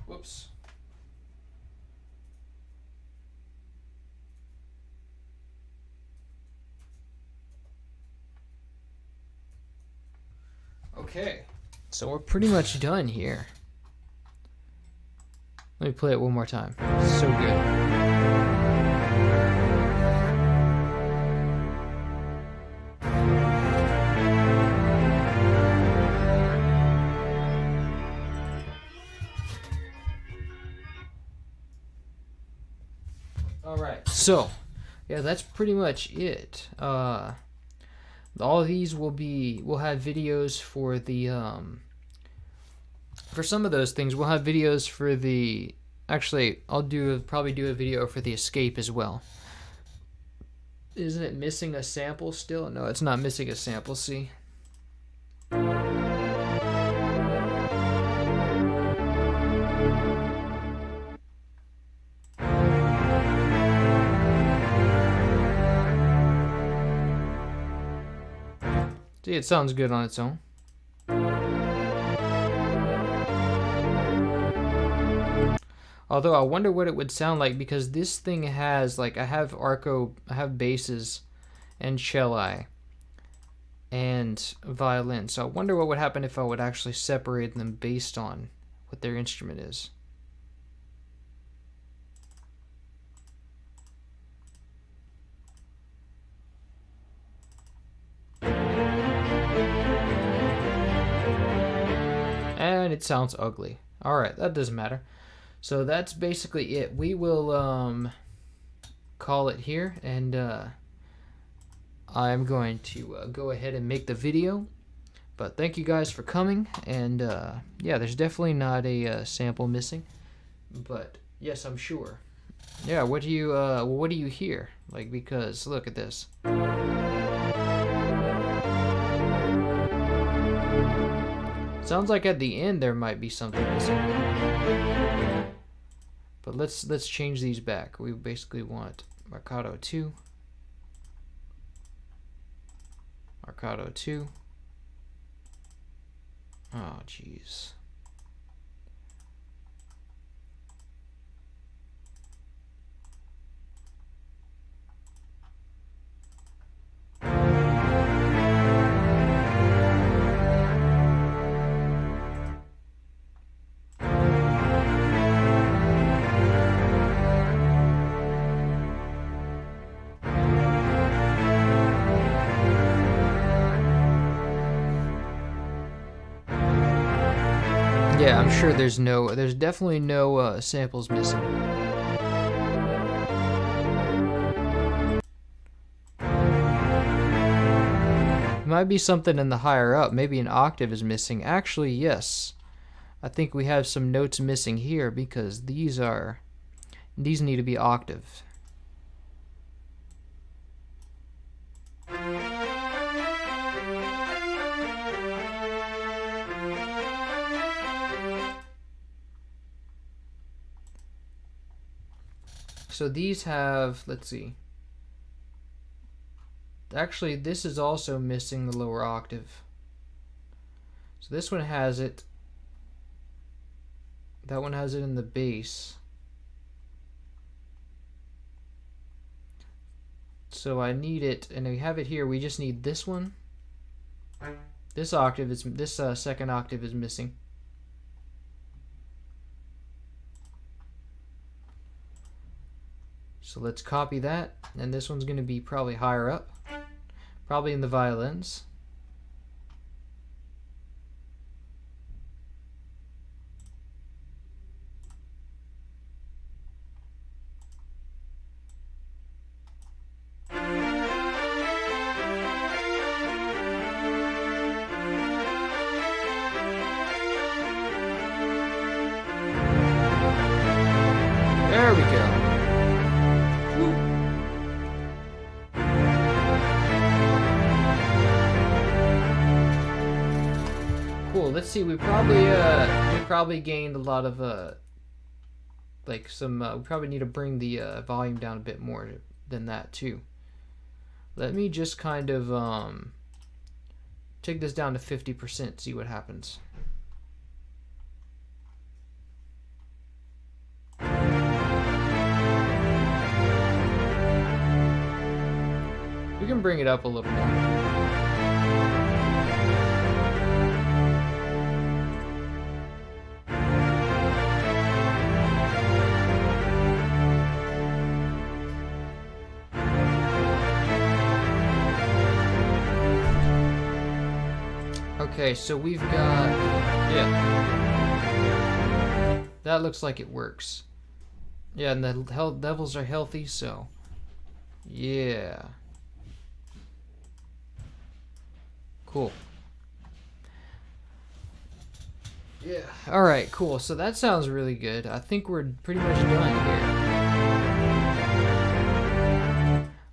Whoops. Okay, so we're pretty much done here. Let me play it one more time. It's so good. So, yeah, that's pretty much it. All of these we'll have videos for the for some of those things. We'll have videos for the. Actually, I'll probably do a video for the escape as well. Isn't it missing a sample still? No, it's not missing a sample. See. See, it sounds good on its own. Although I wonder what it would sound like, because this thing has, like, I have basses and celli and violin. So I wonder what would happen if I would actually separate them based on what their instrument is. And it sounds ugly. Alright, that doesn't matter. So that's basically it. We will call it here, and I'm going to go ahead and make the video. But thank you guys for coming, and yeah, there's definitely not a sample missing, but yes, I'm sure. Yeah, what do you hear? Like, because look at this. Sounds like at the end there might be something missing. But let's change these back. We basically want Mercado 2. Mercado 2. Oh, jeez. Yeah, I'm sure there's definitely no samples missing. Might be something in the higher up. Maybe an octave is missing. Actually, yes. I think we have some notes missing here because these need to be octave. So these have, let's see. Actually, this is also missing the lower octave. So this one has it. That one has it in the bass. So I need it, and we have it here. We just need this one. This octave is second octave is missing. So let's copy that, and this one's going to be probably higher up, probably in the violins. There we go. Cool. Let's see. We probably gained a lot of like some. We probably need to bring the volume down a bit more than that too. Let me just kind of take this down to 50%. See what happens. We can bring it up a little more. Okay, so we've got, yeah, that looks like it works. Yeah, and the levels are healthy, so yeah. Cool. Yeah. All right, cool. So that sounds really good. I think we're pretty much done here.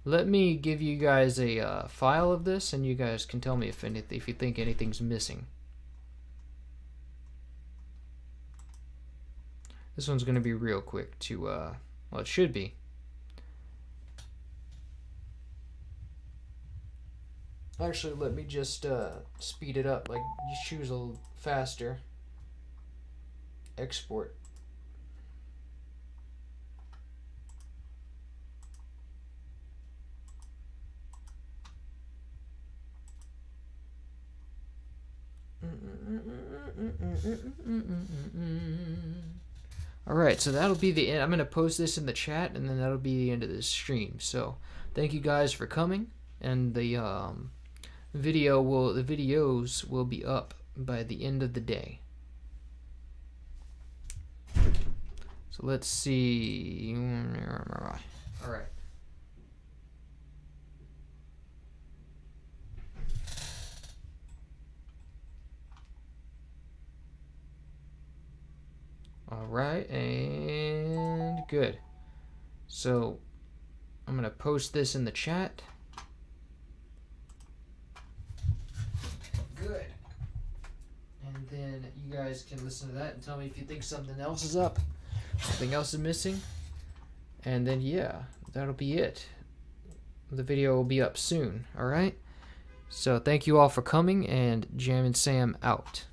Let me give you guys a file of this, and you guys can tell me if you think anything's missing. This one's going to be real quick to, well, it should be. Actually, let me just speed it up, like you choose a little faster. Export. Alright, so that'll be the end. I'm going to post this in the chat, and then that'll be the end of this stream. So, thank you guys for coming, and the videos will be up by the end of the day. So let's see. All right. All right, and good. So I'm gonna post this in the chat. Good. And then you guys can listen to that and tell me if you think something else is up, something else is missing. And then yeah, that'll be it. The video will be up soon, all right? So thank you all for coming, and Jam and Sam out.